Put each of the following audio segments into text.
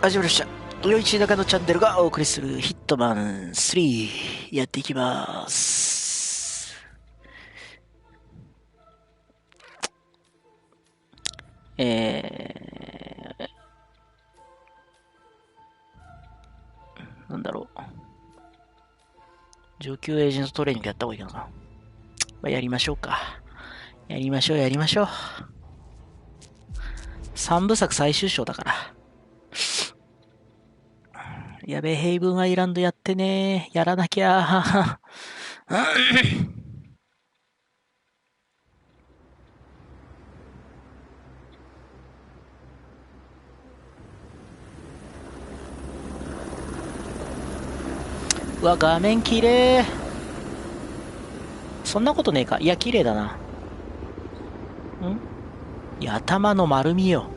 始まりました。余一中のチャンネルがお送りするヒットマン3やっていきます。なんだろう。上級エージェントトレーニングやった方がいいかな。まあ、やりましょうか。やりましょう。3部作最終章だから。やべえ、ヘイブンアイランドやってねー。やらなきゃー。うわ、画面綺麗。そんなことねえか。いや、綺麗だな。いや、頭の丸みよ。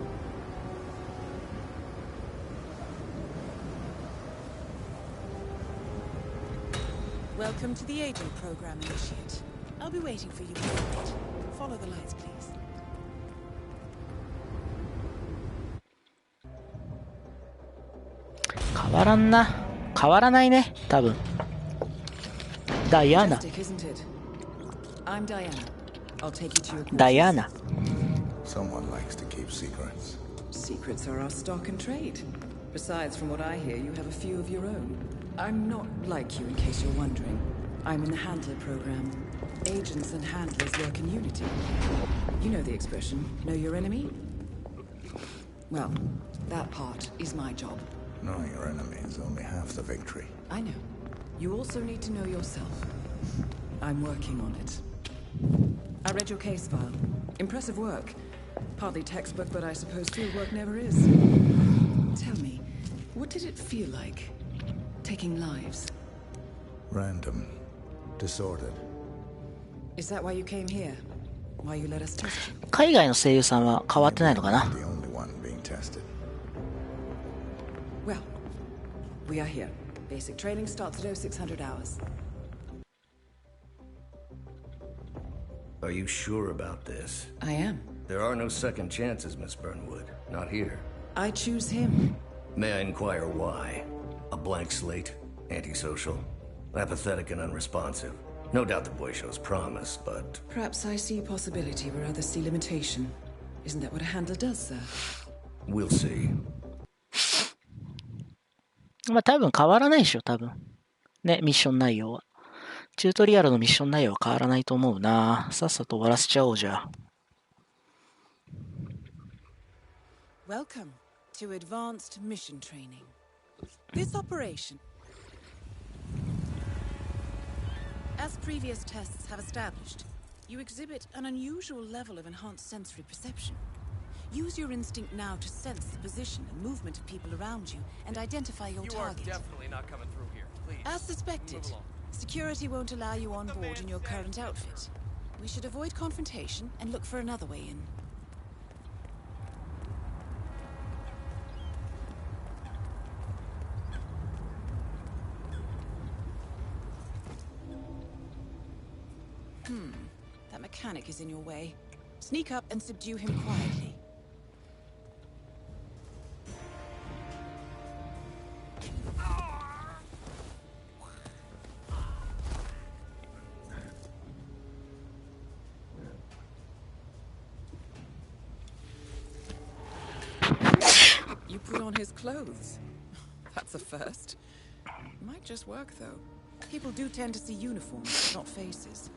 Welcome to the agent program, Initiate. I'll be waiting for you. Follow the lights, please. 変わらんな。変わらないね、多分。ダイアナ。ダイアナ。Someone likes to keep secrets. Secrets are our stock and trade. Besides, from what I hear, you have a few of your own. I'm not like you, in case you're wondering. I'm in the Handler program. Agents and handlers work in unity. You know the expression, know your enemy? Well, that part is my job. Knowing your enemy is only half the victory. I know. You also need to know yourself. I'm working on it. I read your case file. Impressive work. Partly textbook, but I suppose field work never is. Tell me, what did it feel like? Taking lives? Random. Disordered. Is that why you came here? Why you let us test you? 海外の声優さんは変わってないのかな。 The only one being tested. Well, we are here. Basic training starts at 0600 hours. Are you sure about this? I am. There are no second chances, Miss Burnwood. Not here. I choose him. May I inquire why? A blank slate? Antisocial? Apathetic and unresponsive? No doubt the boy shows promise, but... Perhaps I see possibility where others see limitation. Isn't that what a handler does, sir? We'll see. まあ多分変わらないでしょ、多分。ね、ミッション内容は。チュートリアルのミッション内容は変わらないと思うな。さっさと終わらせちゃおうじゃあ。Welcome to Advanced Mission Training. This operation, as previous tests have established, you exhibit an unusual level of enhanced sensory perception. Use your instinct now to sense the position and movement of people around you and identify your target. You are definitely not coming through here. Please. As suspected, security won't allow you on board in your current outfit. We should avoid confrontation and look for another way in. That mechanic is in your way. Sneak up and subdue him quietly. You put on his clothes. That's a first. Might just work, though. People do tend to see uniforms, not faces.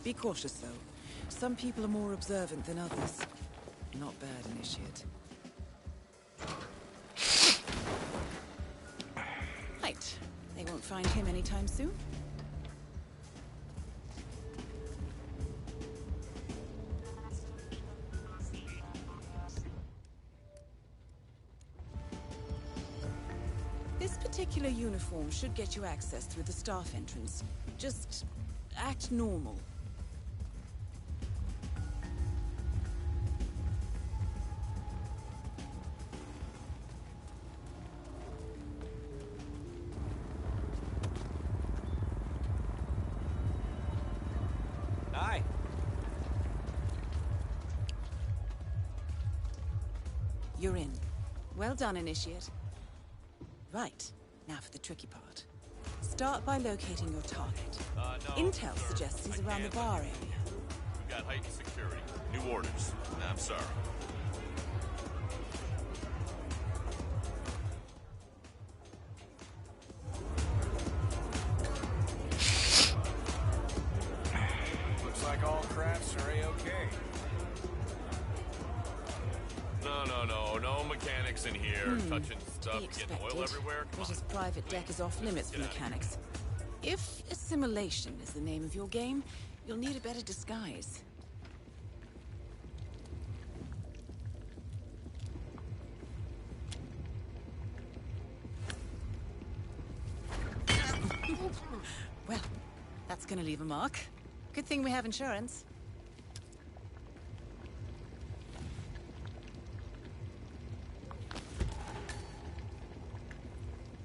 Be cautious, though. Some people are more observant than others. Not bad, Initiate. Right. They won't find him anytime soon. This particular uniform should get you access through the staff entrance. Just act normal. Hi. You're in. Well done, Initiate. Right. Now for the tricky part. Start by locating your target. No, Intel sir. suggests he's I around the can't. bar area. We've got heightened security. New orders. I'm sorry. Looks like all crafts are A-okay. No mechanics in here. Touching To stuff, be getting expected. oil everywhere. Come British on. private deck is off limits for Get out of here. mechanics. If assimilation is the name of your game, you'll need a better disguise. Well, that's gonna leave a mark. Good thing we have insurance.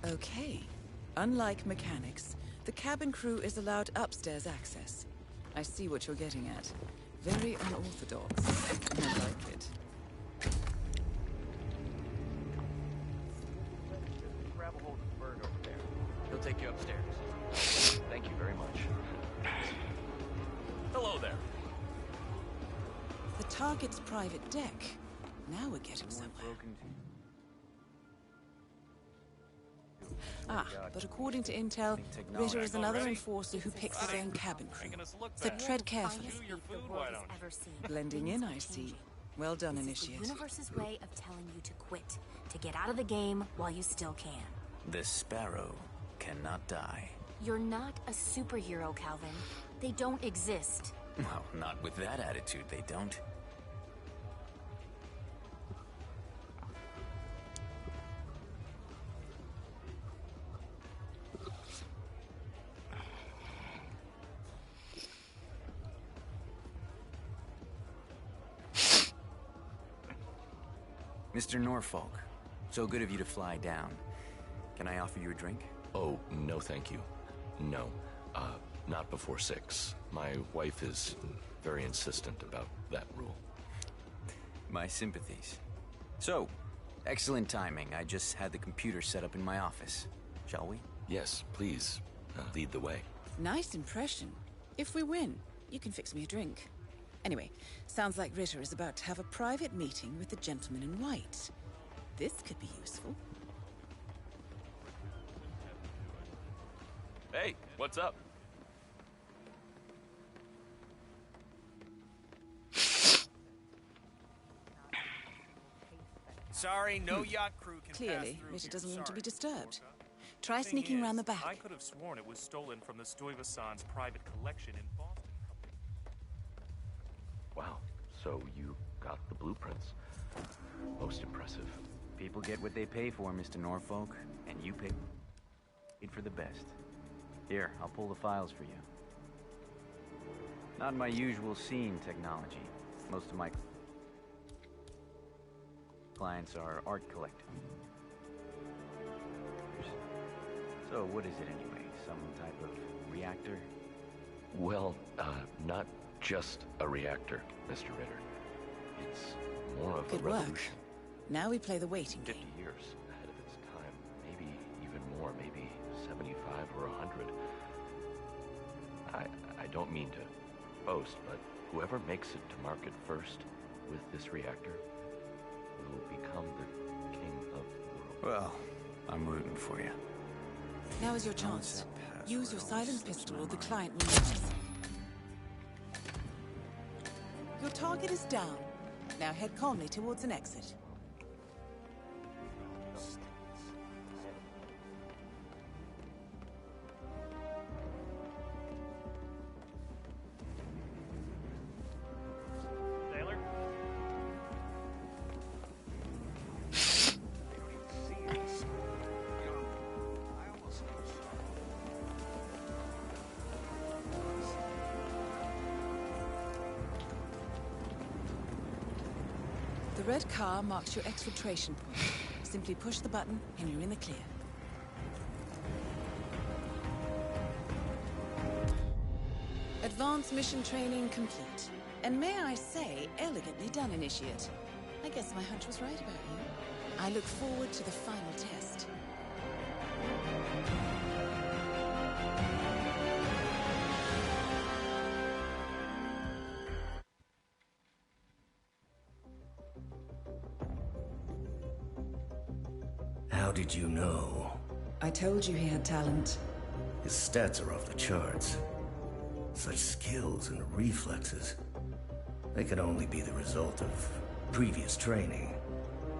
Okay. Unlike mechanics, the cabin crew is allowed upstairs access. I see what you're getting at. Very unorthodox. I like it. Grab a hold of the bird over there. He'll take you upstairs. Thank you very much. Hello there. The target's private deck. Now we're getting somewhere. But according to Intel, Ritter is another enforcer who picks his own cabin crew. So tread carefully. Do your food, the why world don't has you? ever seen. Blending in, I see. Well done, This is the Initiate. universe's way of telling you to quit, to get out of the game while you still can. The sparrow cannot die. You're not a superhero, Calvin. They don't exist. Well, not with that attitude, they don't. Mr. Norfolk, so good of you to fly down. Can I offer you a drink? Oh, no thank you. No. Not before 6. My wife is very insistent about that rule. My sympathies. So, excellent timing. I just had the computer set up in my office. Shall we? Yes, please, lead the way. Nice impression. If we win, you can fix me a drink. Anyway, sounds like Ritter is about to have a private meeting with the gentleman in white. This could be useful. Hey, what's up? Sorry, no yacht crew can Clearly, pass through Ritter here. doesn't want to be Sorry, disturbed. Orca. Try Thing sneaking is, around the back. I could have sworn it was stolen from the Stuyvesant's private collection in Boston. Wow, so you got the blueprints. Most impressive. People get what they pay for, Mr. Norfolk, and you paid for the best. Here, I'll pull the files for you. Not my usual scene technology. Most of my clients are art collectors. So what is it anyway? Some type of reactor? Well, not just a reactor, Mr. Ritter. It's more of Good a work. revolution. Now we play the waiting 50 game. years ahead of its time. Maybe even more, maybe 75 or 100. I don't mean to boast, but whoever makes it to market first with this reactor will become the king of the world. Well, I'm rooting for you. Now is your chance. Use your silent pistol or the client will notice. Your target is down. Now head calmly towards an exit. Sailor? The red car marks your exfiltration point. Simply push the button and you're in the clear. Advanced mission training complete. And may I say, elegantly done, Initiate. I guess my hunch was right about you. I look forward to the final test. How did you know? I told you he had talent. His stats are off the charts. Such skills and reflexes. They could only be the result of previous training.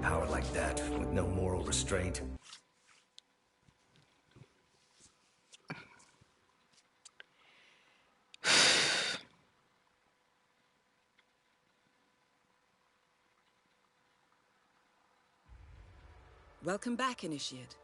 Power like that, with no moral restraint. Welcome back, Initiate.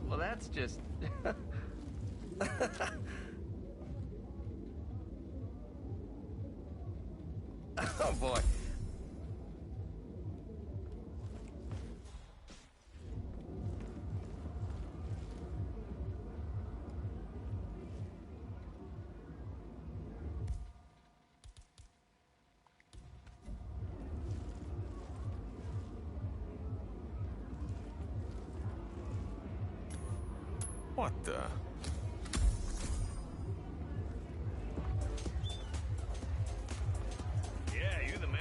Well, that's just... Oh, boy. What the? Yeah, you the man.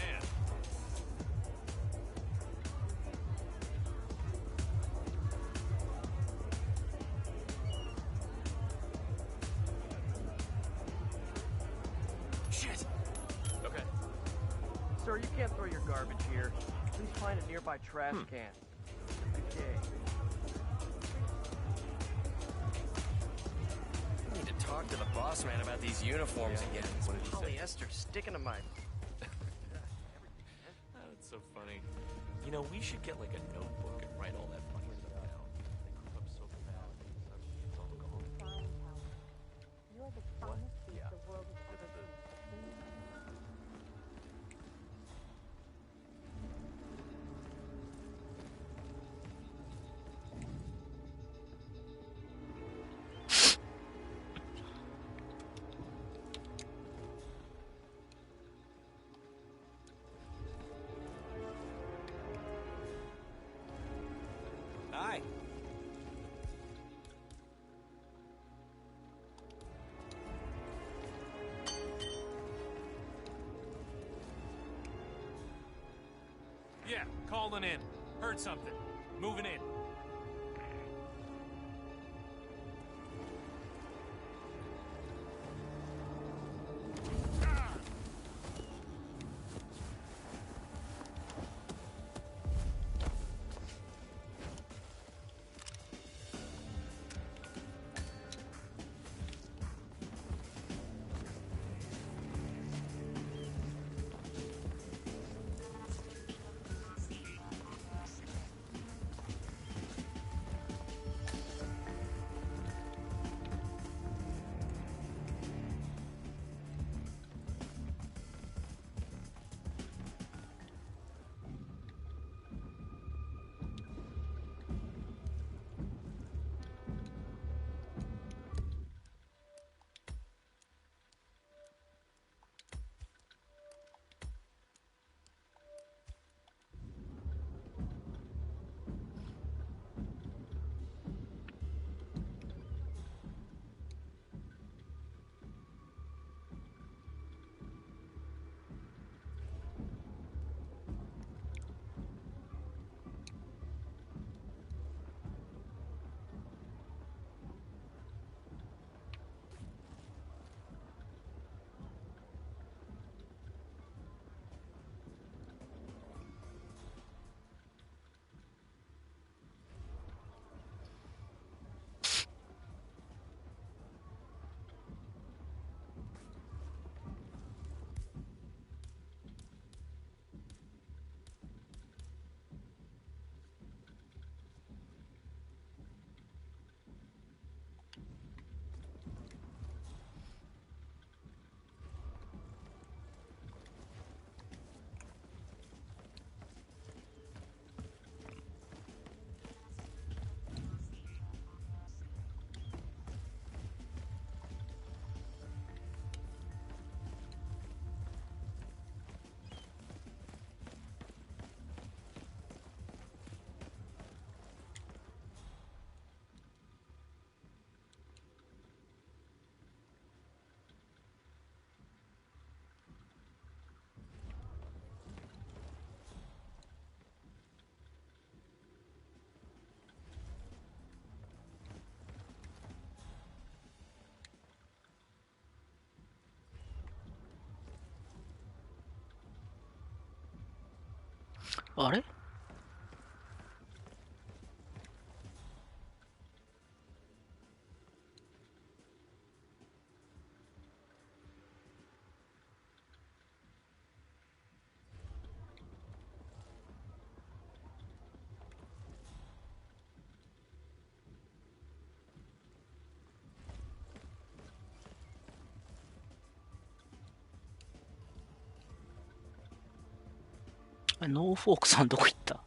Shit! Okay. Sir, you can't throw your garbage here. Please find a nearby trash can. Good day. Talk to the boss man about these uniforms again. What did you say? Polyester sticking to my... That's so funny. You know, we should get like a notebook and write all that funny stuff down. They grew up so bad. It's all gone. You're the finest piece the world has ever seen. Pulling in. Heard something. Moving in.あれ？ノーフォークさんどこ行った？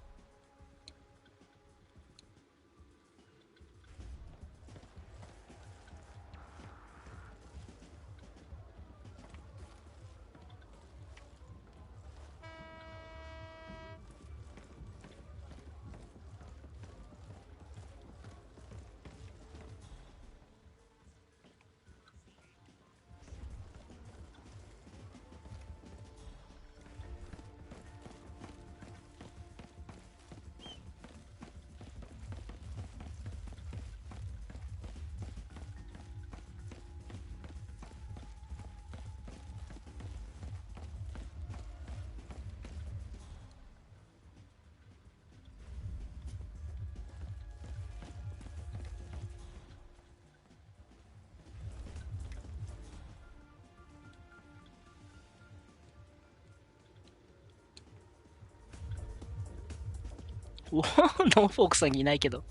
ノーフォークさんにいないけど。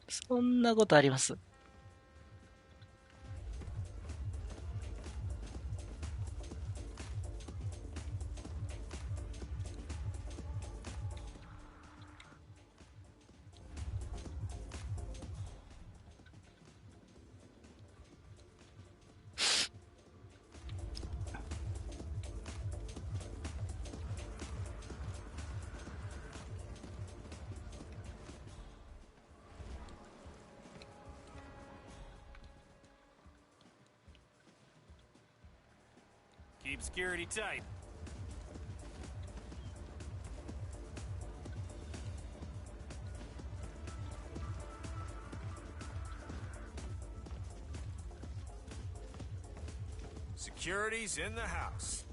そんなことあります？Keep security tight. Security's in the house.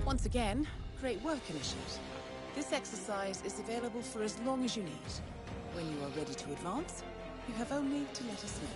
Once again, great work, Initiate. This exercise is available for as long as you need. When you are ready to advance, you have only to let us know.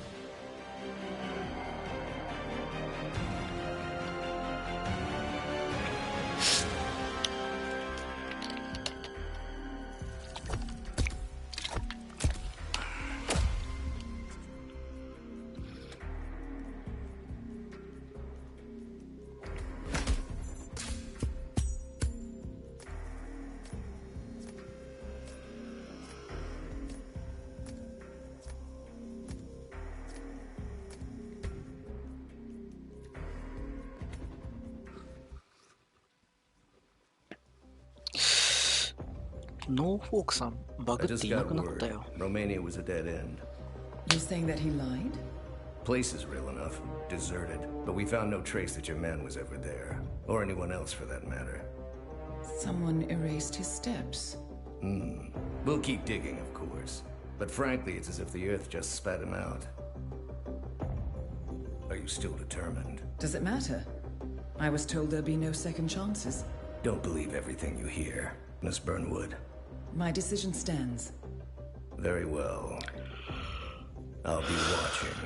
ノーフォークさん、バグ I って just いな got くなったよ。 word. Romania was a dead end. You're saying that he lied? Place is real enough. Deserted. But we found no trace that your man was ever there. Or anyone else for that matter. Someone erased his steps. We'll keep digging, of course. But frankly, it's as if the Earth just spat him out. Are you still determined? Does it matter? I was told there'd be no second chances. Don't believe everything you hear, Miss Burnwood. My decision stands. Very well. I'll be watching.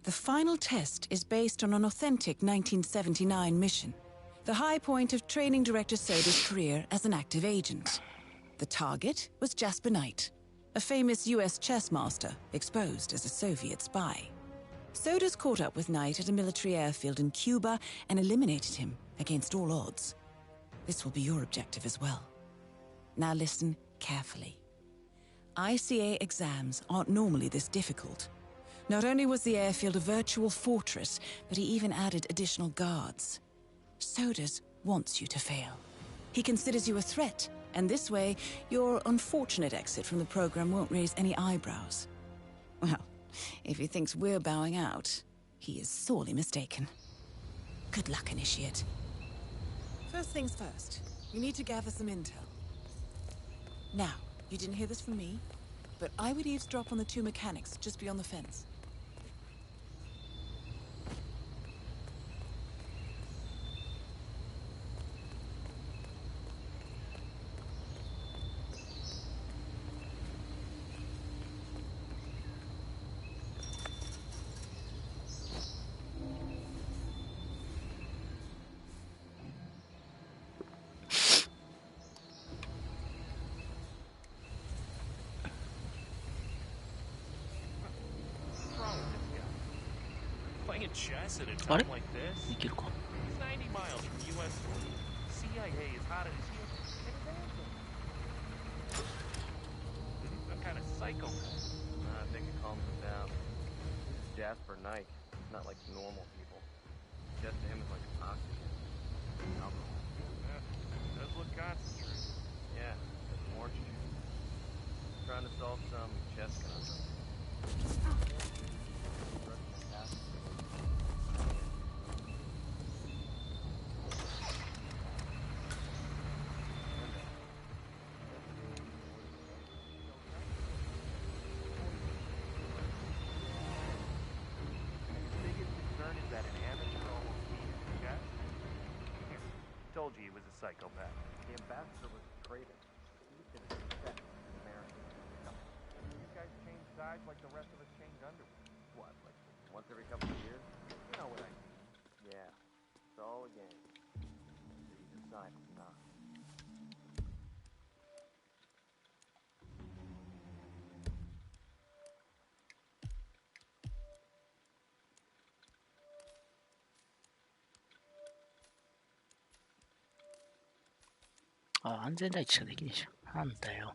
The final test is based on an authentic 1979 mission, the high point of training director Soda's career as an active agent. The target was Jasper Knight, a famous US chess master exposed as a Soviet spy. Soda's caught up with Knight at a military airfield in Cuba and eliminated him against all odds. This will be your objective as well. Now listen carefully. ICA exams aren't normally this difficult. Not only was the airfield a virtual fortress, but he even added additional guards. Sodas wants you to fail. He considers you a threat, and this way, your unfortunate exit from the program won't raise any eyebrows. Well, if he thinks we're bowing out, he is sorely mistaken. Good luck, Initiate. First things first, we need to gather some intel. Now, you didn't hear this from me, but I would eavesdrop on the two mechanics just beyond the fence. Playing chess at a あれ time like this? いけるか He's 90 miles from US. CIA is hot as some kind of psychopath. I think it calms him down. This is Jasper Knight. He's not like normal people. Just to him is like oxygen. Alcohol. Yeah, does look concentrated. Yeah, that's orange juice. Trying to solve some chess conundrum. Told you he was a psychopath. The ambassador was a traitor. He did a step in America. You guys change sides like the rest of us change underwear. What, like once every couple of years? You know what I mean. Yeah. It's all a game. So you decide it's not. あ、安全第一しかできねえじゃん。なんだよ。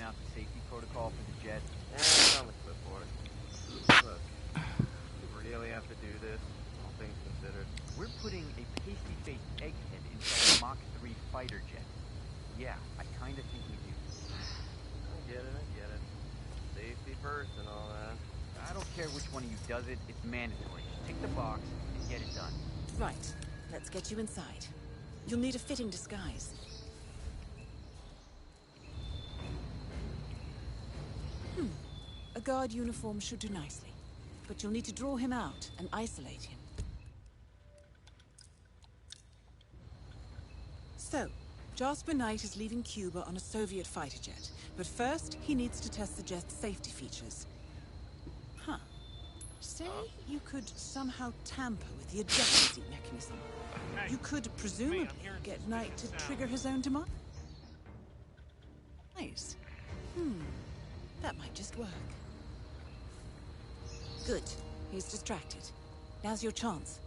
Out the safety protocol for the jet. I'm a clipboard. Look, we really have to do this, all things considered. We're putting a pasty-faced egghead inside a Mach 3 fighter jet. Yeah, I kinda think we do. I get it. Safety first and all that. I don't care which one of you does it, it's mandatory. Just tick the box and get it done. Right, let's get you inside. You'll need a fitting disguise. A guard uniform should do nicely, but you'll need to draw him out and isolate him. So, Jasper Knight is leaving Cuba on a Soviet fighter jet, but first he needs to test the jet's safety features. Huh. Say you could somehow tamper with the ejection seat mechanism. You could presumably get Knight to trigger his own demise. Nice. That might just work. Good. He's distracted. Now's your chance.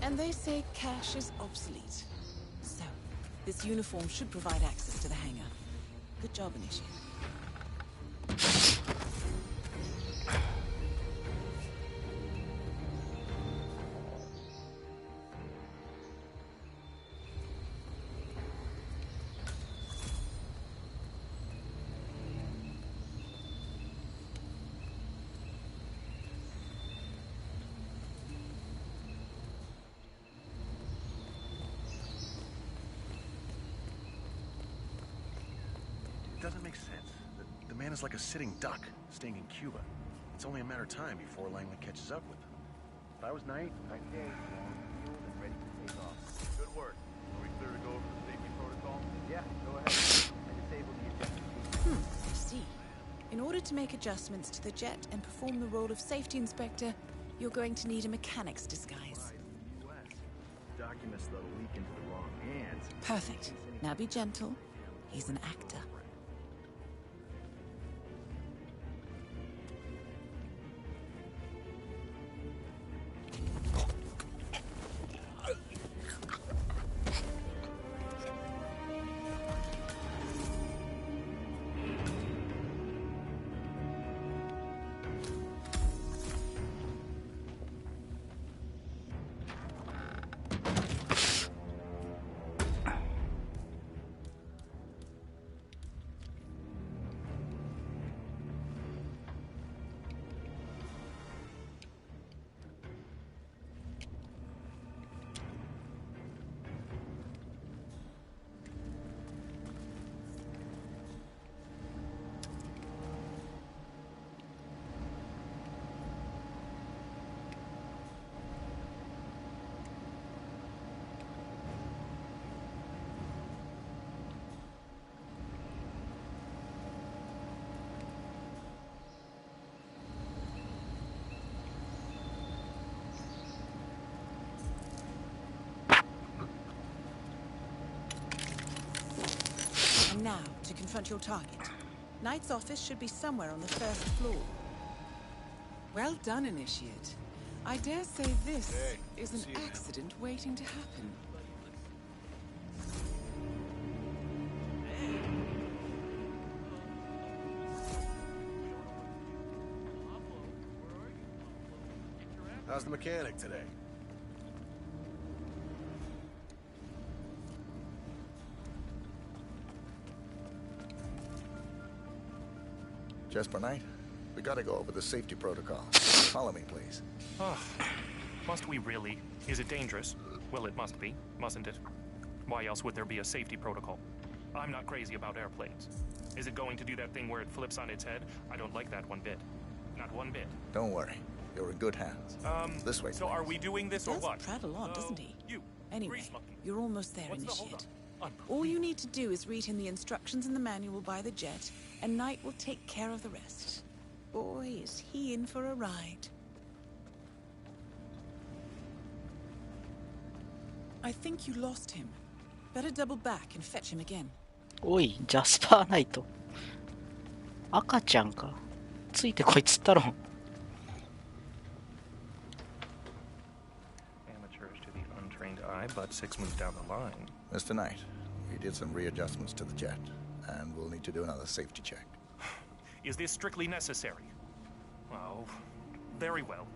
And they say cash is obsolete. So, this uniform should provide access to the hangar. Good job, Initiate. It doesn't make sense. The man is like a sitting duck, staying in Cuba. It's only a matter of time before Langley catches up with him. If I was Knight, I'd Okay, fueled and ready to take off. Good work. Are we clear to go over the safety protocol? Yeah, go ahead. I disabled the ejection seat. I see. In order to make adjustments to the jet and perform the role of safety inspector, you're going to need a mechanic's disguise. documents that'll leak into the wrong hands. Perfect. Now be gentle. He's an actor. And now, to confront your target. Knight's office should be somewhere on the first floor. Well done, Initiate. I dare say this is an accident waiting to happen. How's the mechanic today? Jasper Knight, we gotta go over the safety protocol. Follow me, please. Oh, must we really? Is it dangerous? Well, it must be, mustn't it? Why else would there be a safety protocol? I'm not crazy about airplanes. Is it going to do that thing where it flips on its head? I don't like that one bit. Not one bit. Don't worry. You're in good hands. This way, So please. are we doing this or what? Does prattle on, doesn't he? You. Anyway, Grease monkey. you're almost there, What's the Initiate. holdup? All you need to do is read him the instructions in the manual by the jet, and Knight will take care of the rest. Boy, is he in for a ride. I think you lost him. Better double back and fetch him again. おい、ジャスパーナイト。赤ちゃんか。ついてこいっつったろ。Amateurs to the untrained eye, but 6 moves down the line. Mr. Knight, we did some readjustments to the jet, and we'll need to do another safety check. Is this strictly necessary? Oh, very well.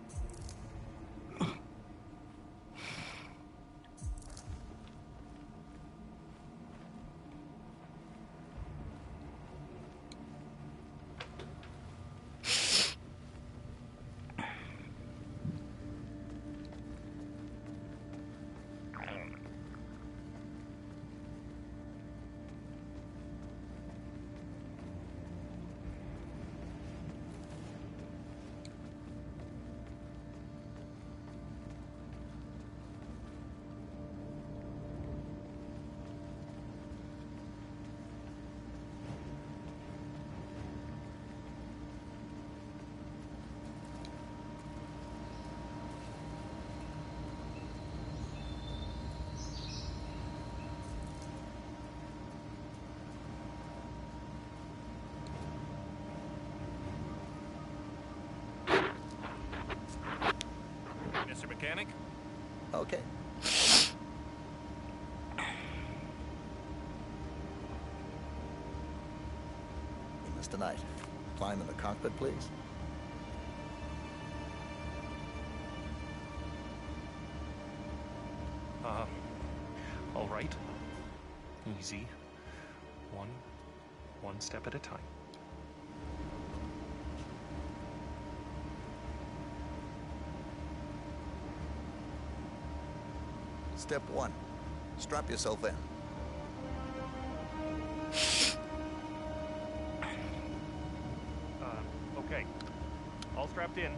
Mr. Mechanic? Okay. Mr. Knight, climb in the cockpit, please. All right. Easy. One step at a time. Step 1. Strap yourself in. Okay. All strapped in.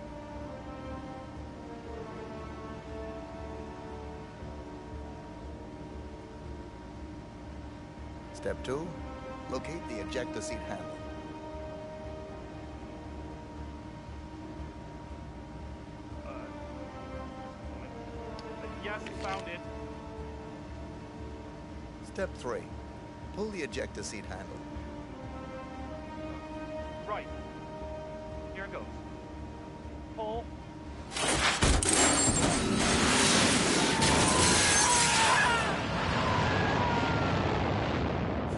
Step 2. Locate the ejector seat handle. Yes, found it. Step 3. Pull the ejector seat handle. Right. Here it goes. Pull.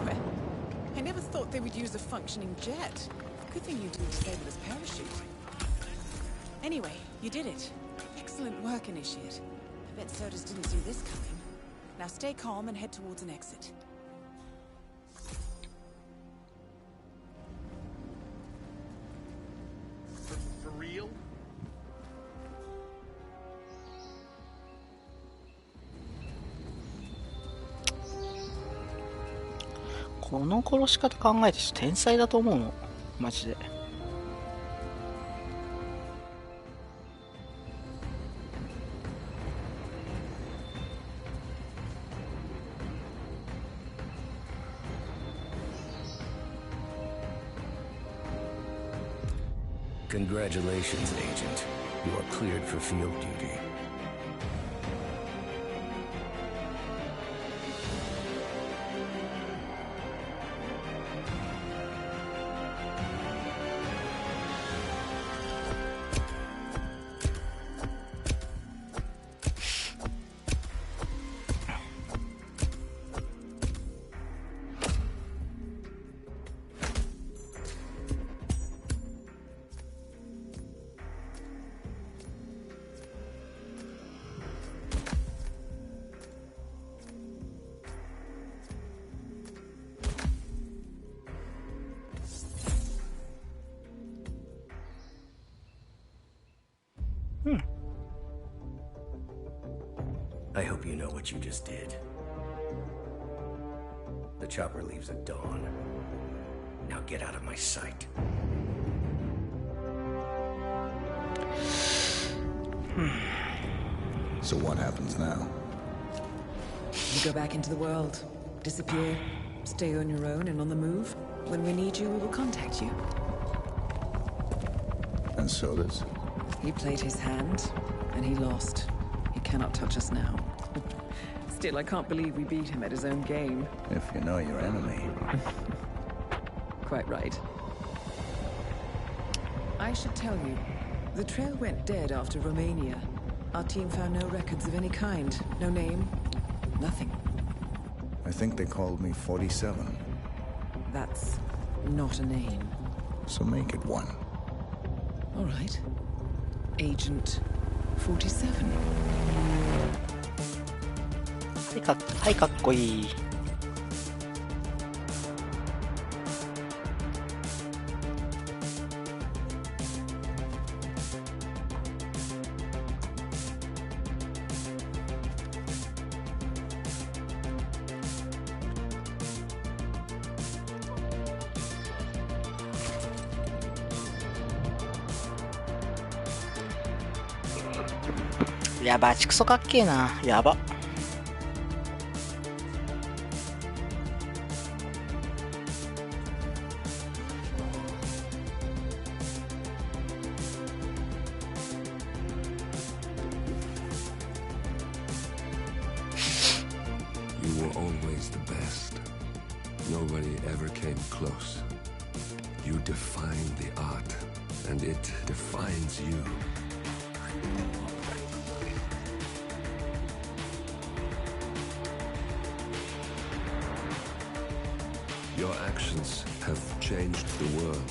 Well, I never thought they would use a functioning jet. Good thing you didn't disable his parachute. Anyway, you did it. Excellent work, Initiate. I bet Sodas didn't see this coming. Now stay calm and head towards an exit. For real? この殺し方考えて天才だと思うの。マジで。Congratulations, Agent. You are cleared for field duty. I hope you know what you just did. The chopper leaves at dawn. Now get out of my sight. So what happens now? You go back into the world, disappear, stay on your own and on the move. When we need you, we will contact you. And so does. He played his hand, and he lost. He cannot touch us now. Still, I can't believe we beat him at his own game. If you know your enemy. Quite right. I should tell you, the trail went dead after Romania. Our team found no records of any kind. No name, nothing. I think they called me 47. That's not a name. So make it one. All right. Agent 47. はい、かっこいい。いや、バチクソかっけえな。やば。You were always the best. Nobody ever came close. You defined the art, and it defines you. Your actions have changed the world.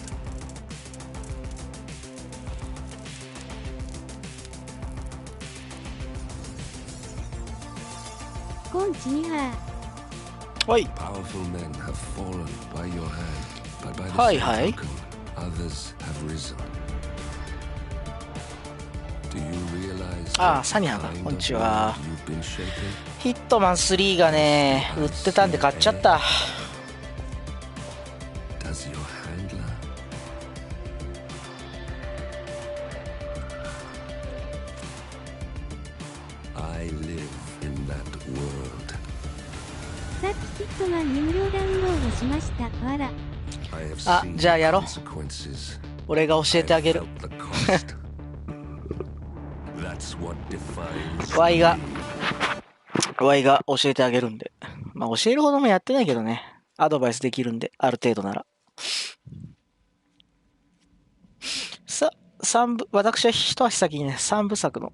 Powerful men have fallen by your hand, but by the same token, others have risen. Do you realize ああ、サニハが、こんにちは。 you've been shaping? ヒットマン3がね、売ってたんで買っちゃった。Does your handler? I live in that world. さっきヒットマン無料ダウンロードしました。わら。あ、じゃあやろう。俺が教えてあげる。ワイが教えてあげるんで。まあ教えるほどもやってないけどね。アドバイスできるんで、ある程度なら。さ、私は一足先にね、3部作の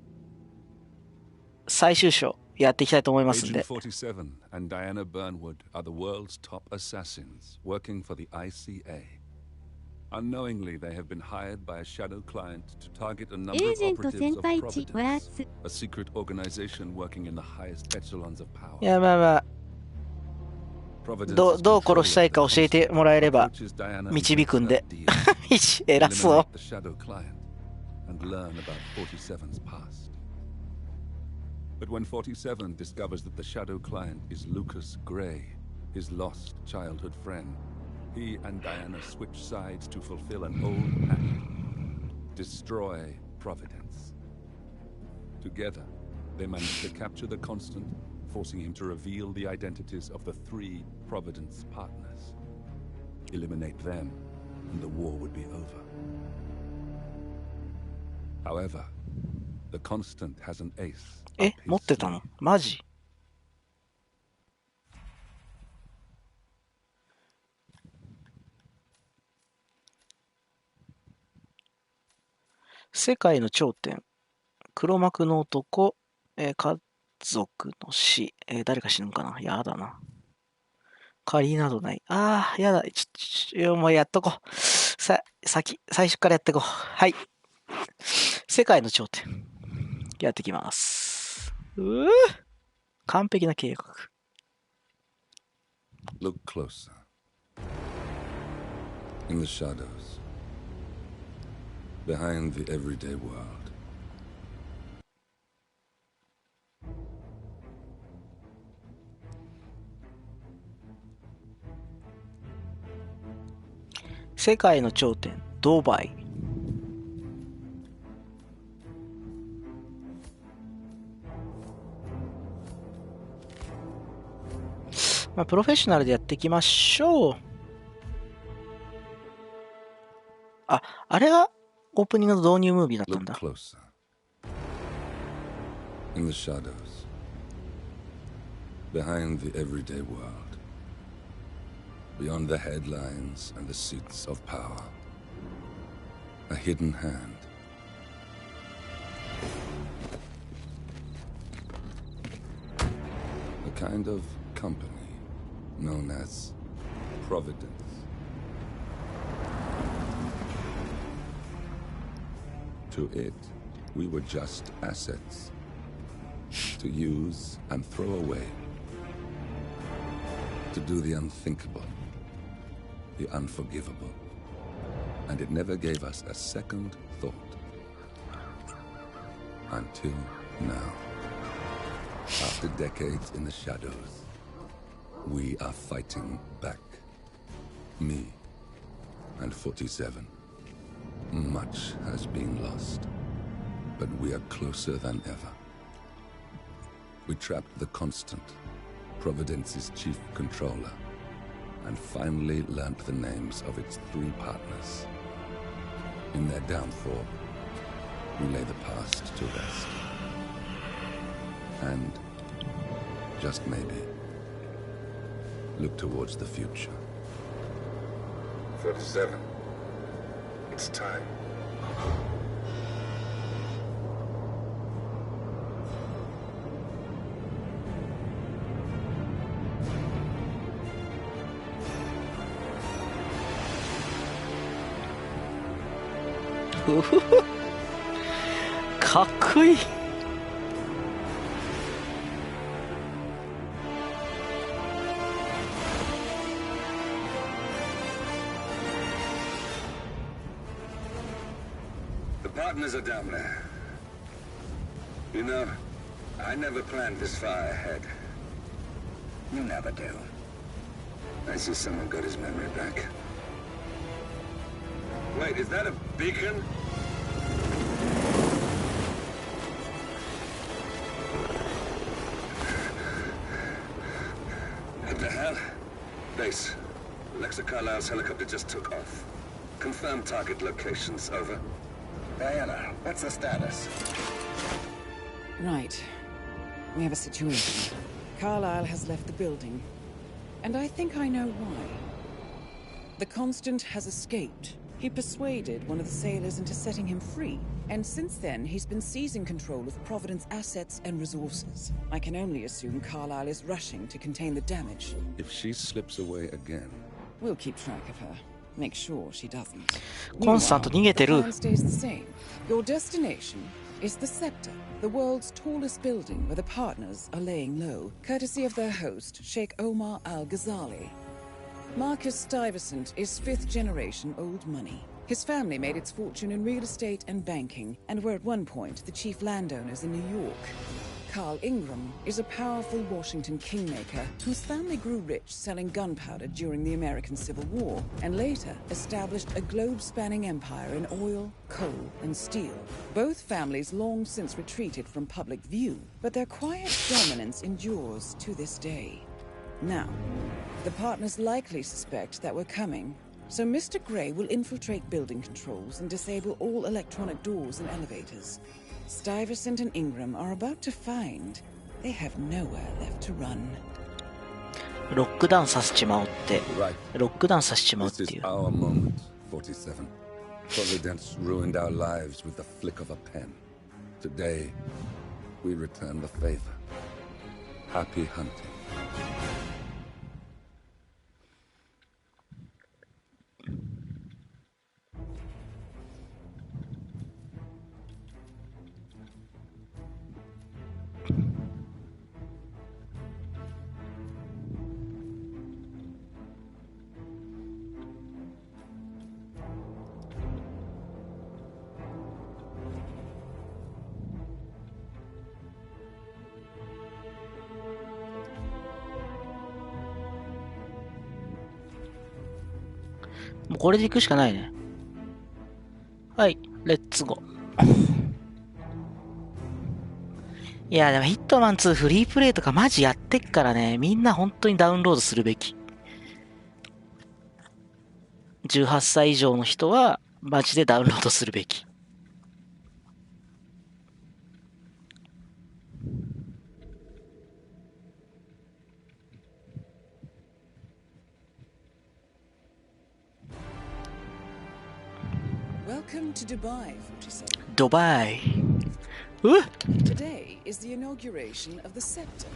最終章やっていきたいと思いますんで。 Agent 47 and Diana Burnwood are the world's top assassins working for the ICA. Unknowingly, they have been hired by a shadow client to target a number of operatives of Providence, a secret organization working in the highest echelons of power. いや、まあまあ、どう殺したいか教えてもらえれば導くんで。偉そう。But when 47 discovers that the shadow client is Lucas Gray, his lost childhood friend, he and Diana switch sides to fulfill an old pact: destroy Providence. Together, they manage to capture the Constant, forcing him to reveal the identities of the 3 Providence partners. Eliminate them, and the war would be over. However, the Constant has an ace. え、持ってたの？マジ？世界の頂点、黒幕の男、家族の死、誰か死ぬんかな？やだな。借りなどない。ああ、やだ。もうやっとこう。最初からやってこう。はい。世界の頂点。やってきます。完璧な計画。Look closer. In the shadows. Behind the everyday world. 世界の頂点、ドバイ。まあ、プロフェッショナルでやっていきましょう。あ、あれがオープニングの導入ムービーだったんだ。Look closer. In the shadows, behind the everyday world, beyond the headlines and the seats of power, a hidden hand. A kind of company known as Providence. To it, we were just assets to use and throw away, to do the unthinkable, the unforgivable, and it never gave us a second thought. Until now. After decades in the shadows, we are fighting back. Me and 47. Much has been lost, but we are closer than ever. We trapped the Constant, Providence's chief controller, and finally learnt the names of its 3 partners. In their downfall, we lay the past to rest. And, just maybe, look towards the future. 47. It's time. Kakkoi. The partners are down there. You know, I never planned this far ahead. You never do. I see someone got his memory back. Wait, is that a beacon? What the hell? Base. Alexa Carlisle's helicopter just took off. Confirm target locations, over. Diana, what's the status? Right. We have a situation. Carlisle has left the building. And I think I know why. The Constant has escaped. He persuaded one of the sailors into setting him free. And since then, he's been seizing control of Providence assets and resources. I can only assume Carlisle is rushing to contain the damage. If she slips away again... We'll keep track of her. Make sure she doesn't. コンスタント逃げて The る。 plan stays the same. Your destination is the Scepter, the world's tallest building where the partners are laying low, courtesy of their host, Sheikh Omar Al-Ghazali. Marcus Stuyvesant is 5th generation old money. His family made its fortune in real estate and banking, and were at one point the chief landowners in New York. Carl Ingram is a powerful Washington kingmaker whose family grew rich selling gunpowder during the American Civil War, and later established a globe-spanning empire in oil, coal, and steel. Both families long since retreated from public view, but their quiet dominance endures to this day. Now, the partners likely suspect that we're coming, so Mr. Gray will infiltrate building controls and disable all electronic doors and elevators. Stuyvesant and Ingram are about to find they have nowhere left to run. ロックダウンさせちまおうって。ロックダウンさせちまうって This い is う。 our moment, 47. Providence ruined our lives with the flick of a pen. Today, we return the favor. Happy hunting. もうこれで行くしかないね。はい、レッツゴー。いや、でもヒットマン2フリープレイとかマジやってっからね、みんな本当にダウンロードするべき。18歳以上の人はマジでダウンロードするべき。Welcome to Dubai, 47. ドバイ。Today is the inauguration of the scepter,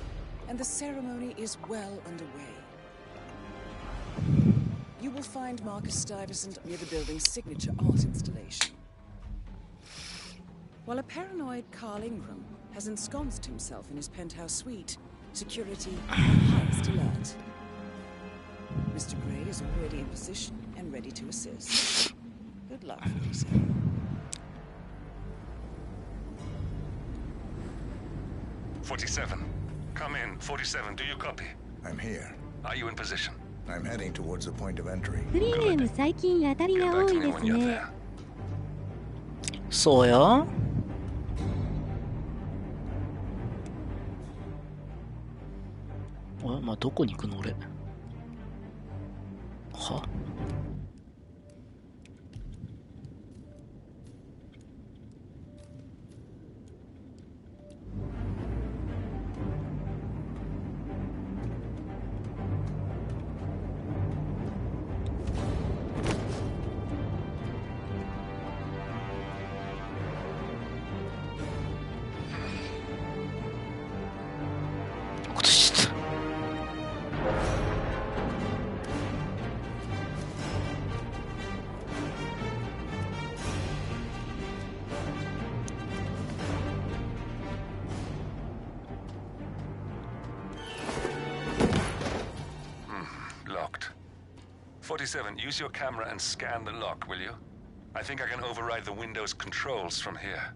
and the ceremony is well underway. You will find Marcus Stuyvesant near the building's signature art installation. While a paranoid Carl Ingram has ensconced himself in his penthouse suite, security on highest alert. Mr. Gray is already in position and ready to assist. Good luck, 47. 47. Come in. 47, do you copy? I'm here. Are you in position? I'm heading towards the point of entry. フリーネーム最近当たりが多いですね。そうよ。まあ、どこに行くの俺。はLocked. 47, use your camera and scan the lock, will you? I think I can override the Windows controls from here.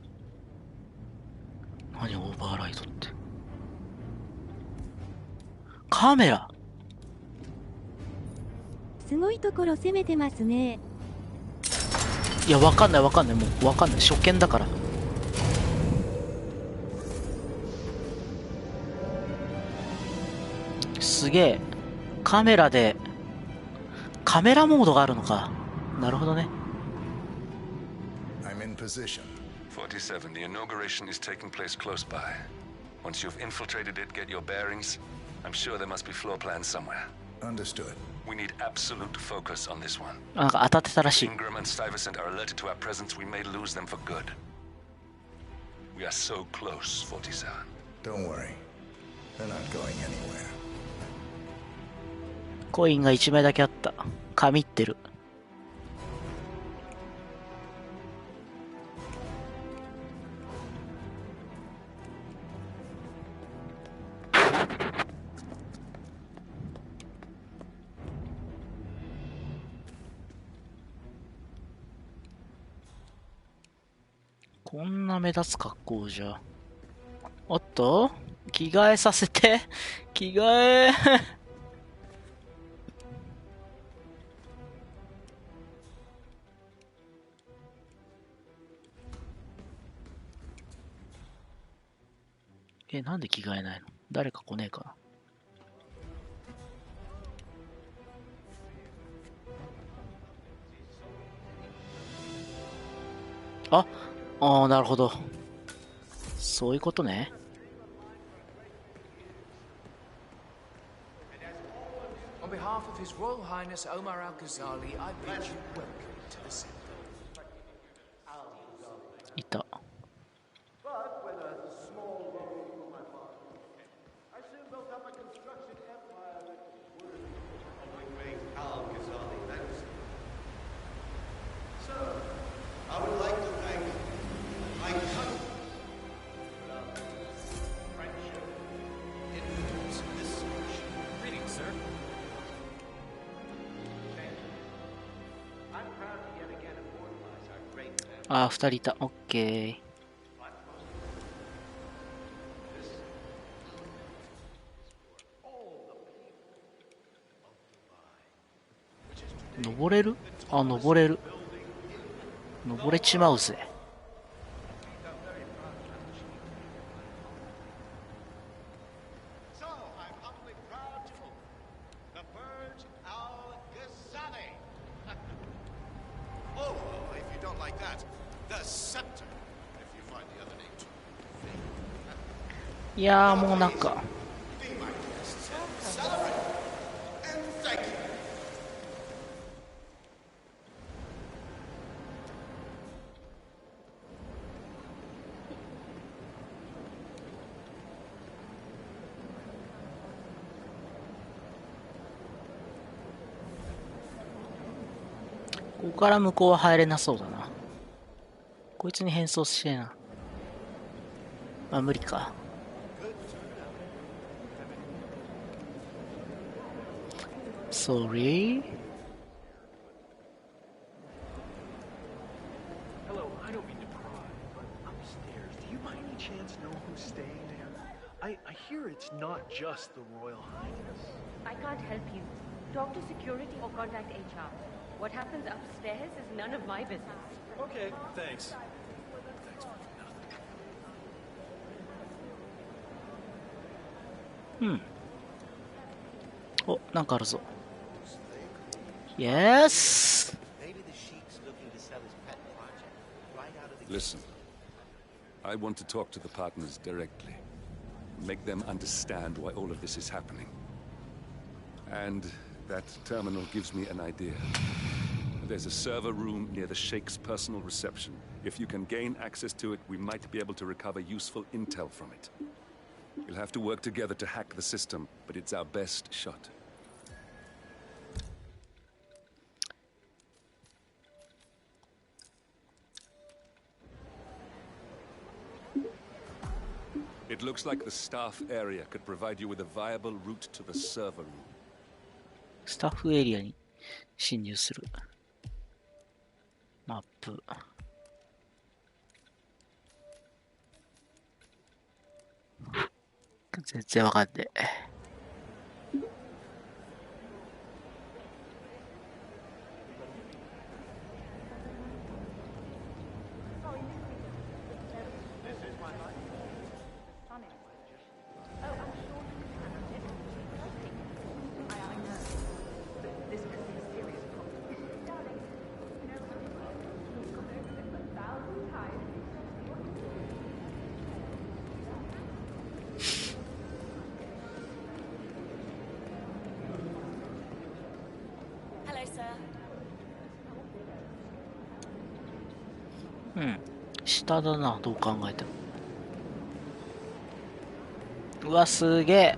何オーバーライドって。カメラ。すごいところ攻めてますね。いや、わかんない。もうわかんない。初見だから。すげえ。カメラで、カメラモードがあるのか。なるほどね。I'm in position. 47, the inauguration is taking place close by. Once you've infiltrated it, get your bearings. I'm sure there must be floor plans somewhere. Understood. We need absolute focus on this one. なんか当たってたらしい。Ingram and Stuyvesant are alerted to our presence. We may lose them for good. We are so close, 47. Don't worry. They're not going anywhere. コインが1枚だけあった。神ってる。こんな目立つ格好じゃ。おっと着替えさせて。着替え。なんで着替えないの？誰か来ねえかな。なるほど。そういうことね。On behalf of His Royal Highness Omar Al-Ghazali, I bid you welcome to the center. いた。2人いた。オッケー。登れる？あ、登れる。登れちまうぜ。いやーもうなんかここから向こうは入れなそうだな。こいつに変装してえな。まあ無理か。Sorry? Hello, I don't mean to pry, but upstairs, do you by any chance know who's staying there? I hear it's not just the Royal Highness. I can't help you. Talk to security or contact HR. What happens upstairs is none of my business. Okay, thanks. Oh, なんかあるぞ。Yes! Listen, I want to talk to the partners directly. Make them understand why all of this is happening. And that terminal gives me an idea. There's a server room near the Sheikh's personal reception. If you can gain access to it, we might be able to recover useful intel from it. We'll have to work together to hack the system, but it's our best shot. It looks like the staff area could provide you with a viable route to the server room. スタッフエリアに侵入する。マップ。全然わかんねえ。うん。下だな、どう考えても。うわ、すげえ。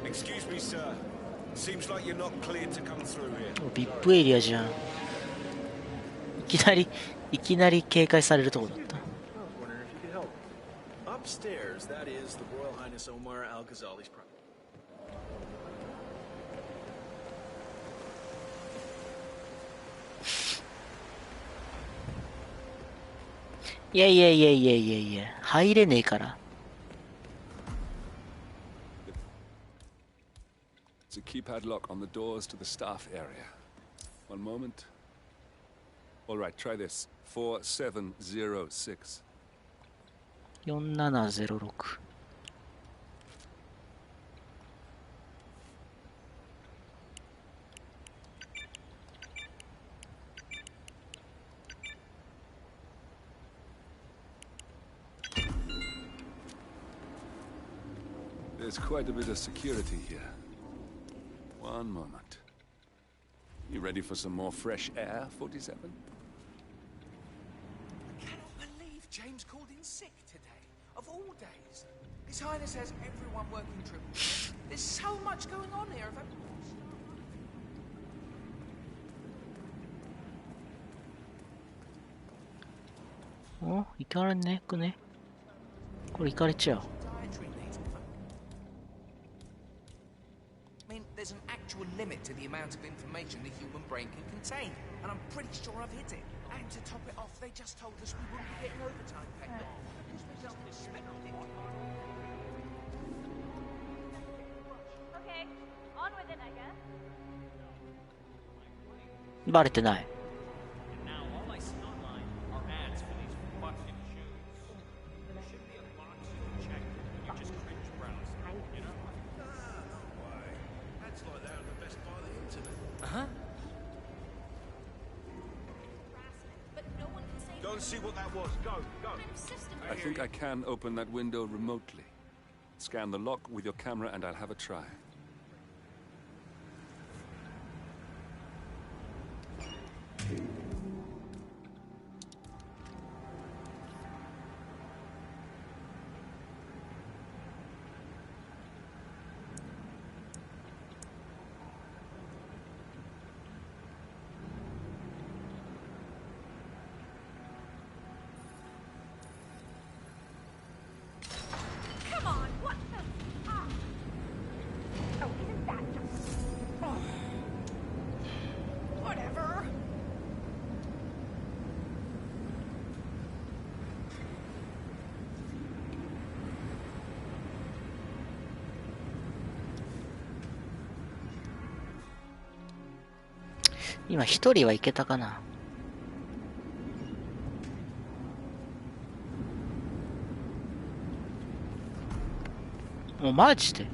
Excuse me, sir. Seems like you're not cleared to come through here. VIP エリアじゃん。いきなり警戒されるとこだった。Upstairs, that is the Royal Highness Omar Al-Ghazali's property.いや、入れねえから。It's a keypad lock on the doors to the staff area. One moment. All right, try this. 4706. 4706。There's quite a bit of security here. One moment. You ready for some more fresh air, 47? I cannot believe James called in sick today. Of all days. His Highness has everyone working triple shifts. There's so much going on here.お、行かれねくね。これ行かれちゃう。There's an actual limit to the amount of information the human brain can contain, and I'm pretty sure I've hit it. And to top it off, they just told us we wouldn't be getting overtime pay. バレてない。I think I can open that window remotely. Scan the lock with your camera and I'll have a try. Come on, what the? Ah. Oh, isn't that just? Oh. Whatever.今一人はいけたかな。もうマジで。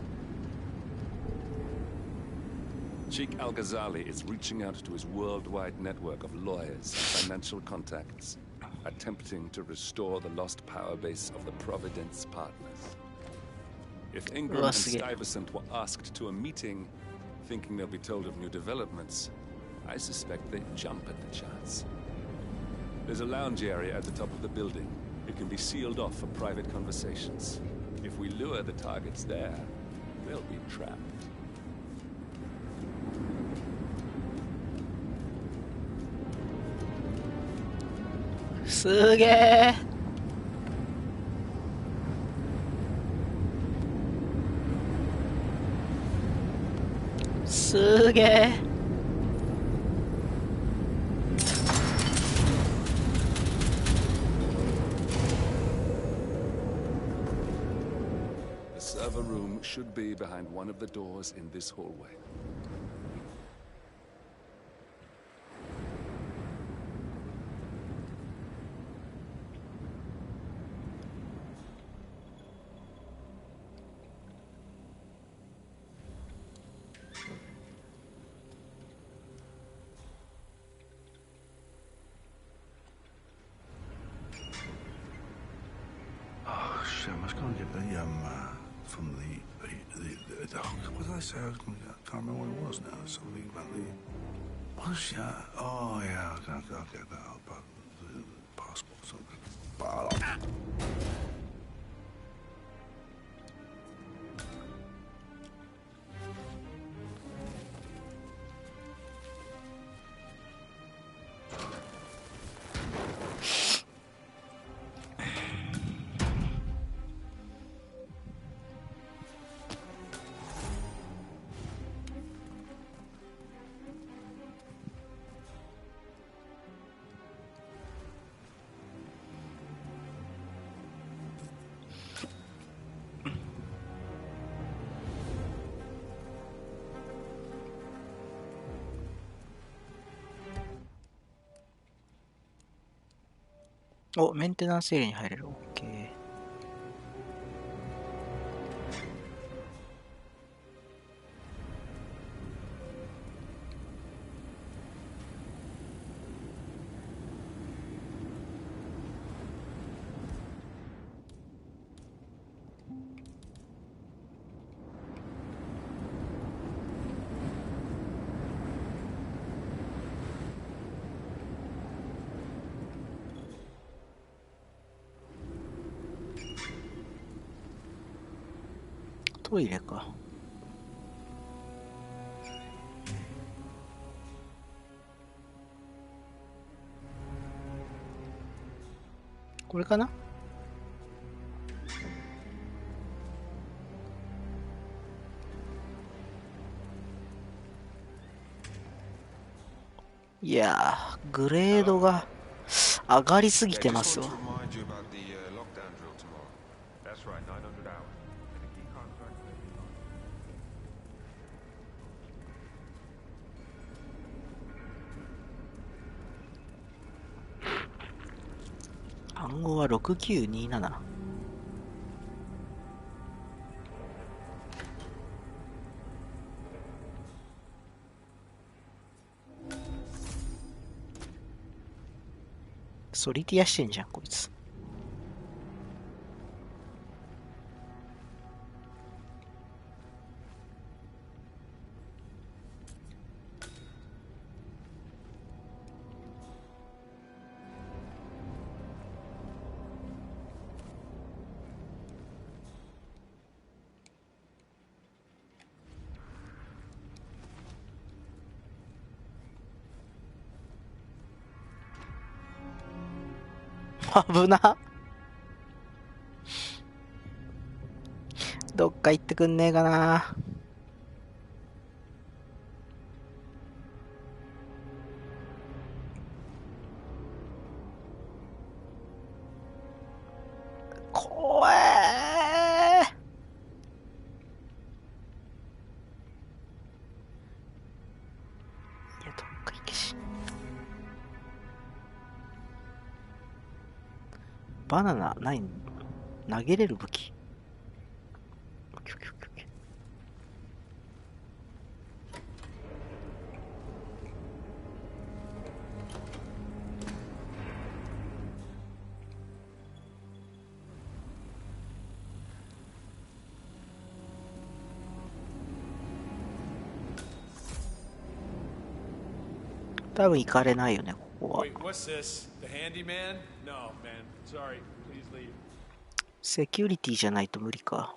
Sheikh Al-Ghazali is reaching out to his worldwide network of lawyers and financial contacts, attempting to restore the lost power base of the Providence partners. If Ingram and Stuyvesant were asked to a meeting, thinking they'll be told of new developments, I suspect they'd jump at the chance. There's a lounge area at the top of the building. It can be sealed off for private conversations. If we lure the targets there, they'll be trapped.すげえ。すげえ。The server room should be behind one of the doors in this hallway. Oh shit! I must go and get the from the what did I say? I can't remember what it was now. Something about the what's yeah? Oh yeah, I'll get that. But the passport something.お、メンテナンスエリアに入れる。OK。トイレか。これかな。いやー、グレードが上がりすぎてますわ。番号は6927。ソリティアしてんじゃんこいつ。危な。どっか行ってくんねえかな。怖えー。いや、どっか行けし。バナナない。投げれる武器。多分行かれないよね、ここは。Wait, what's this? The handyman? No, man. Sorry. Please leave. セキュリティじゃないと無理か。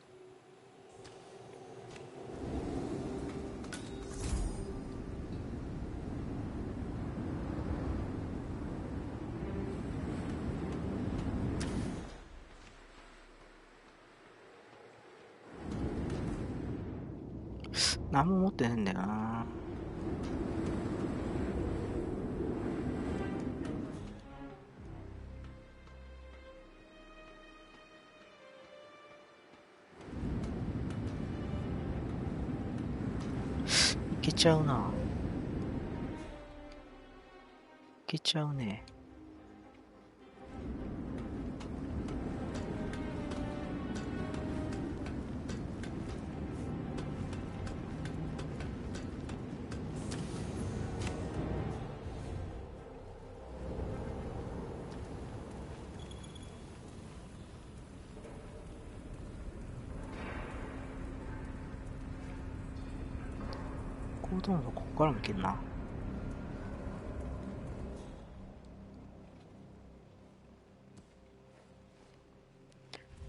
何も持ってねえんだよな。いけちゃうな。いけちゃうね。どんどんここからもいけるな。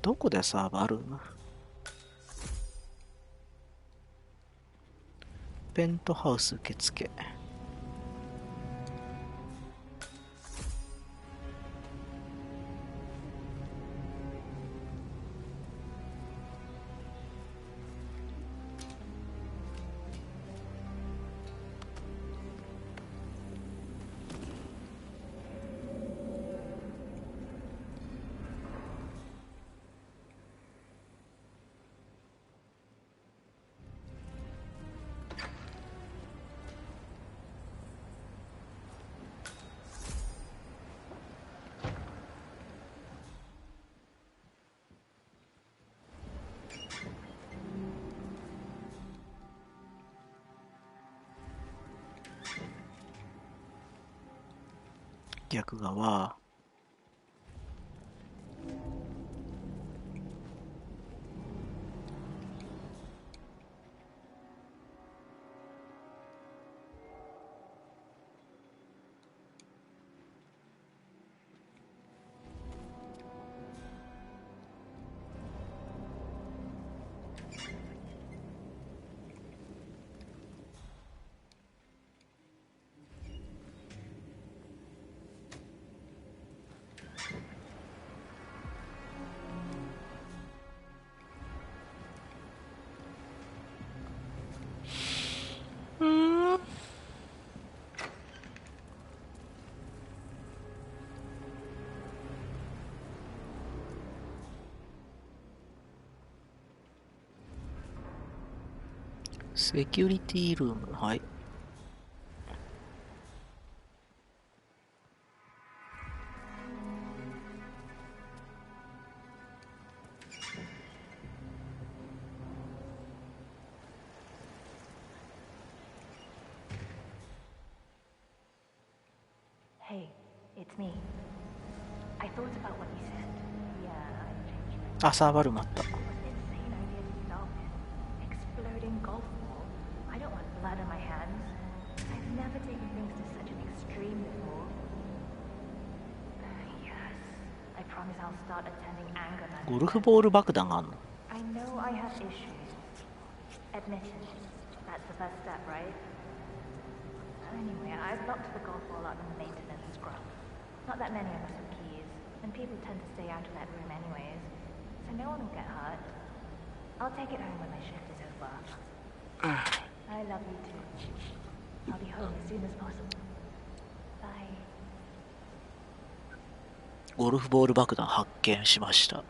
どこでサーバーある？ペントハウス受付。逆側。セキュリティルーム、はい。Hey, it's me. I thought about what you said. Yeah, I've changed my あ、サーバルもあった。 insane idea to stop it. Exploding golf ball. I don't want blood on my hands. I've never taken things to such an extreme before. Yes, I promise I'll start attending anger ゴルフボール爆弾があるの。 I know I have issues. Admit it. That's the first step, right? Anyway, I've locked the golf ball up in the maintenance scrub. Not that many of us have keys, and people tend to stay out of that room anyways, so no one will get hurt. I'll take it home when my shift is over. I love you too. I'll be home as soon as possible. Bye. ゴルフボール爆弾発見しました。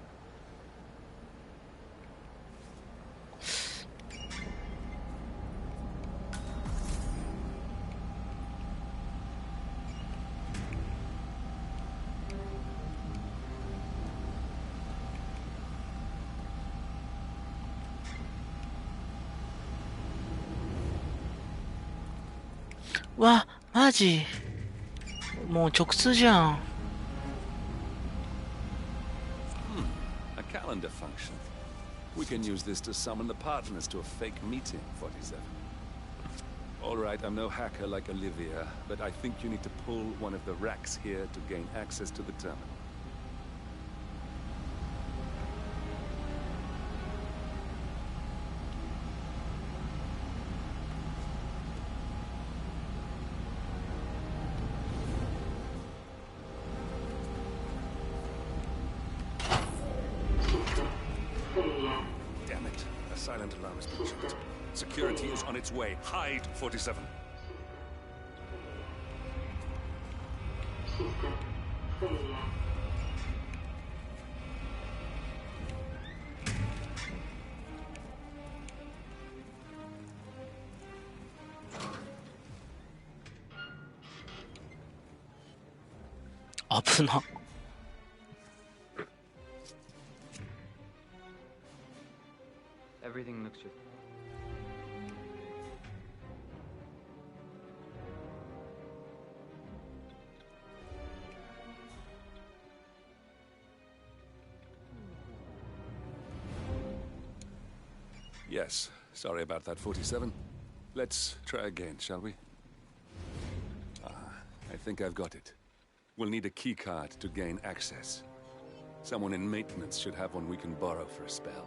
わ、マジもう直通じゃん。A calendar function. We can use this to summon the partners to a fake meeting, 47. All right, I'm no hacker like Olivia, but I think you need to pull one of the racks here to gain access to the terminal. Damn it. A silent alarm has been tripped. Security is on its way. Hide, 47.危な。Everything looks just. Yes, sorry about that, 47. Let's try again, shall we? I think I've got it. We'll need a key card to gain access. Someone in maintenance should have one we can borrow for a spell.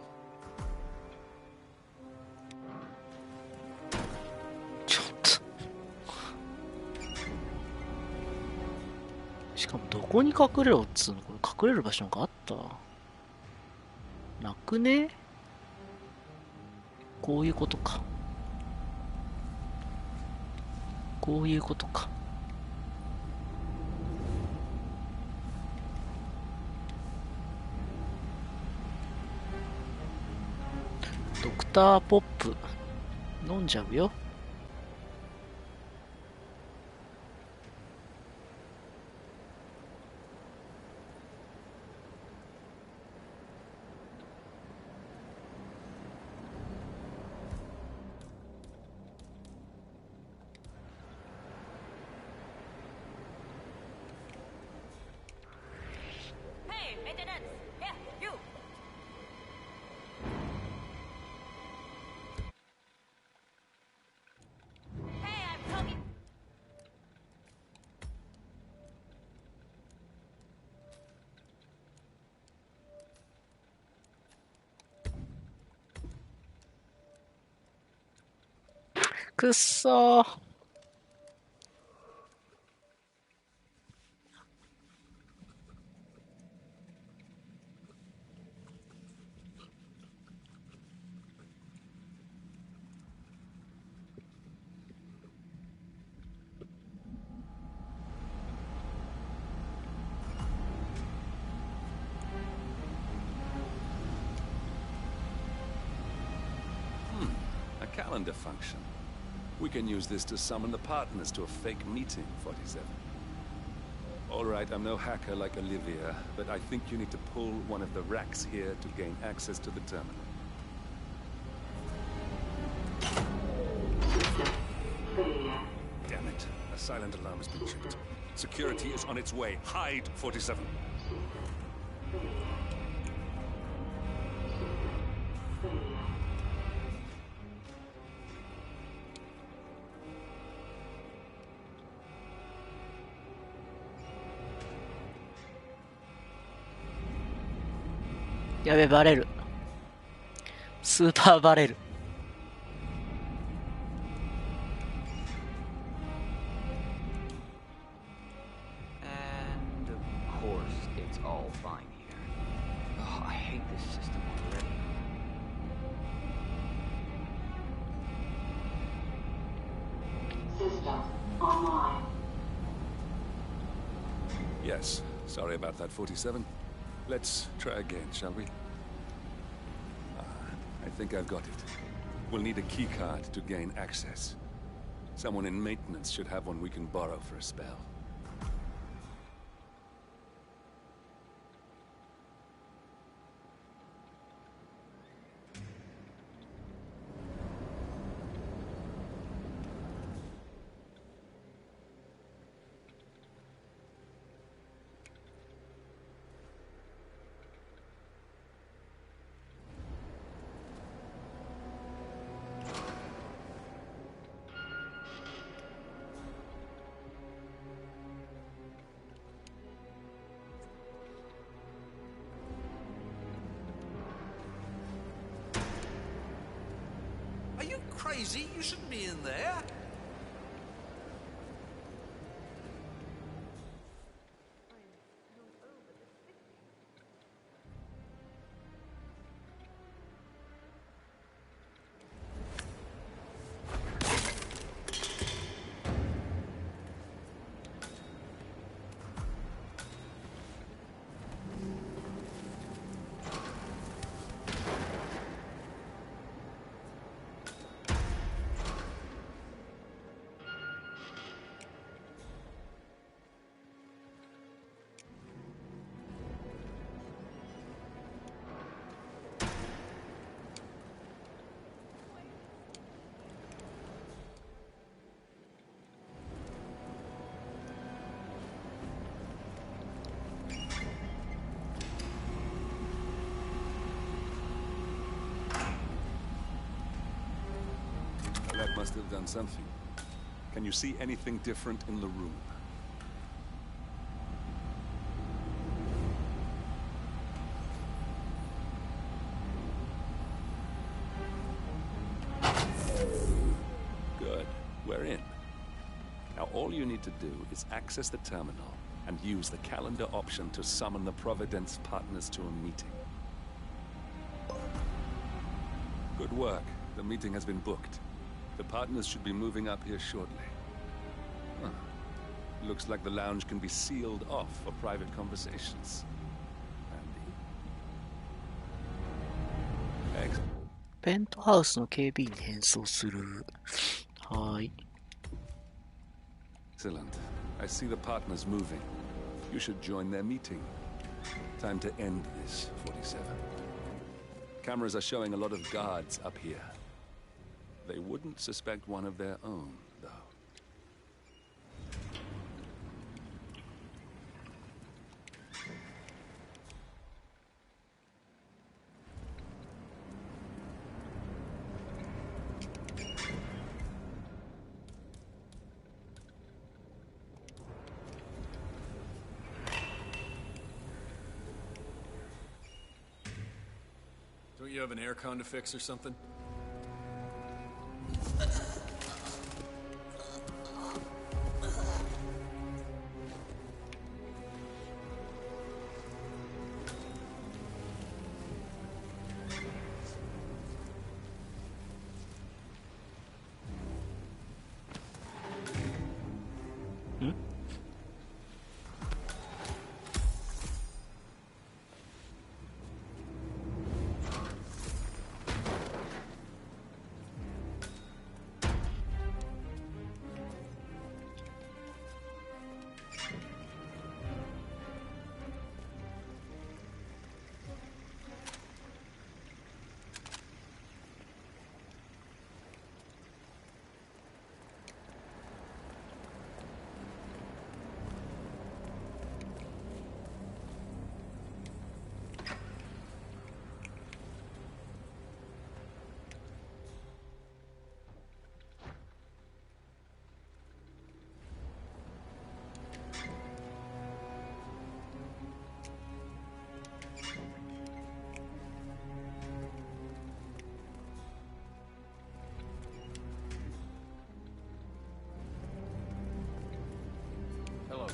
ちょっと。しかもどこに隠れろっつうの？これ隠れる場所なんかあった？なくね？こういうことか。こういうことか。ドクターポップ飲んじゃうよ。Hey, maintenance! Yeah, you! Hey, I'm talking.「くっそー」A calendar function. We can use this to summon the partners to a fake meeting, 47. All right, I'm no hacker like Olivia, but I think you need to pull one of the racks here to gain access to the terminal. Damn it. A silent alarm has been tripped. Security is on its way. Hide, 47.やべ、バレる。スーパーバレる。And of course, it's all fine here. Oh, I hate this system already. System online. Yes, sorry about that, 47. Let's try again, shall we? I think I've got it. We'll need a keycard to gain access. Someone in maintenance should have one we can borrow for a spell. Are you crazy? You shouldn't be in there. That must have done something. Can you see anything different in the room? Good. We're in. Now all you need to do is access the terminal and use the calendar option to summon the Providence partners to a meeting. Good work. The meeting has been booked. The partners should be moving up here shortly. Huh. Looks like the lounge can be sealed off for private conversations. Handy. ペントハウスの警備員に変装する。はーい。Excellent. I see the partners moving. You should join their meeting. Time to end this, 47. Cameras are showing a lot of guards up here. They wouldn't suspect one of their own, though. Don't you have an aircon to fix or something?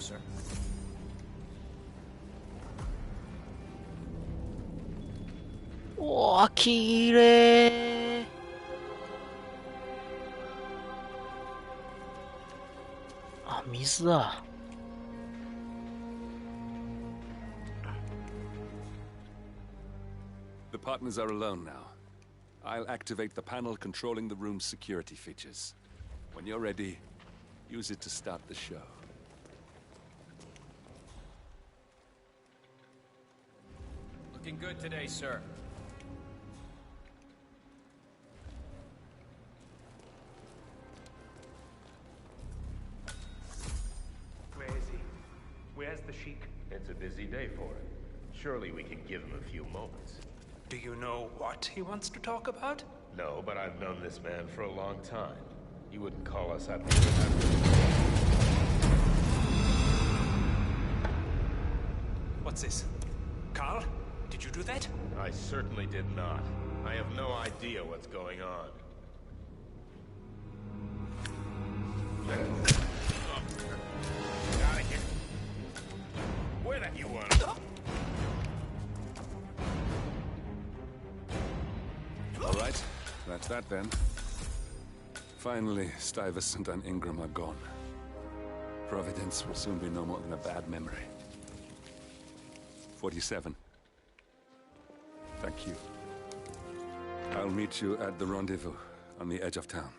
sir. おー、きれい。あ、水だ。The partners are alone now. I'll activate the panel controlling the room's security features. When you're ready, use it to start the show. Looking good today, sir. Where is he? Where's the Sheik? It's a busy day for him. Surely we can give him a few moments. Do you know what he wants to talk about? No, but I've known this man for a long time. He wouldn't call us up. What's this? Carl? Did you do that? I certainly did not. I have no idea what's going on. Get out of here. Where the you want? All right, that's that then. Finally, Stuyvesant and Ingram are gone. Providence will soon be no more than a bad memory. 47. Thank you. I'll meet you at the rendezvous on the edge of town.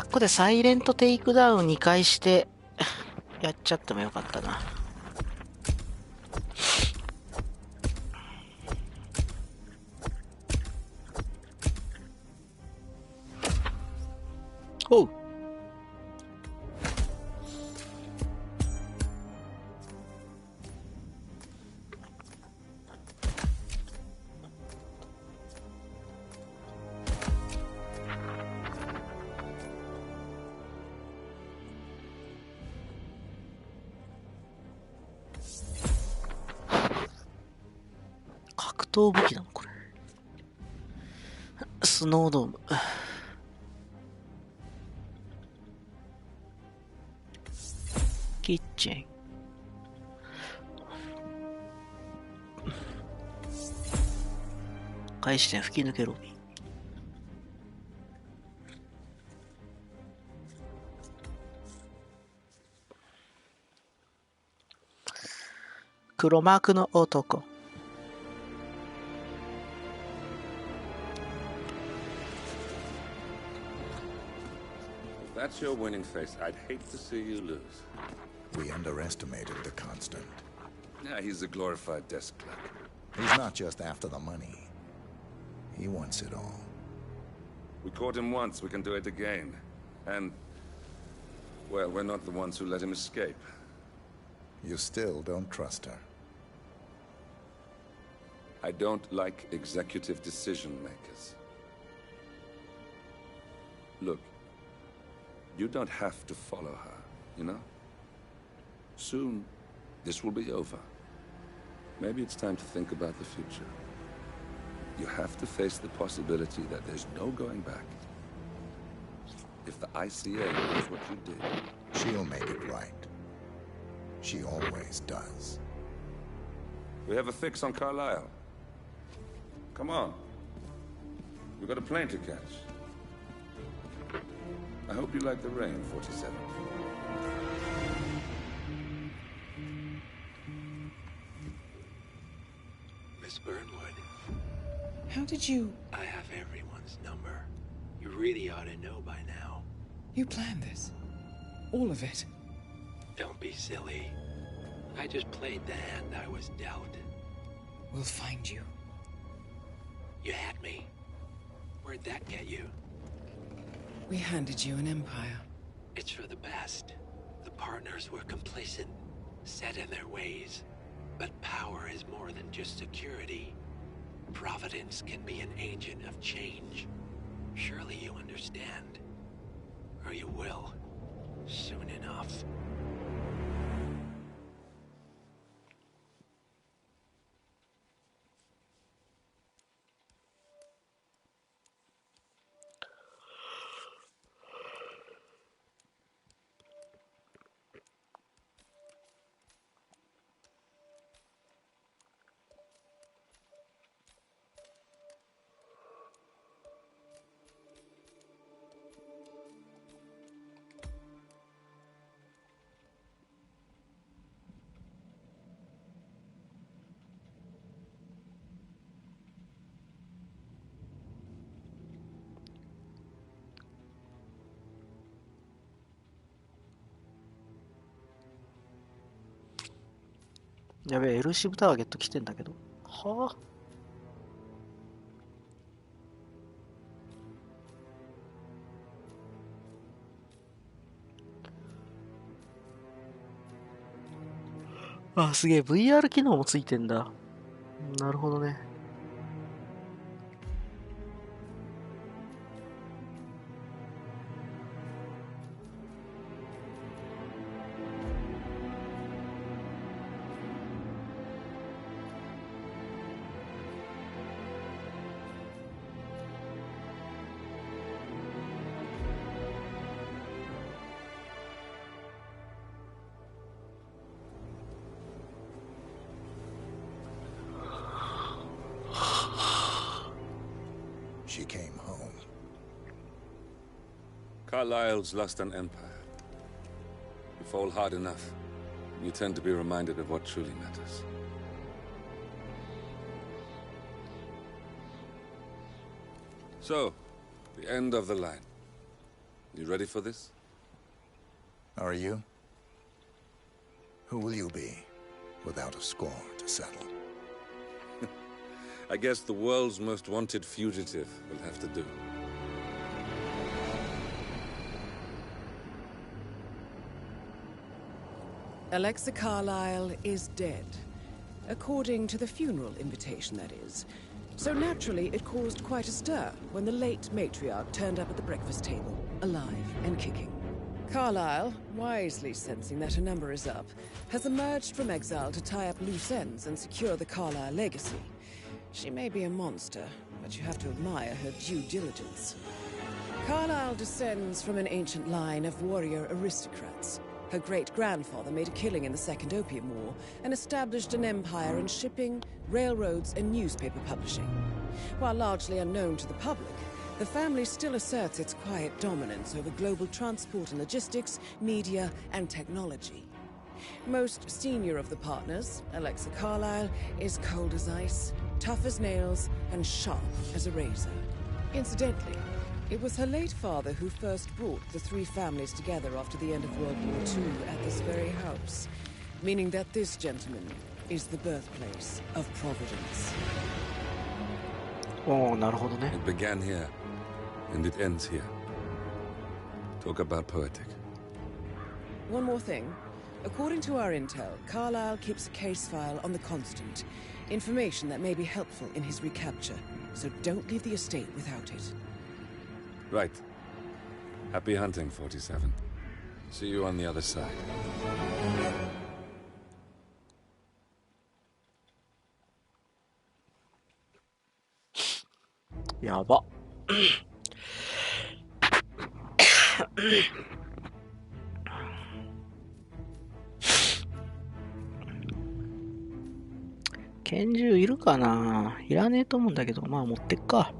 ここでサイレントテイクダウン2回してやっちゃってもよかったな。おう。格闘武器なのこれ。スノードーム。キッチン。開始点吹き抜けロビー。黒幕の男。That's your winning face. I'd hate to see you lose. We underestimated the Constant. Yeah, he's a glorified desk clerk. He's not just after the money. He wants it all. We caught him once, we can do it again. And, well, we're not the ones who let him escape. You still don't trust her. I don't like executive decision makers. Look, you don't have to follow her, you know? Soon, this will be over. Maybe it's time to think about the future. You have to face the possibility that there's no going back. If the ICA knows what you did... She'll make it right. She always does. We have a fix on Carlisle. Come on. We've got a plane to catch. I hope you like the rain, 47. Miss Burnwood. How did you... I have everyone's number. You really ought to know by now. You planned this? All of it? Don't be silly. I just played the hand I was dealt. We'll find you. You had me. Where'd that get you? We handed you an empire. It's for the best. The partners were complacent, set in their ways. But power is more than just security. Providence can be an agent of change. Surely you understand. Or you will. Soon enough.やべえ、エルシブターゲット来てんだけど。はあ。あ、すげえ、VR 機能もついてんだ。なるほどね。She came home. Carlisle's lost an empire. You fall hard enough, you tend to be reminded of what truly matters. So, the end of the line. You ready for this? Are you? Who will you be without a score to settle? I guess the world's most wanted fugitive will have to do. Alexa Carlisle is dead. According to the funeral invitation, that is. So naturally, it caused quite a stir when the late matriarch turned up at the breakfast table, alive and kicking. Carlisle, wisely sensing that her number is up, has emerged from exile to tie up loose ends and secure the Carlisle legacy. She may be a monster, but you have to admire her due diligence. Carlisle descends from an ancient line of warrior aristocrats. Her great-grandfather made a killing in the Second Opium War and established an empire in shipping, railroads, and newspaper publishing. While largely unknown to the public, the family still asserts its quiet dominance over global transport and logistics, media, and technology. Most senior of the partners, Alexa Carlisle, is cold as ice, tough as nails, and sharp as a razor. Incidentally, it was her late father who first brought the three families together after the end of World War II at this very house, meaning that this gentleman is the birthplace of Providence. Oh, なるほどね。 It began here, and it ends here. Talk about poetic. One more thing. According to our intel, Carlisle keeps a case file on the Constant. Information that may be helpful in his recapture. So don't leave the estate without it. Right. Happy hunting, 47. See you on the other side. やば。拳銃いるかな？いらねえと思うんだけど、まあ持ってっか。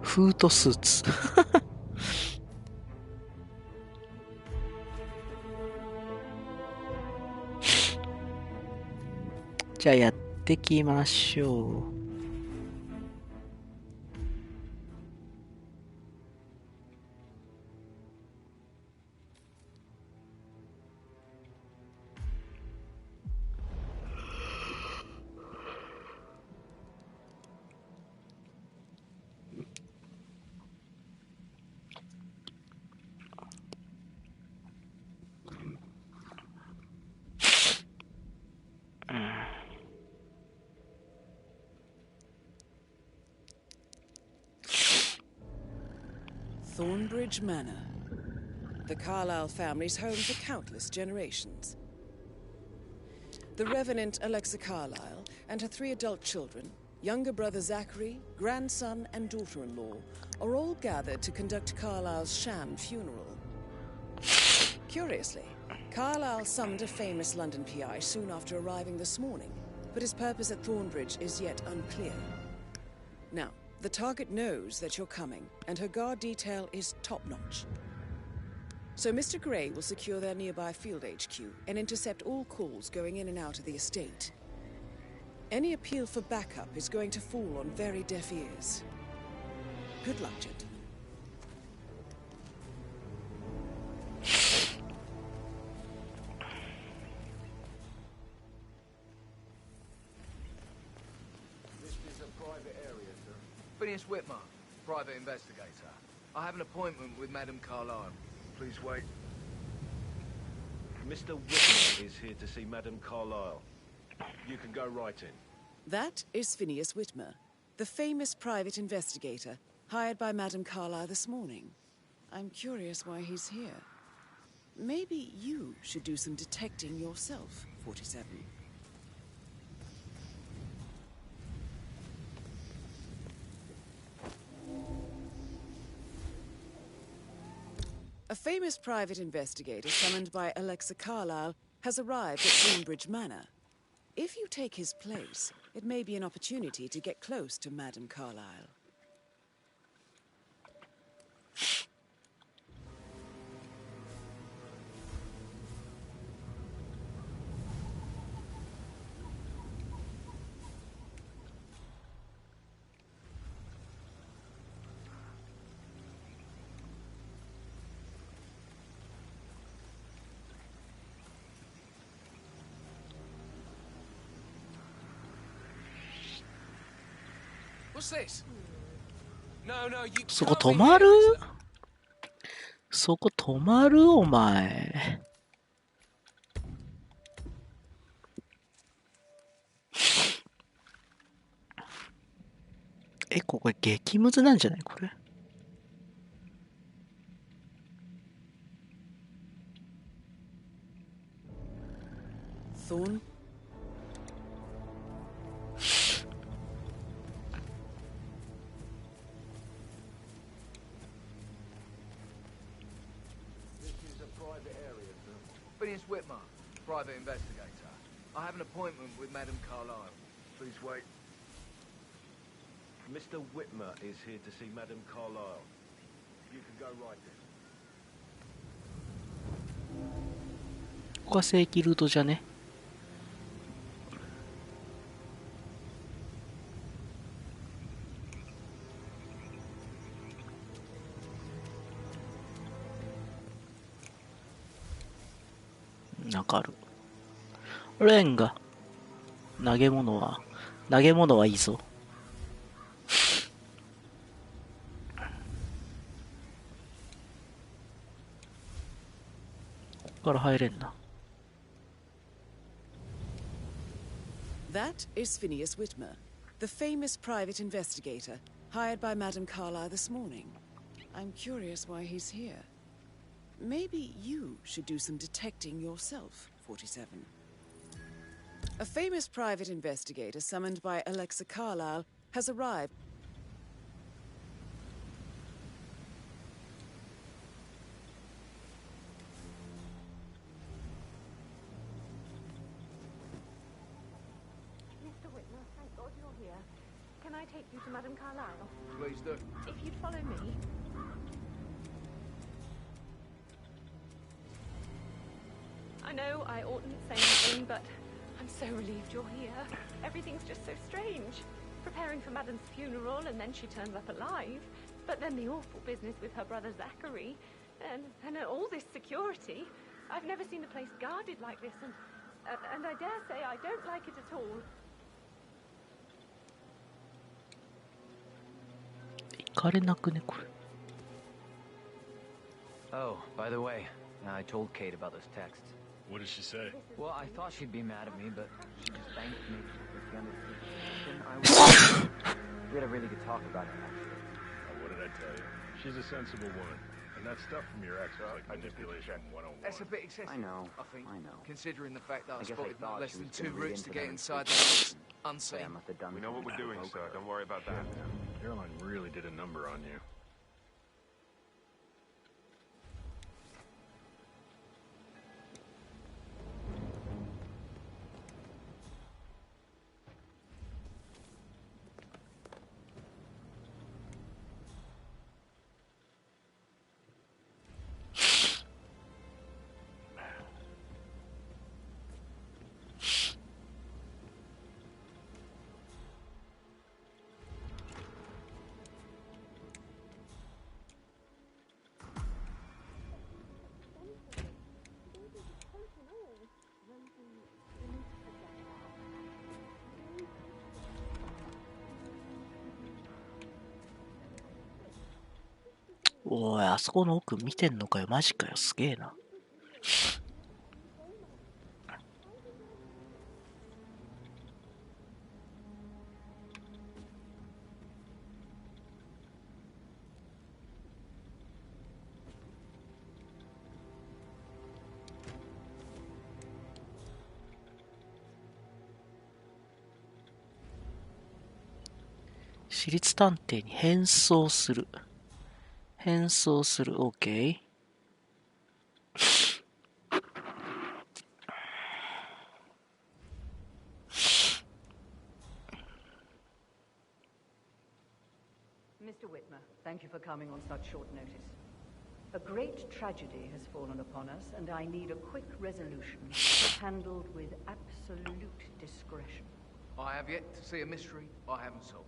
フートスーツ。じゃあやってきましょう。Thornbridge Manor. The Carlyle family's home for countless generations. The Revenant Alexa Carlyle and her 3 adult children, younger brother Zachary, grandson and daughter-in-law, are all gathered to conduct Carlyle's sham funeral. Curiously, Carlyle summoned a famous London PI soon after arriving this morning, but his purpose at Thornbridge is yet unclear. Now, the target knows that you're coming, and her guard detail is top-notch. So Mr. Gray will secure their nearby field HQ and intercept all calls going in and out of the estate. Any appeal for backup is going to fall on very deaf ears. Good luck, gentlemen. Phineas Whitmer, private investigator. I have an appointment with Madame Carlyle. Please wait. Mr. Whitmer is here to see Madame Carlyle. You can go right in. That is Phineas Whitmer, the famous private investigator hired by Madame Carlyle this morning. I'm curious why he's here. Maybe you should do some detecting yourself, 47. A famous private investigator summoned by Alexa Carlyle has arrived at Thornbridge Manor. If you take his place, it may be an opportunity to get close to Madame Carlyle. What's this? No, no, you そこ止まる？そこ止まるお前。これ激ムズなんじゃないこれ。Thorn? Phineas Whitmer, private investigator. I have an appointment with Madame Carlyle. Please wait. Mr. Whitmer is here to see Madame Carlyle. You can go right in. ここは正規ルートじゃね。なんかある。レンガ。投げ物はいいぞ。ここから入れんな。That is Phineas Whitmer, the famous private investigator hired by Madame Carlyle this morning. I'm curious why he's here. maybe you should do some detecting yourself, 47. A famous private investigator summoned by Alexa Carlyle has arrived. Mr. Whitmer, thank God you're here. Can I take you to Madame Carlyle? Please do. If you'd follow me. I know I oughtn't say anything, but I'm so relieved you're here. Everything's just so strange. Preparing for Madame's funeral, and then she turns up alive. But then the awful business with her brother Zachary, and all this security. I've never seen the place guarded like this, and I dare say I don't like it at all. 行かれなくねこれ。 Oh, by the way, I told Kate about those texts. What did she say? Well, I thought she'd be mad at me, but she just thanked me for the undertaking. We had a really good talk about it, actually. Oh, what did I tell you? She's a sensible woman. And that stuff from your ex was like manipulation 101. That's a bit excessive. I know. I think. I know. Considering the fact that I guess spotted thought less she than was 2 gonna read routes to into get them inside the quickly. house unseen. I must have done We know what we're doing, sir. Don't worry about that. Caroline really did a number on you.おい、あそこの奥見てんのかよ。マジかよ。すげえな。私立探偵に変装する。変装する。OK。Mr. Whitmer, thank you for coming on such short notice. A great tragedy has fallen upon us, and I need a quick resolution handled with absolute discretion. I have yet to see a mystery I haven't solved.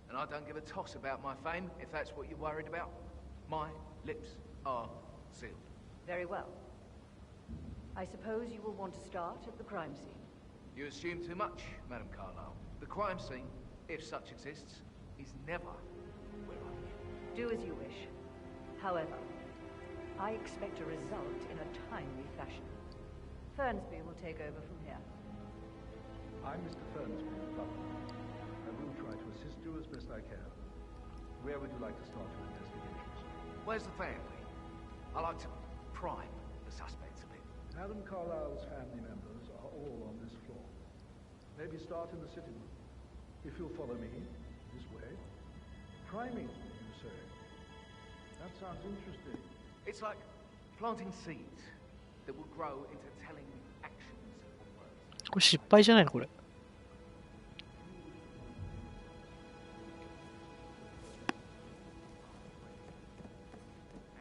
And I don't give a toss about my fame, if that's what you're worried about. My lips are sealed. Very well. I suppose you will want to start at the crime scene. You assume too much, Madame Carlyle. The crime scene, if such exists, is never where I live. Do as you wish. However, I expect a result in a timely fashion. Fernsby will take over from here. I'm Mr. Fernsby, the butler. I will try to assist you as best I can. Where would you like to start your investigations? Where's the family? I like to prime the suspects a bit. Madame Carlyle's family members are all on this floor. Maybe start in the sitting room. If you'll follow me, this way. Priming, you say? That sounds interesting. It's like planting seeds that will grow into telling actions or words. これ失敗じゃないのこれ。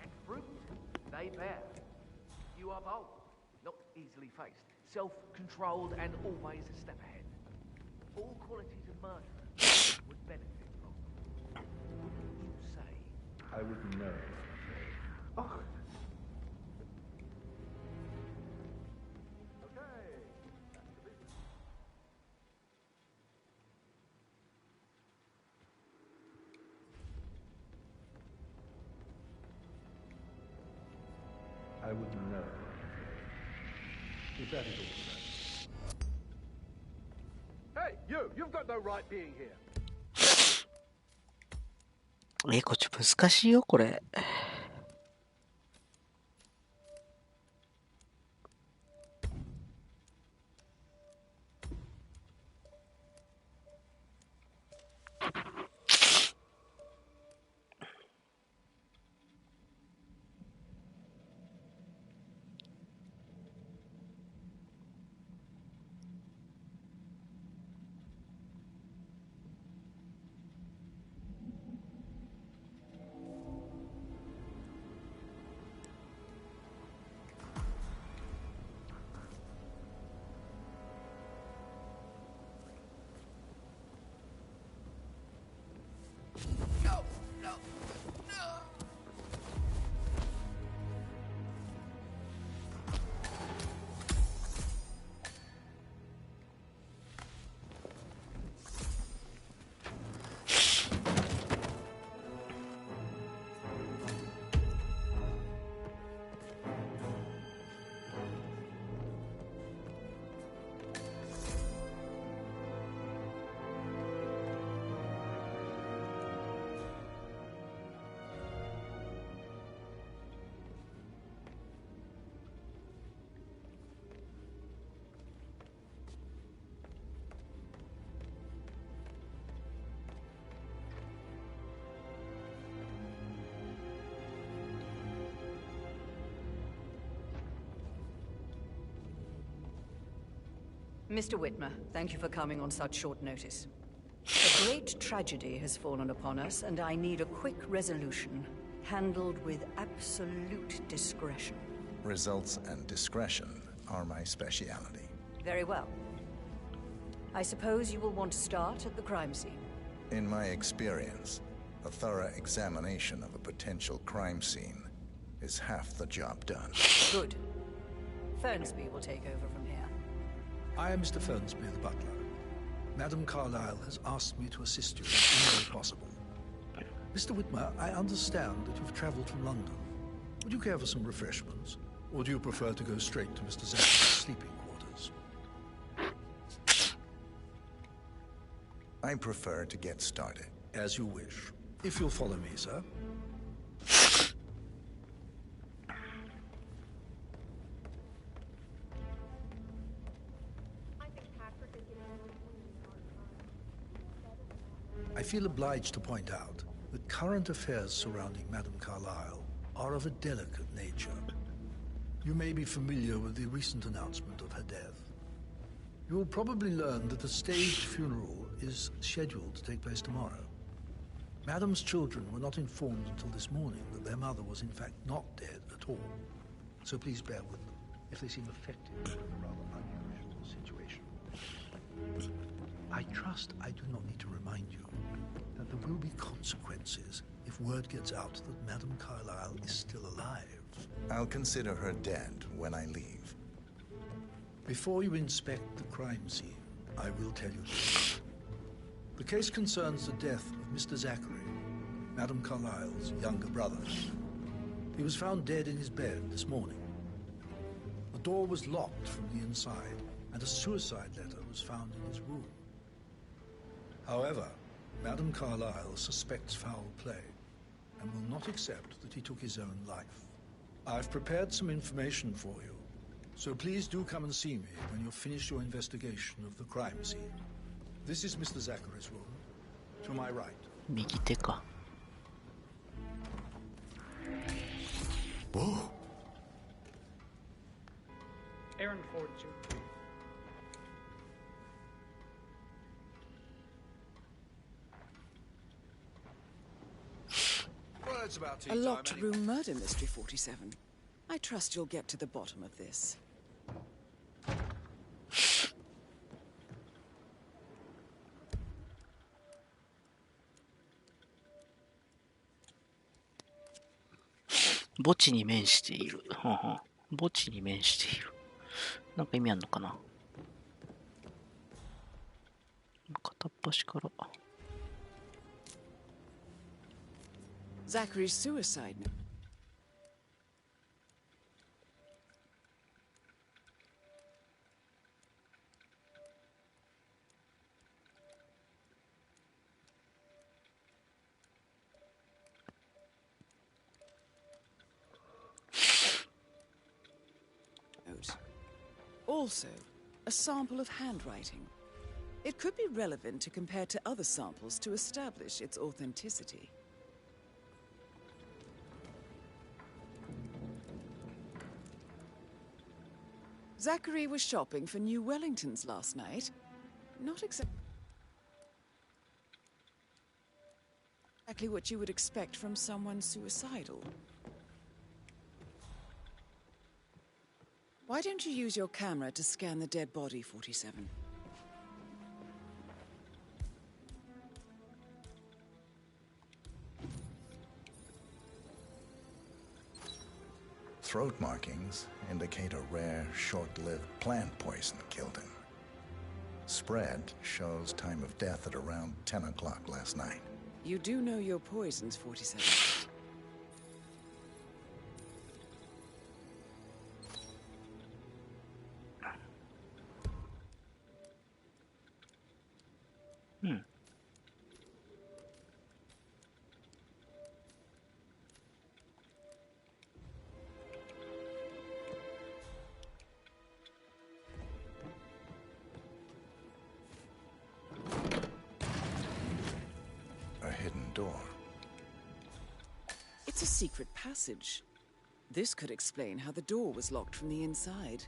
And fruit they bear. You are bold, not easily faced, self-controlled, and always a step ahead. All qualities of murderer would benefit from. Wouldn't you say? I wouldn't know. Oh. I wouldn't know. If that is all. Hey, you've got no right being here. こっち難しいよこれ。Mr. Whitmer, thank you for coming on such short notice. A great tragedy has fallen upon us, and I need a quick resolution, handled with absolute discretion. Results and discretion are my specialty. Very well. I suppose you will want to start at the crime scene. In my experience, a thorough examination of a potential crime scene is half the job done. Good. Fernsby will take over from here. I am Mr. Fernsby, the butler. Madam Carlyle has asked me to assist you in any way possible. Mr. Whitmer, I understand that you've traveled from London. Would you care for some refreshments? Or do you prefer to go straight to Mr. Zachary's sleeping quarters? I prefer to get started. As you wish. If you'll follow me, sir. I feel obliged to point out that current affairs surrounding Madame Carlyle are of a delicate nature. You may be familiar with the recent announcement of her death. You will probably learn that a staged funeral is scheduled to take place tomorrow. Madame's children were not informed until this morning that their mother was in fact not dead at all. So please bear with them if they seem affected by a rather unusual situation. I trust I do not need to remind you that there will be consequences if word gets out that Madame Carlyle is still alive. I'll consider her dead when I leave. Before you inspect the crime scene, I will tell you this. The case concerns the death of Mr. Zachary, Madame Carlyle's younger brother. He was found dead in his bed this morning. The door was locked from the inside, and a suicide letter was found in his room. However, Madame Carlyle suspects foul play and will not accept that he took his own life. I've prepared some information for you, so please do come and see me when you've finished your investigation of the crime scene. This is Mr. Zachary's room. To my right. 右手か。Whoa! Aaron Ford Jr. A locked room murder mystery, 47. I trust you'll get to the bottom of this.墓地に面している。墓地に面している。なんか意味あんのかな。片っ端から。Zachary's suicide note. Also, a sample of handwriting. It could be relevant to compare to other samples to establish its authenticity. Zachary was shopping for new Wellingtons last night. Not exactly what you would expect from someone suicidal. Why don't you use your camera to scan the dead body, 47? Throat markings indicate a rare, short-lived plant poison killed him. Spread shows time of death at around 10 o'clock last night. You do know your poisons, 47. It's a secret passage. This could explain how the door was locked from the inside.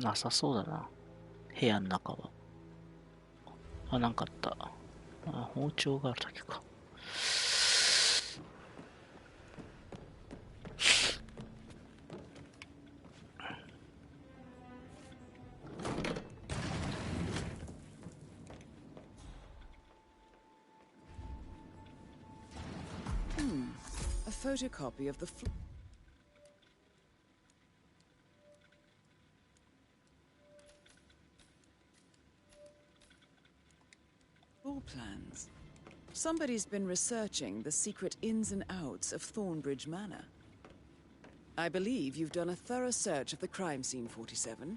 なさそうだな。部屋の中は。あ、なんかあった。あ、包丁があるだけか。A photocopy of the floor plans. Somebody's been researching the secret ins and outs of Thornbridge Manor. I believe you've done a thorough search of the crime scene, 47.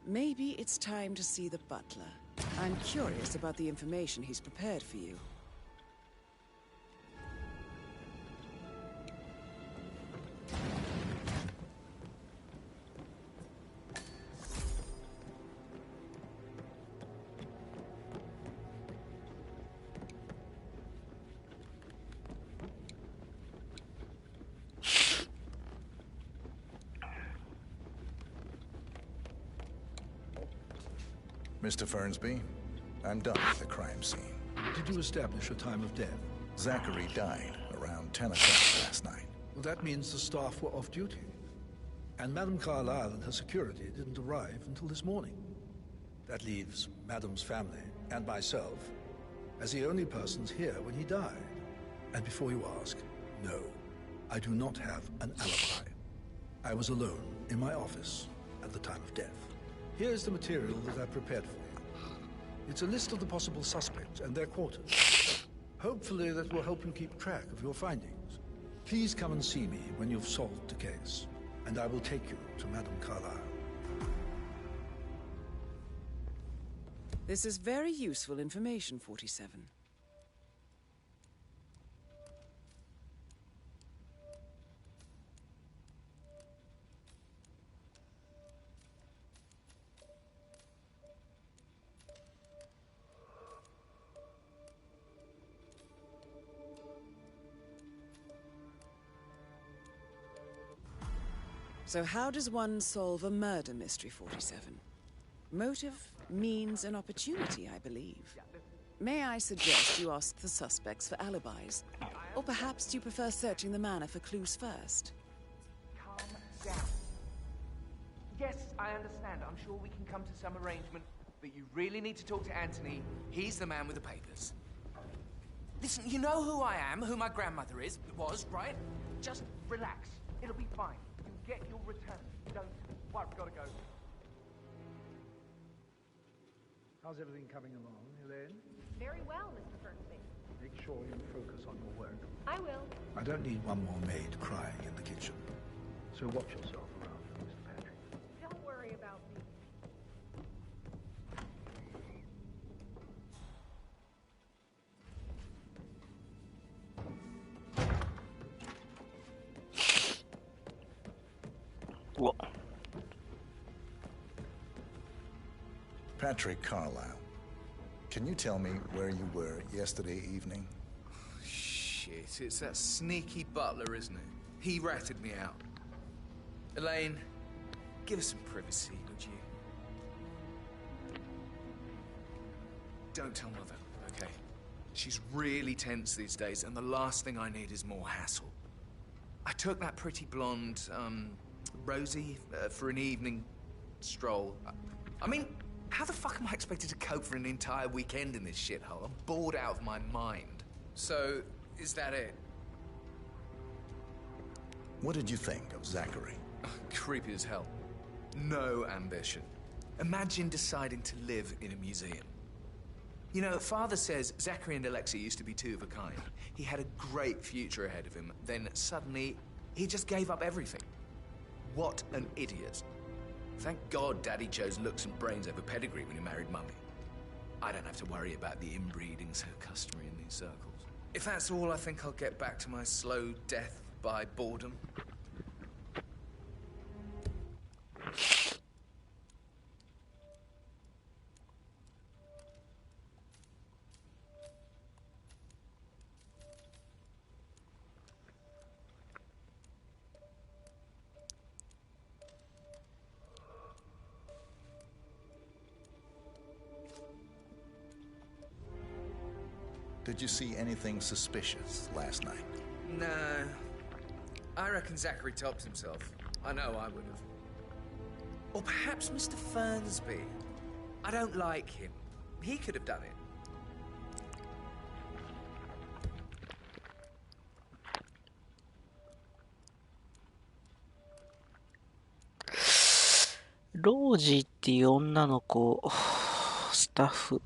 Maybe it's time to see the butler. I'm curious about the information he's prepared for you. Mr. Fernsby, I'm done with the crime scene. Did you establish a time of death? Zachary died around 10 o'clock last night. Well, that means the staff were off duty. And Madame Carlyle and her security didn't arrive until this morning. That leaves Madame's family and myself as the only persons here when he died. And before you ask, no, I do not have an alibi. I was alone in my office at the time of death. Here's the material that I've prepared for you. It's a list of the possible suspects and their quarters. Hopefully that will help you keep track of your findings. Please come and see me when you've solved the case, and I will take you to Madame Carlyle. This is very useful information, 47. So how does one solve a murder mystery, 47? Motive, means, and opportunity, I believe. May I suggest you ask the suspects for alibis? Or perhaps do you prefer searching the manor for clues first? Calm down. Yes, I understand. I'm sure we can come to some arrangement, but you really need to talk to Anthony. He's the man with the papers. Listen, you know who I am, who my grandmother was, right? Just relax. It'll be fine. You'll get your return. Don't worry, I've got to go. How's everything coming along, Elaine? Very well, Mr. Fernsby. Make sure you focus on your work. I will. I don't need one more maid crying in the kitchen. So watch yourself around, Mr. Patrick. Don't worry about me. What? Patrick Carlyle, can you tell me where you were yesterday evening? Shit, it's that sneaky butler, isn't it? He ratted me out. Elaine, give us some privacy, would you? Don't tell Mother, okay? She's really tense these days, and the last thing I need is more hassle. I took that pretty blonde, Rosie, for an evening stroll. I mean, how the fuck am I expected to cope for an entire weekend in this shithole? I'm bored out of my mind. So, is that it? What did you think of Zachary? Creepy as hell. No ambition. Imagine deciding to live in a museum. You know, Father says Zachary and Alexa used to be two of a kind. He had a great future ahead of him. Then suddenly, he just gave up everything. What an idiot. Thank God Daddy chose looks and brains over pedigree when he married Mummy. I don't have to worry about the inbreeding so customary in these circles. If that's all, I think I'll get back to my slow death by boredom. Did you see anything suspicious last night? No. I reckon Zachary tops himself. I know I would have. Or perhaps Mr. Fernsby. I don't like him. He could have done it.ロージーっていう女の子、スタッフ、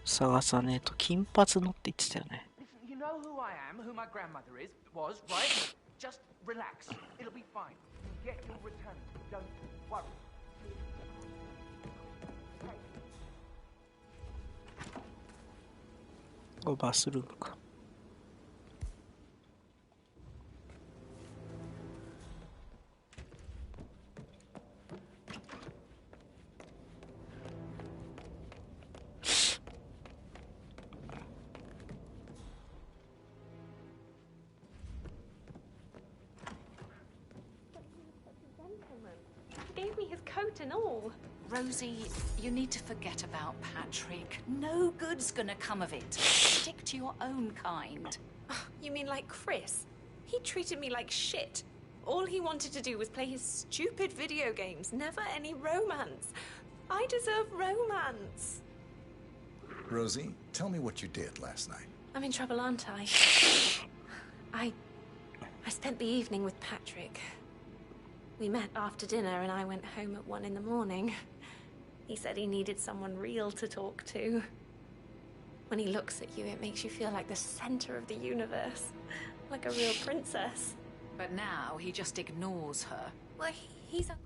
探さねえと、金髪のって言ってたよね。You know who I am, who my grandmother was, right? Just relax. It'll be fine. You get your return. Don't worry. これバスルームか。He gave me his coat and all. Rosie, you need to forget about Patrick. No good's gonna come of it. Stick to your own kind. You mean like Chris? He treated me like shit. All he wanted to do was play his stupid video games, never any romance. I deserve romance. Rosie, tell me what you did last night. I'm in trouble, aren't I? I spent the evening with Patrick. We met after dinner and I went home at 1 in the morning. He said he needed someone real to talk to. When he looks at you, it makes you feel like the center of the universe. Like a real princess. But now he just ignores her. Well, he's a...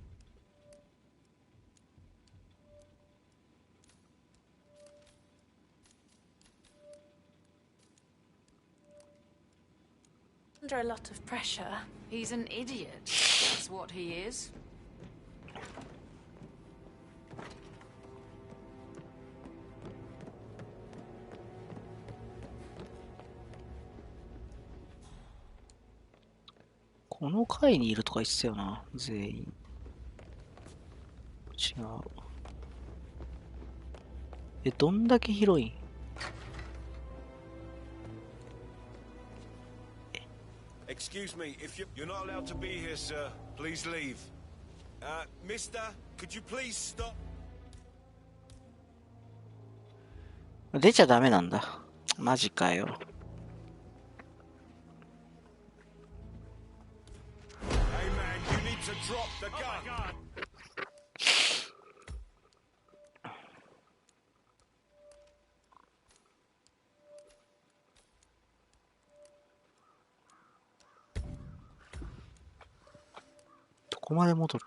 under a lot of pressure. He's an idiot. That's what he is.この階にいるとか言ってたよな、全員。違う。どんだけ広いん？ Excuse me, if you're not allowed to be here, sir, please leave. Mister, could you please stop? 出ちゃダメなんだ。マジかよ。Hey man, you need to drop the gun. どこまで戻る？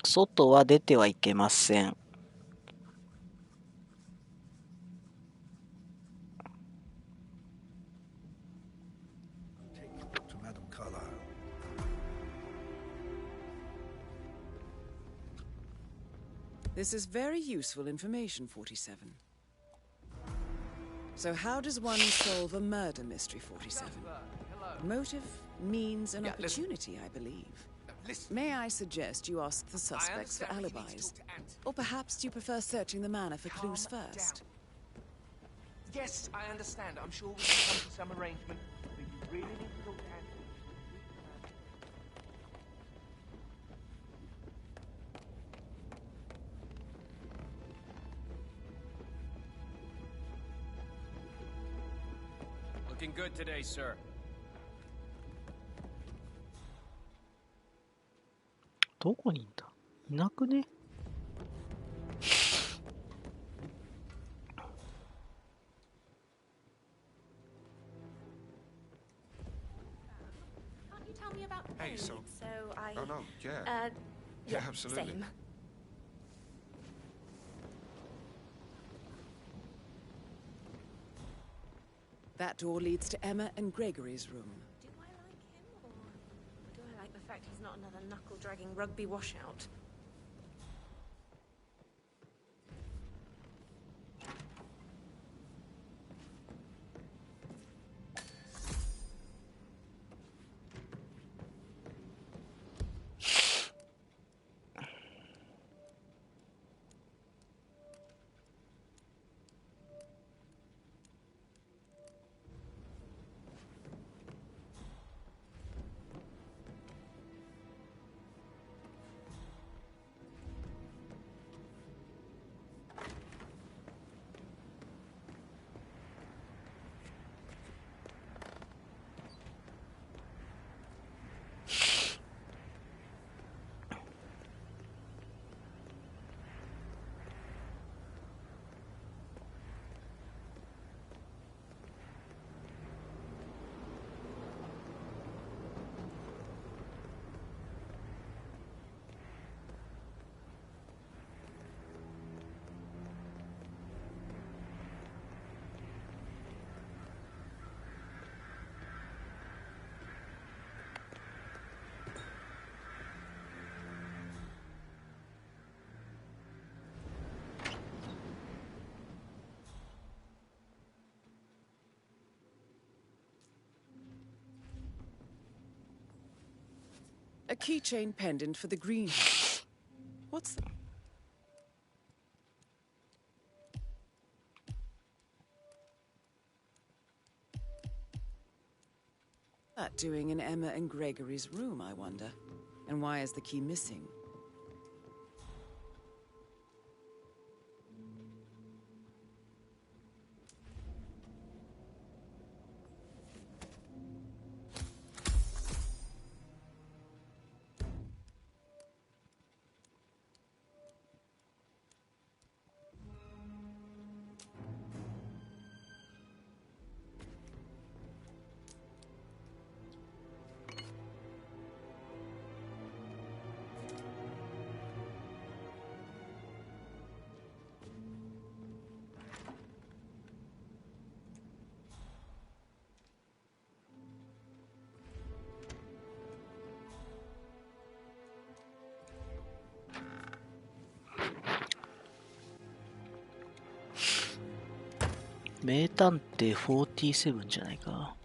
外は出てはいけません。This is very useful information, 47. So how does one solve a murder mystery, 47? Motive, means, and opportunity, I believe. May I suggest you ask the suspects for alibis? Or perhaps you prefer searching the manor for clues first? Yes, I understand. I'm sure we can come to some arrangement, but you really need to talk to Anthony. Looking good today, sir. どこにいんだ？いなくね？ Can't you tell me about Hey, Penny? so- I... Oh, no, yeah. Yeah, absolutely. Same. That door leads to Emma and Gregory's room. Do I like him, or do I like the fact he's not another knuckle-dragging rugby washout? A keychain pendant for the green. What's that doing in Emma and Gregory's room, I wonder? And why is the key missing?名探偵47じゃないか。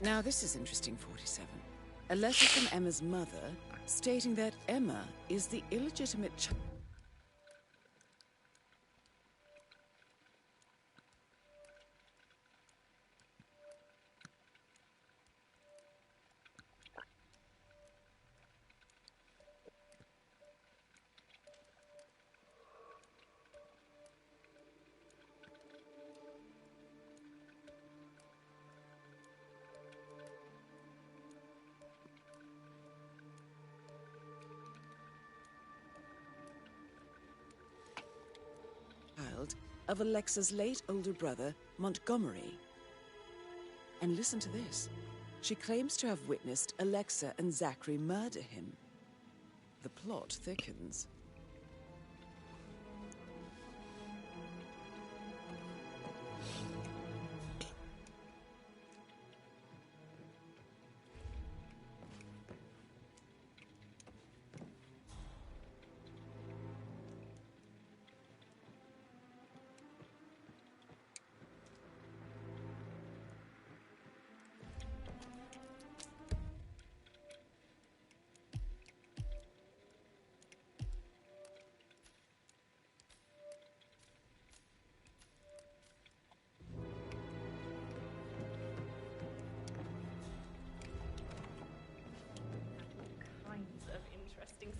Now this is interesting, 47. A letter from Emma's mother stating that Emma is the illegitimate child. Of Alexa's late older brother, Montgomery. And listen to this. She claims to have witnessed Alexa and Zachary murder him. The plot thickens.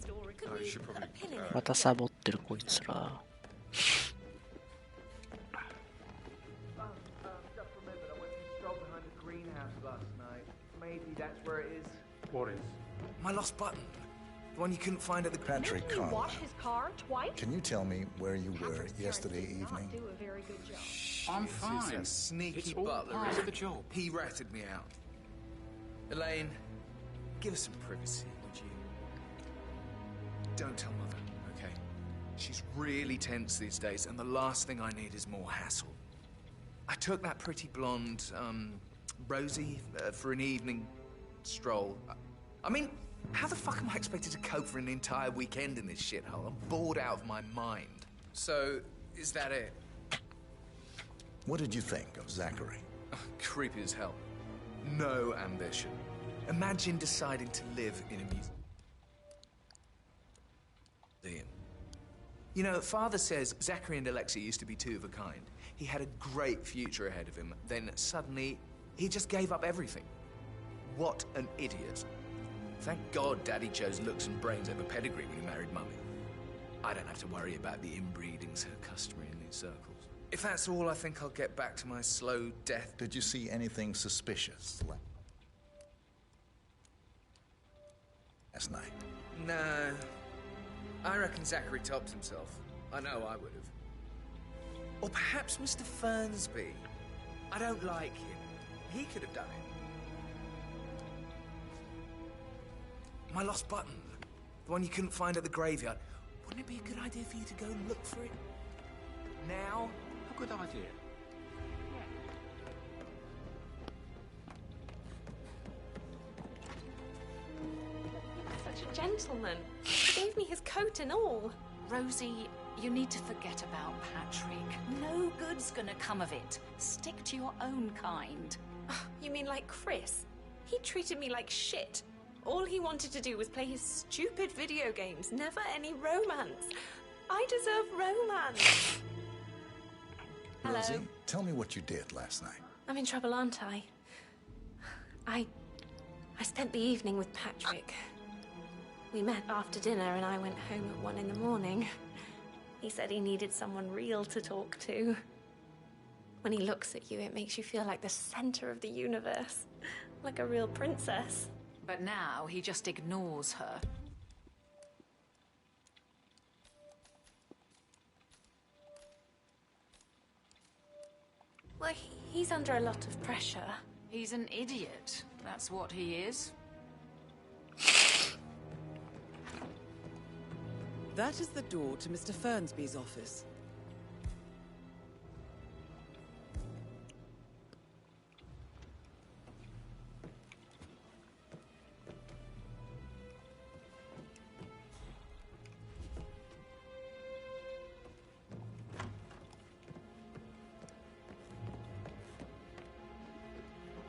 Story. またサボってるこいつら。What is? My lost button. The one you couldn't find at the... Patrick Didn't you Conlon. wash his car twice? Can you tell me where you were yesterday evening? Do a very good job. I'm fine. That sneaky It's all butler. part of the job. He ratted me out. Elaine, give us some privacy, would you? Don't tell Mother, okay? She's really tense these days, and the last thing I need is more hassle. I took that pretty blonde, Rosie, for an evening stroll. I mean, how the fuck am I expected to cope for an entire weekend in this shithole? I'm bored out of my mind. So, is that it? What did you think of Zachary? Creepy as hell. No ambition. Imagine deciding to live in a museum. You know, Father says Zachary and Alexa used to be two of a kind. He had a great future ahead of him. Then suddenly, he just gave up everything. What an idiot. Thank God Daddy chose looks and brains over pedigree when he married Mummy. I don't have to worry about the inbreeding so customary in these circles. If that's all, I think I'll get back to my slow death. Did you see anything suspicious last night? No. I reckon Zachary topped himself. I know I would have. Or perhaps Mr. Fernsby. I don't like him. He could have done it. My lost button. The one you couldn't find at the graveyard. Wouldn't it be a good idea for you to go and look for it? Now? A good idea. such a gentleman. He gave me his coat and all. Rosie, you need to forget about Patrick. No good's gonna come of it. Stick to your own kind. You mean like Chris? He treated me like shit. All he wanted to do was play his stupid video games, never any romance. I deserve romance. Hello. Rosie, tell me what you did last night. I'm in trouble, aren't I? I spent the evening with Patrick. We met after dinner and I went home at 1 in the morning. He said he needed someone real to talk to. When he looks at you, it makes you feel like the center of the universe. Like a real princess. But now he just ignores her. Well, he's under a lot of pressure. He's an idiot. That's what he is. That is the door to Mr. Fernsby's office.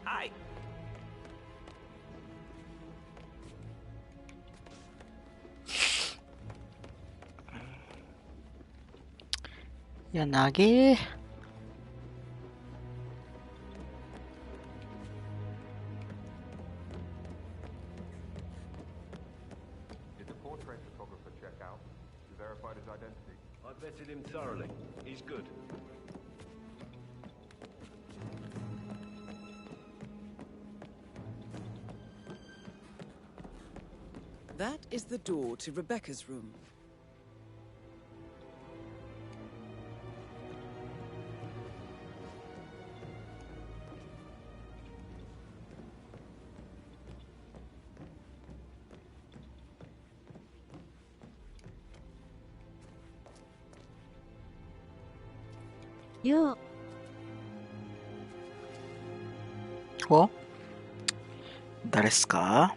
Hi.いや、長え。Did the portrait photographer check out? You verified his identity? I vetted him thoroughly. He's good. That is the door to Rebecca's room. Yo. お、誰っすか？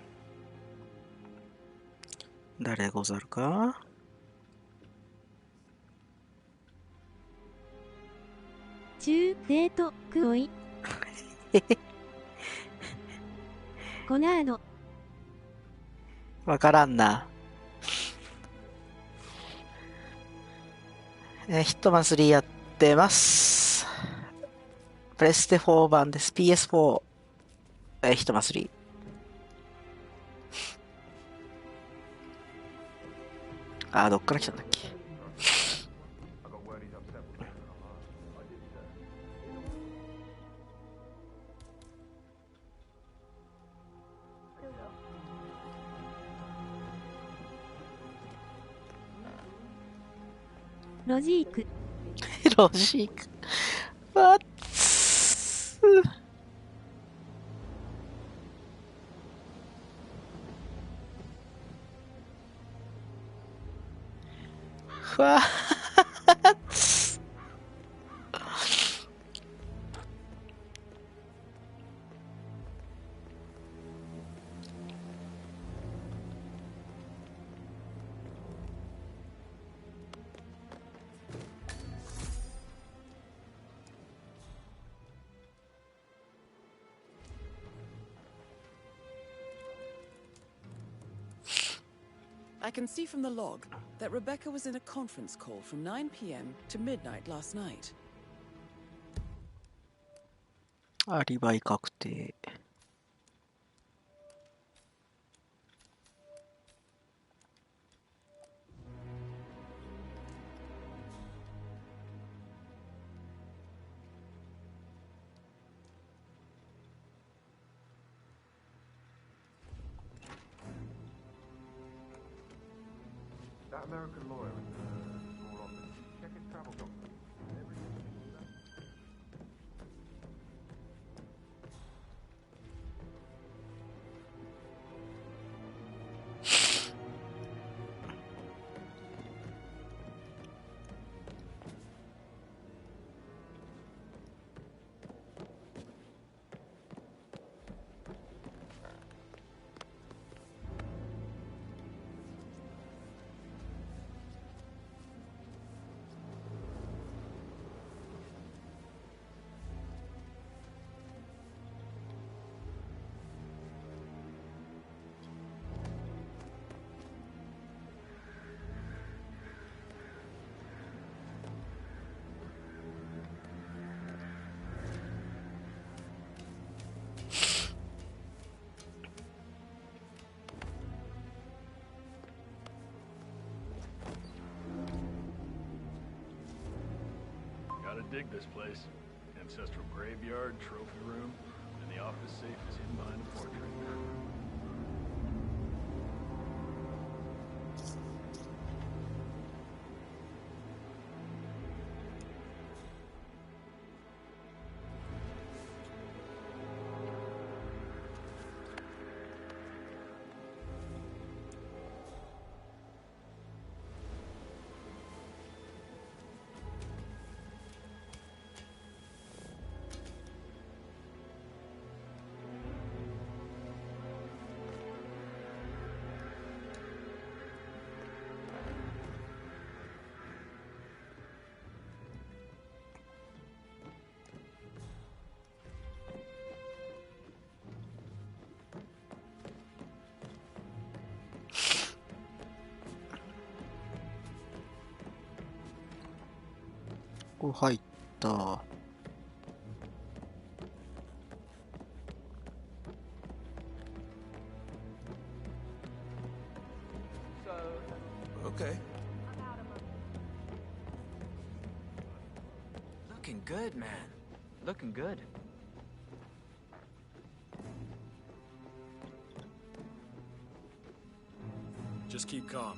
誰ござるか？中デートクオイ。コナード。わからんな。ヒットマン3やってます。プレステ4版です。PS4、ヒットマン3。どっから来たんだっけ。ロジーク。ロジーク。わっつ。わっつ。I can see from the log that Rebecca was in a conference call from 9 p.m. to midnight last night. アリバイ確定。That American lawyer in the small office. Check his travel documents. dig this place. Ancestral graveyard, trophy room, and the office safe is hidden behind a portrait.ここ入った。Okay. Looking good, man. Looking good. Just keep calm.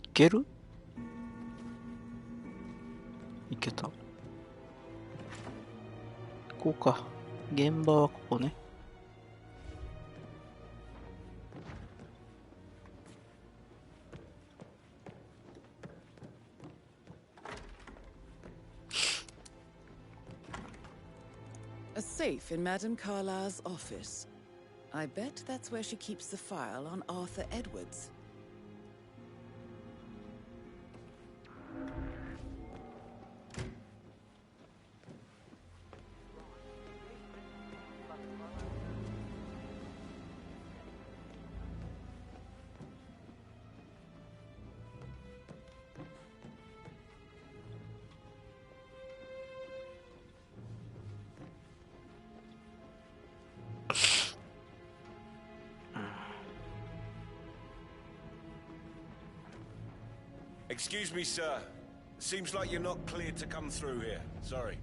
いける？いけた。ここか。現場はここね。A safe in Madame Carlyle's office. I bet that's where she keeps the file on Arthur Edwards. Excuse me, sir. Seems like you're not cleared to come through here. Sorry.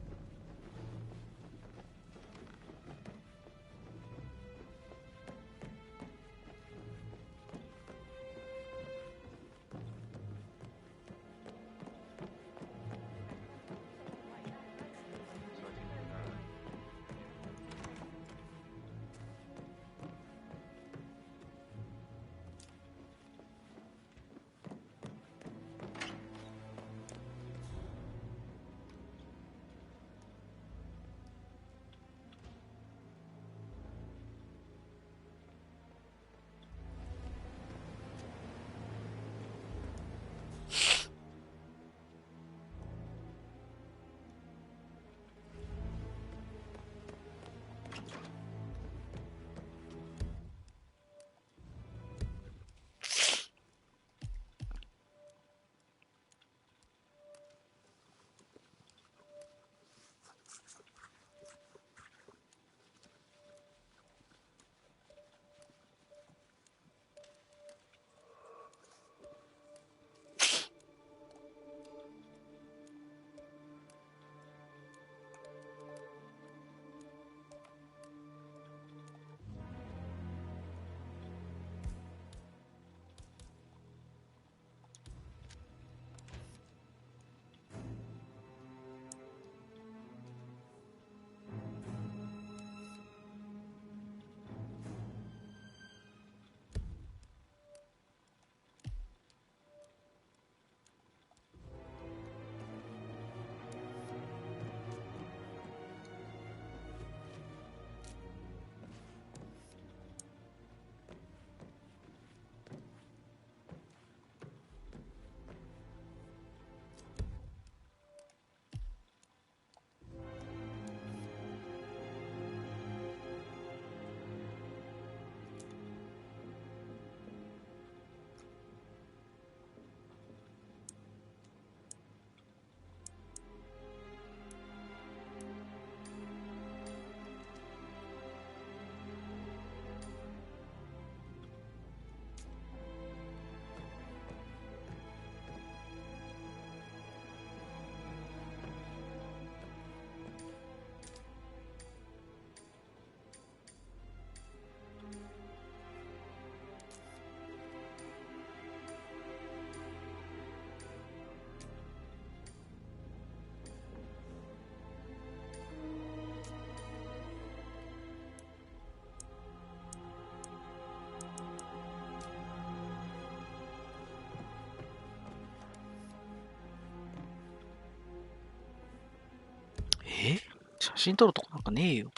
真撮るとこなんかねえよ。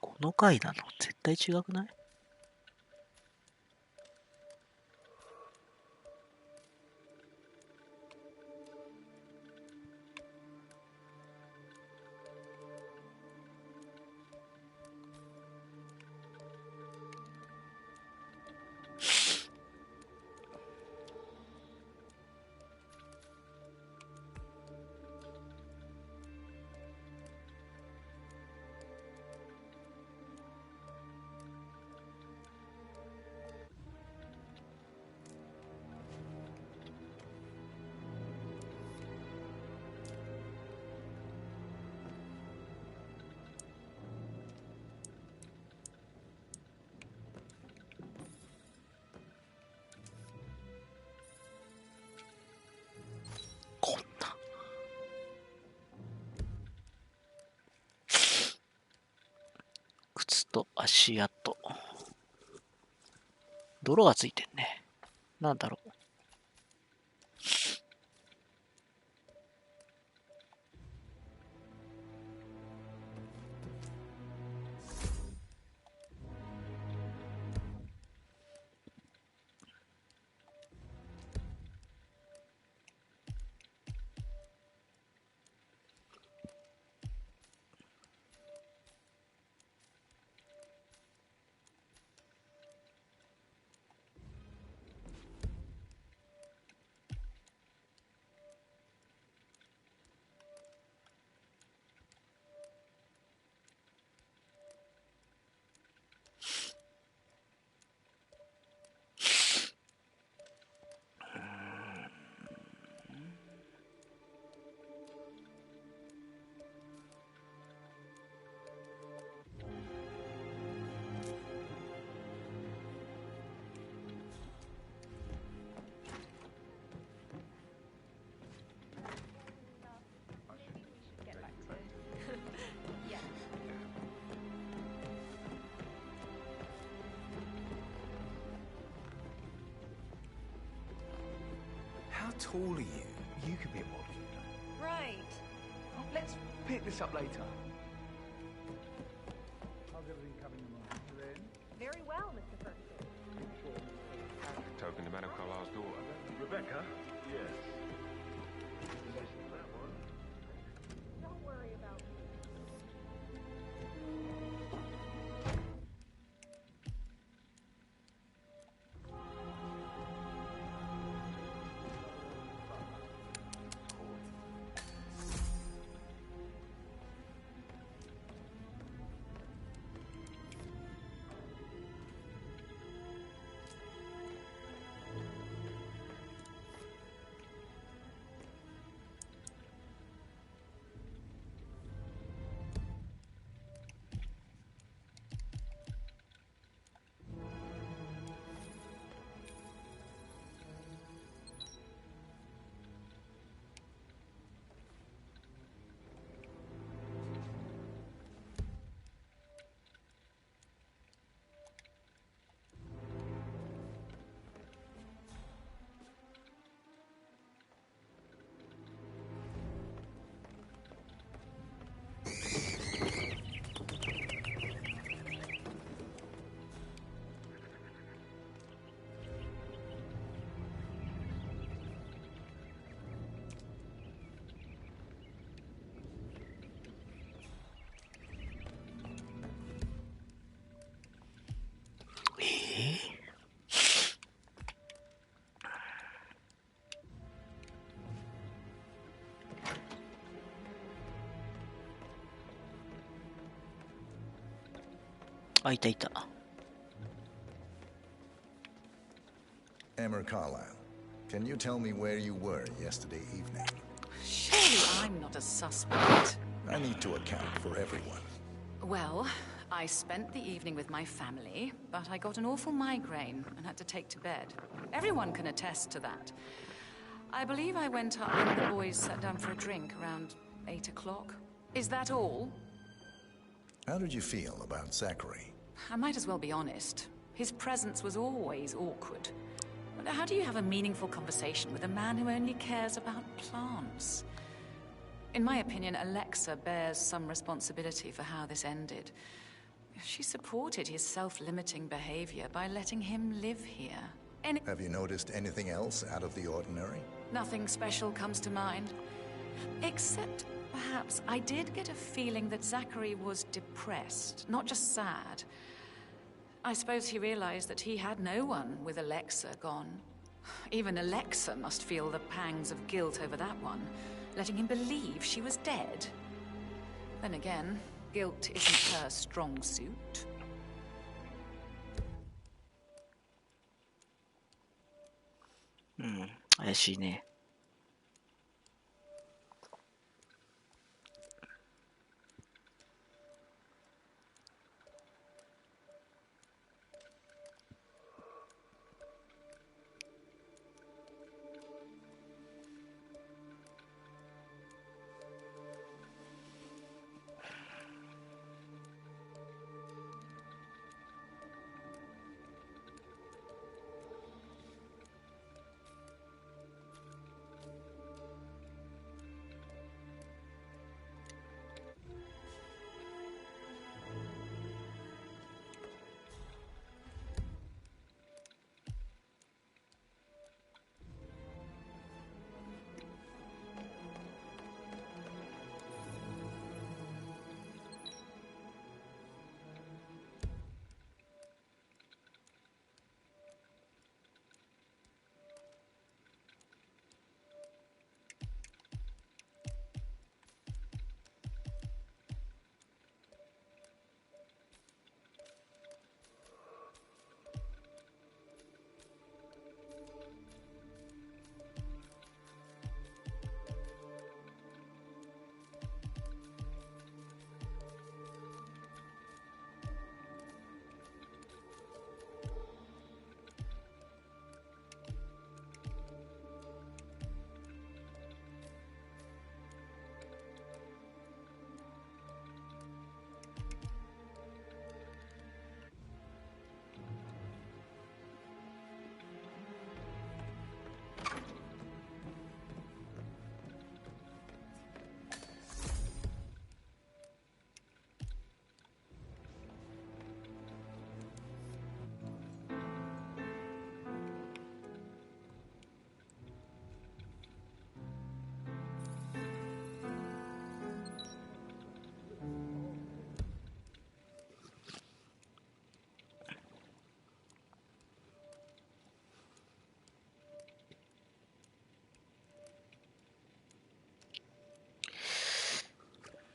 この回なの絶対違くない？靴と足跡。泥がついてんね。なんだろう。How tall are you? You could be a model. Right. Oh, let's pick this up later. How's everything coming along? Ren? Very well, Mr. Ferguson. Talking to Madame Carlisle's daughter. Rebecca? Yes. Don't worry about me.あ、いたいた。Emma Carlisle, can you tell me where you were yesterday evening? Surely I'm not a suspect. I need to account for everyone. Well, I spent the evening with my family, but I got an awful migraine and had to take to bed. Everyone can attest to that. I believe I went up when the boys sat down for a drink around 8 o'clock. Is that all? How did you feel about Zachary? I might as well be honest. His presence was always awkward. How do you have a meaningful conversation with a man who only cares about plants? In my opinion, Alexa bears some responsibility for how this ended. She supported his self-limiting behavior by letting him live here. Have you noticed anything else out of the ordinary? Nothing special comes to mind. Except, perhaps, I did get a feeling that Zachary was depressed, not just sad. I suppose he realized that he had no one with Alexa gone. Even Alexa must feel the pangs of guilt over that one, letting him believe she was dead. Then again, guilt isn't her strong suit. Hmm, 怪しいね。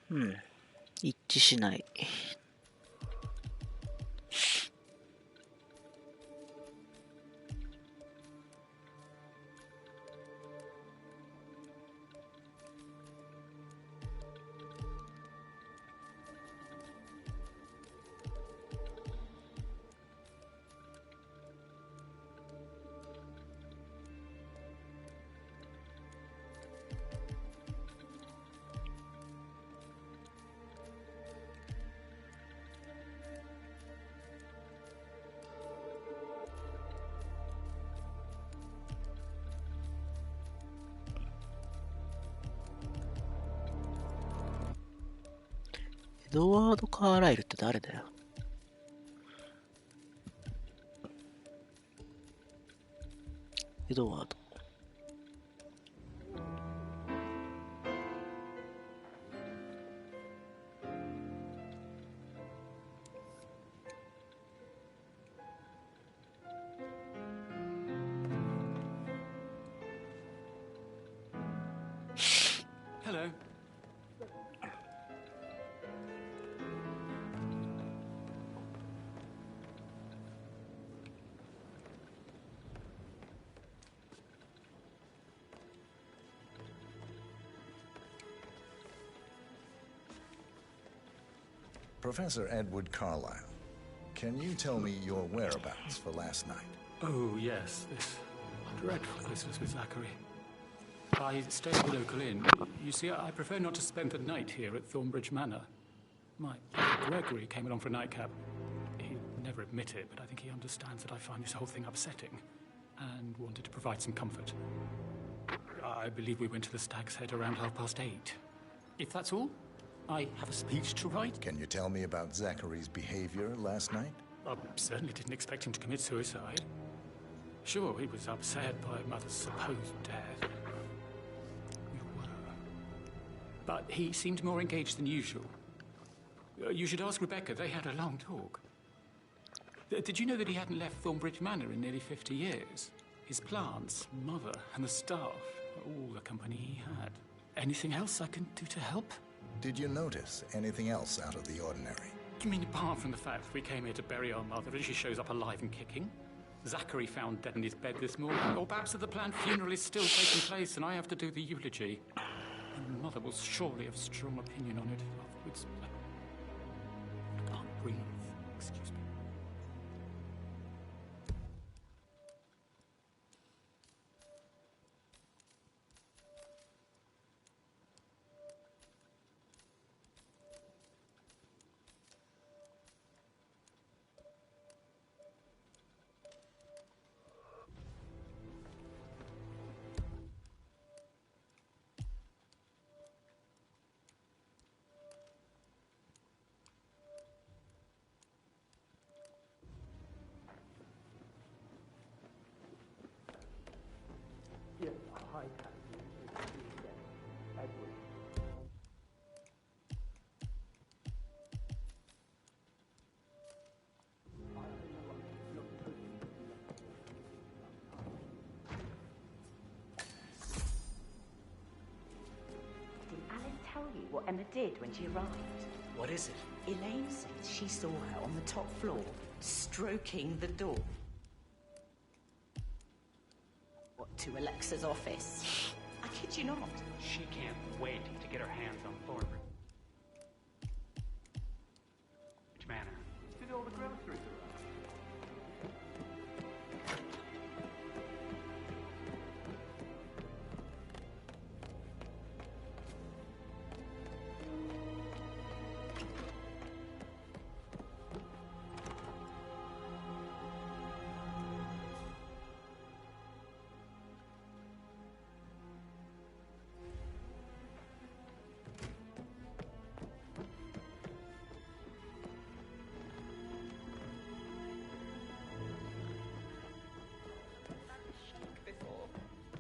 うん。一致しない。エドワード・カーライルって誰だよ。エドワード。Hello. Professor Edward Carlyle, can you tell me your whereabouts for last night? Oh, yes, this dreadful business with Zachary. I stayed at the local inn. You see, I prefer not to spend the night here at Thornbridge Manor. My Gregory came along for a nightcap. He'd never admit it, but I think he understands that I find this whole thing upsetting. and wanted to provide some comfort. I believe we went to the Stag's Head around 8:30. If that's all, I have a speech to write. Can you tell me about Zachary's behavior last night? I certainly didn't expect him to commit suicide. Sure, he was upset by Mother's supposed death. We were. But he seemed more engaged than usual. You should ask Rebecca. They had a long talk. Did you know that he hadn't left Thornbridge Manor in nearly 50 years? His plants, Mother, and the staff, all the company he had. Anything else I can do to help? Did you notice anything else out of the ordinary? You mean apart from the fact that we came here to bury our mother and she shows up alive and kicking? Zachary found dead in his bed this morning. Or perhaps that the planned funeral is still taking place and I have to do the eulogy. And Mother will surely have strong opinion on it afterwards. I can't breathe. Excuse me. Yes, hi, Kathy. It's me again, Edward. Did Alice tell you what Emma did when she arrived? What is it? Elaine says she saw her on the top floor, stroking the door. What, to Alexa's office? I kid you not. She can't wait to get her hands on Thornbridge Manor. Did all the groceries arrive?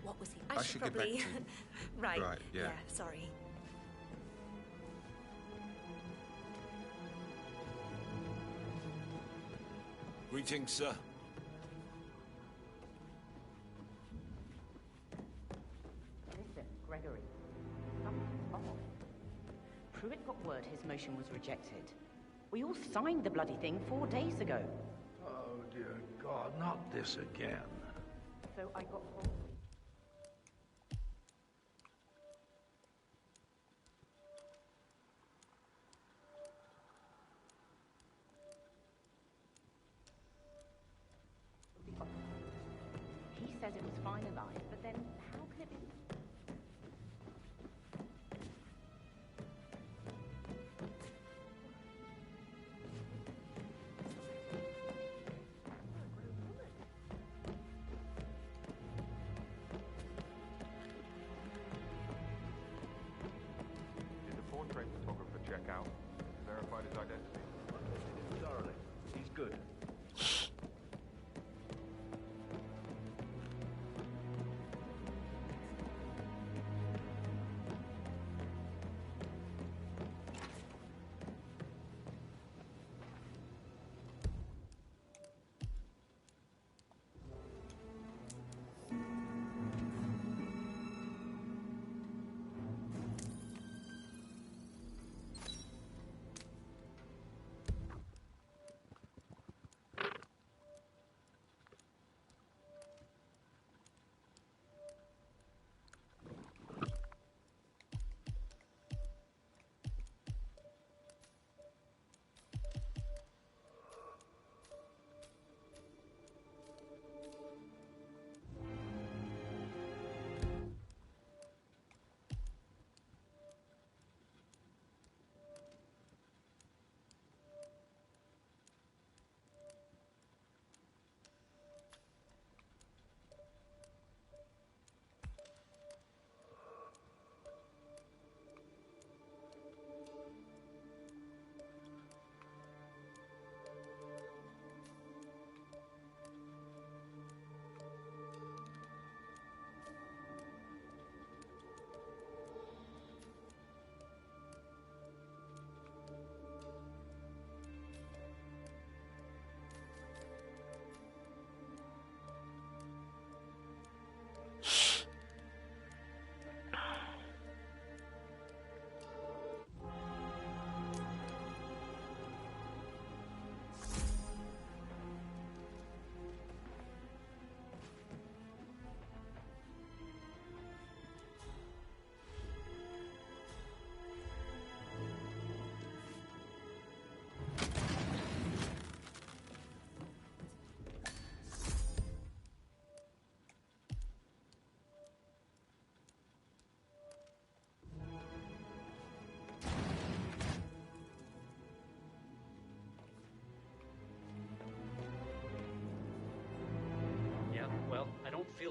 What was he? I should get back to you. Right. Right, yeah. Sorry. Greetings, sir. Listen, Gregory. Something's off. Pruitt got word his motion was rejected. We all signed the bloody thing 4 days ago. Oh, dear God, not this again. So I got hold. He says it was finalized, but then how can it be? Did the portrait photographer check out? Verified his identity? Thoroughly. He's good.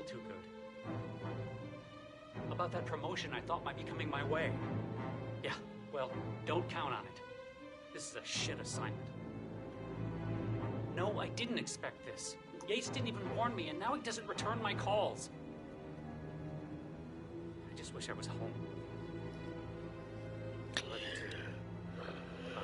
too good. About that promotion I thought might be coming my way. Yeah, well, don't count on it. This is a shit assignment. No, I didn't expect this. Yates didn't even warn me, and now he doesn't return my calls. I just wish I was home. I love you too. Bye.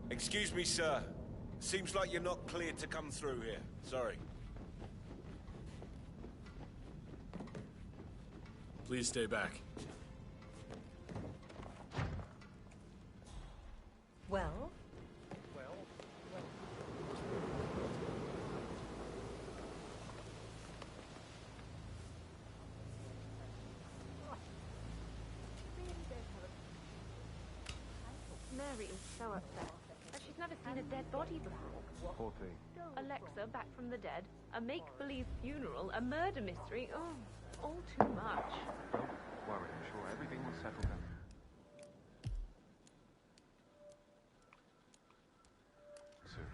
Excuse me, sir. Seems like you're not cleared to come through here. Sorry. Please stay back. Well? Mary is so upset. She's never seen a dead body before. Poor thing. Alexa back from the dead, a make-believe funeral, a murder mystery. Oh, all too much. Don't worry, I'm sure everything will settle down. Soon.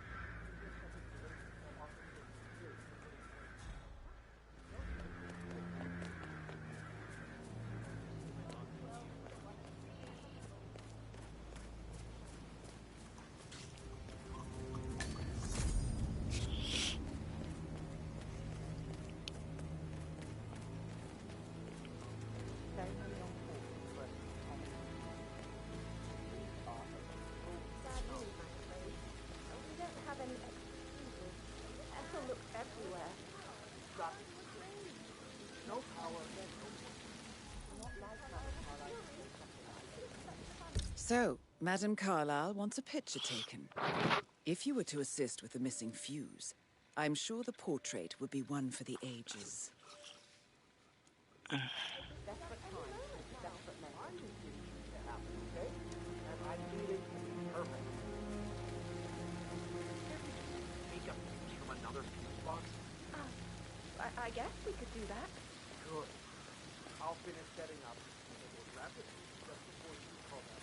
So, Madame Carlyle wants a picture taken. If you were to assist with the missing fuse, I'm sure the portrait would be one for the ages. I guess we could do that. Good. I'll finish setting up. We'll wrap it just before you call back.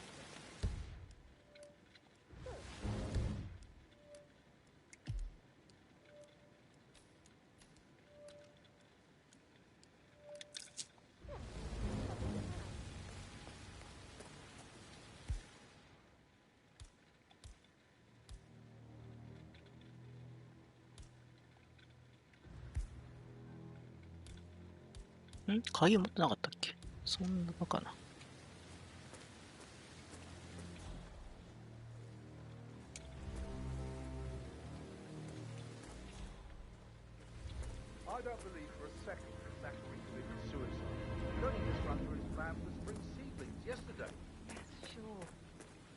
鍵持ってなかったっけ？そんなバカな。I don't believe for a second that Zachary committed suicide. He only just run through his plan for spring seedlings yesterday. Yes, sure.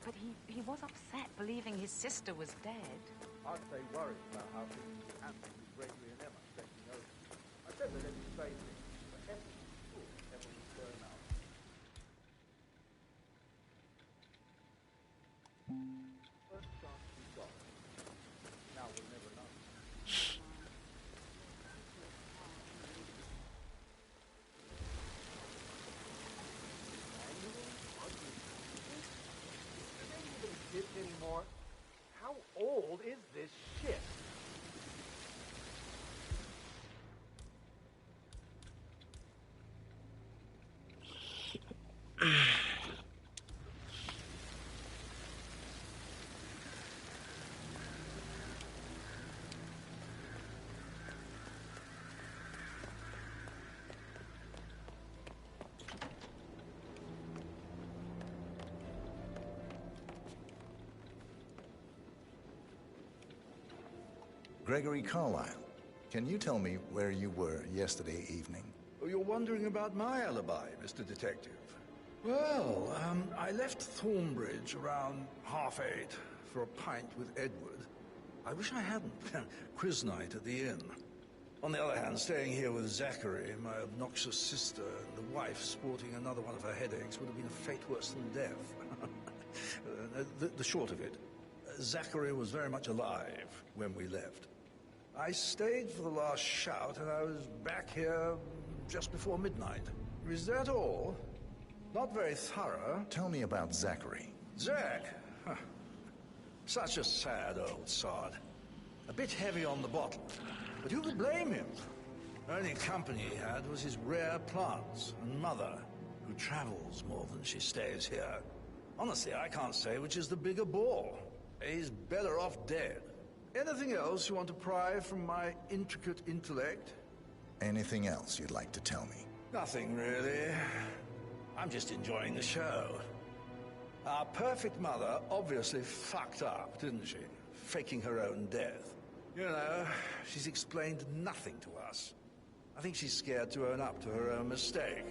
But he was upset believing his sister was dead. I'd say worried about how things would be handled with Gregory and Emma taking over. I said that every say things, but Emma was burn out. First chance we got. Now we'll never know. Anymore. How old is this shit? Gregory Carlyle, can you tell me where you were yesterday evening? Oh, you're wondering about my alibi, Mr. Detective. Well, I left Thornbridge around 8:30 for a pint with Edward. I wish I hadn't. Quiz night at the inn. On the other hand, staying here with Zachary, my obnoxious sister, and the wife sporting another one of her headaches would have been a fate worse than death. The short of it, Zachary was very much alive when we left. I stayed for the last shout, and I was back here just before midnight. Is that all? Not very thorough. Tell me about Zachary. Zach? Huh. Such a sad old sod. A bit heavy on the bottle, but who could blame him? The only company he had was his rare plants and mother, who travels more than she stays here. Honestly, I can't say which is the bigger bore. He's better off dead. Anything else you want to pry from my intricate intellect? Anything else you'd like to tell me? Nothing, really. I'm just enjoying the show. Our perfect mother obviously fucked up, didn't she? Faking her own death. You know, she's explained nothing to us. I think she's scared to own up to her own mistake.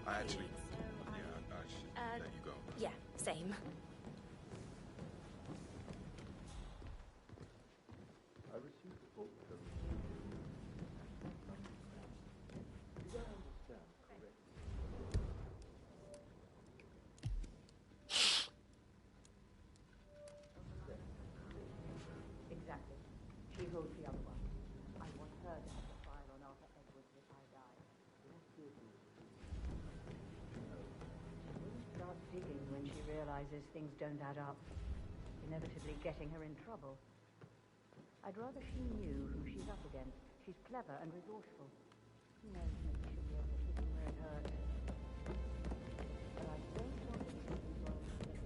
I actually, I should let you go. Yeah, same. I received a book from Did I understand correctly? Exactly. She holds the other one. I want her to have the file on Arthur Edwards if I die. Starts digging when she realizes things don't add up, inevitably getting her in trouble. I'd rather she knew who she's up against. She's clever and resourceful. Who knows, maybe she'll be able to hit them where it hurts. But I don't want to get involved with it.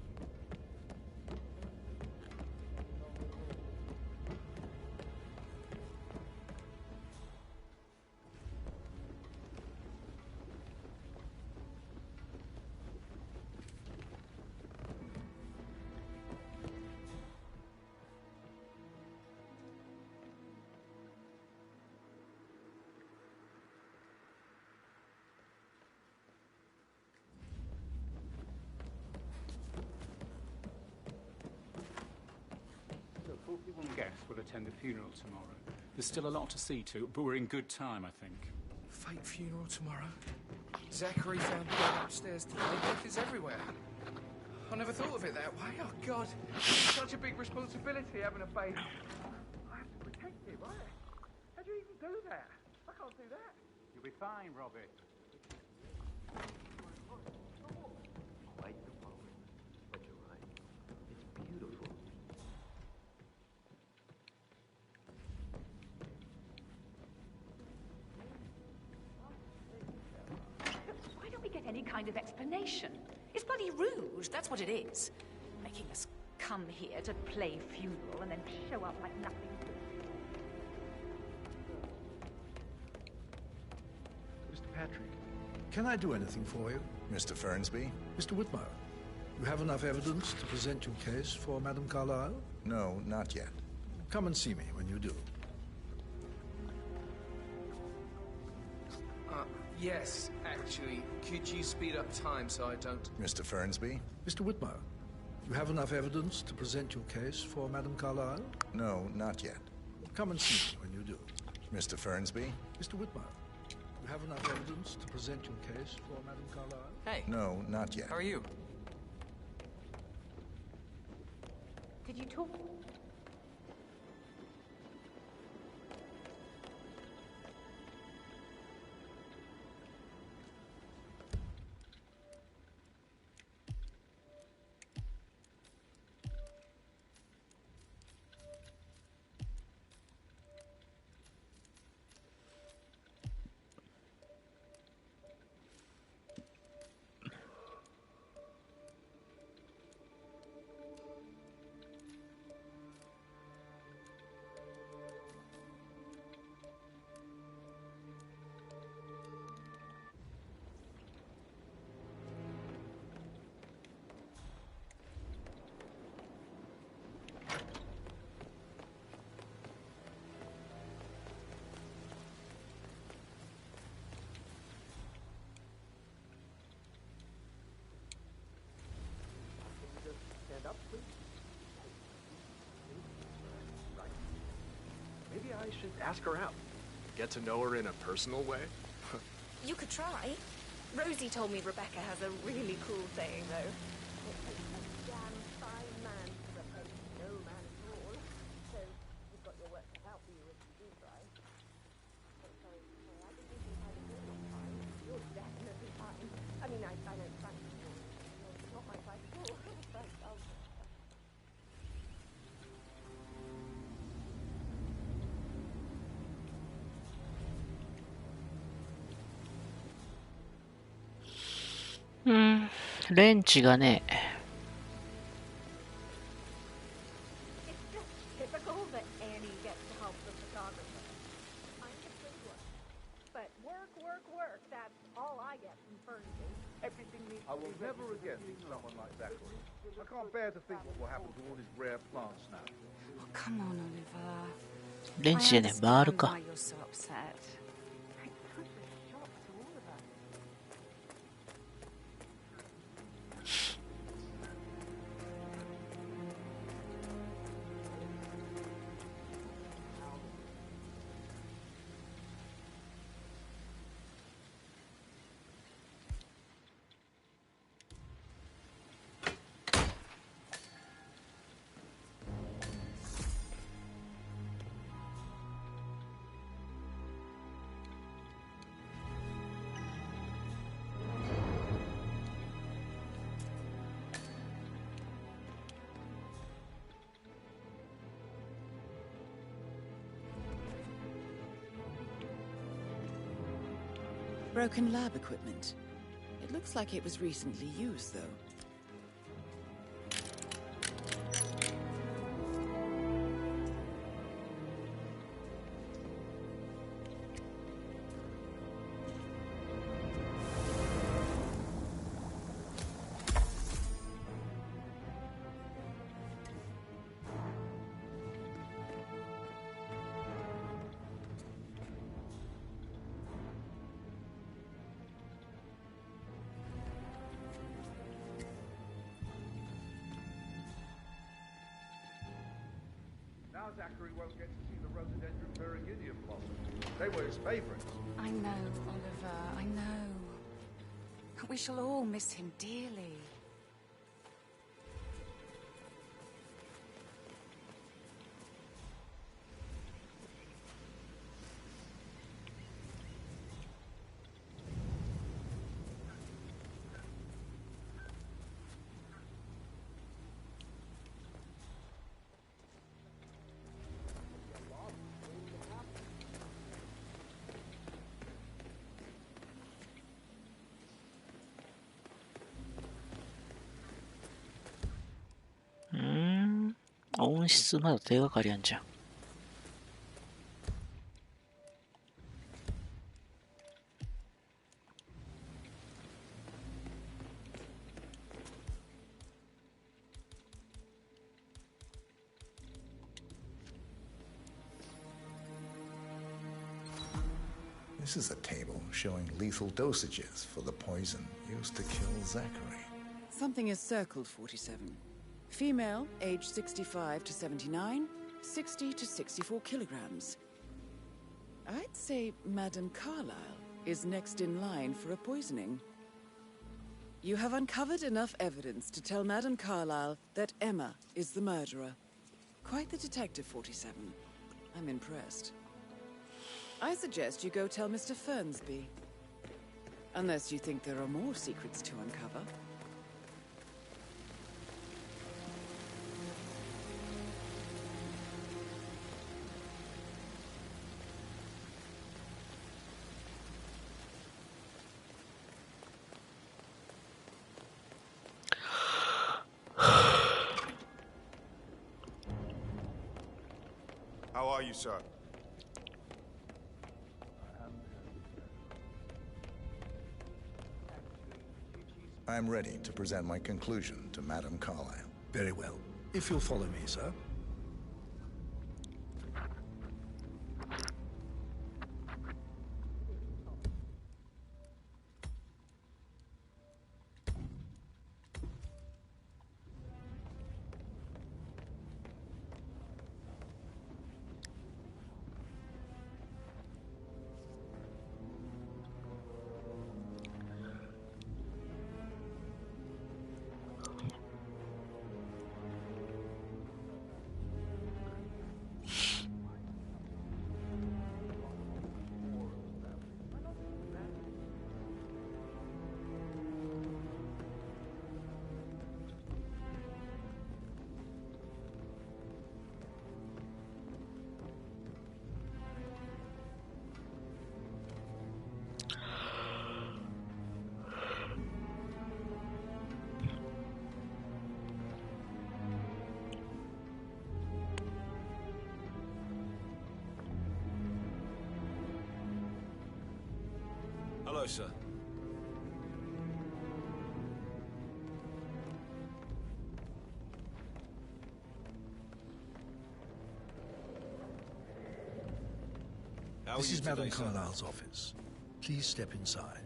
Look, 41 guests will attend the funeral tomorrow. There's still a lot to see to, but we're in good time, I think. Fake funeral tomorrow? Zachary found blood upstairs today. Death is everywhere. I never thought of it that way. Oh, God. It's such a big responsibility having a baby. I have to protect him, right? How do you even do that? I can't do that. You'll be fine, Robbie. Quite the poem. But you're right. It's beautiful. Why don't we get any kind of explanation? It's bloody rude, that's what it is. Making us come here to play funeral and then show up like nothing. Mr. Patrick, can I do anything for you? Mr. Fernsby? Mr. Whitmore, you have enough evidence to present your case for Madame Carlyle? No, not yet. Come and see me when you do. Yes, actually. Could you speed up time so I don't... Mr. Fernsby? Mr. Whitmore, You have enough evidence to present your case for Madame Carlyle? No, not yet. Come and see me when you do. Mr. Fernsby? Mr. Whitmer, you have enough evidence to present your case for Madame Carlyle? Hey. No, not yet. How are you? Did you talk? Stand up, please. Right. Maybe I should ask her out. Get to know her in a personal way. You could try. Rosie told me Rebecca has a really cool saying, though. It takes a damn fine man to replace no man at all. So you've got your work cut out for you if you do try. Sorry, I think you can kind of do it fine. You're definitely fine. I mean, I know Frank's not my type at all. Butレンチがね、it's just typical that Annie gets to help the photographer. I'm the good one. But work, that's all I get from Fernsby. Everything needs I will never again meet someone like Zachary. I can't bear to think what will happen to all his rare plants now. Oh, come on, Oliver. レンチでね、バールか。 Why you're so upset. Broken lab equipment. It looks like it was recently used, though. Now Zachary won't get to see the rhododendron Berenginium blossom. They were his favorites. I know, Oliver, I know. We shall all miss him dearly.うーん、音質まだ手がかりあんじゃん。This is a table showing lethal dosages for the poison used to kill Zachary. Something is circled 47. Female, age 65 to 79, 60 to 64 kilograms. I'd say Madame Carlyle is next in line for a poisoning. You have uncovered enough evidence to tell Madame Carlyle that Emma is the murderer. Quite the detective, 47. I'm impressed. I suggest you go tell Mr. Fernsby. Unless you think there are more secrets to uncover. How are you, sir? I'm ready to present my conclusion to Madame Carlyle. Very well. If you'll follow me, sir. Hello, sir. This is Madame Carlyle's office. Please step inside.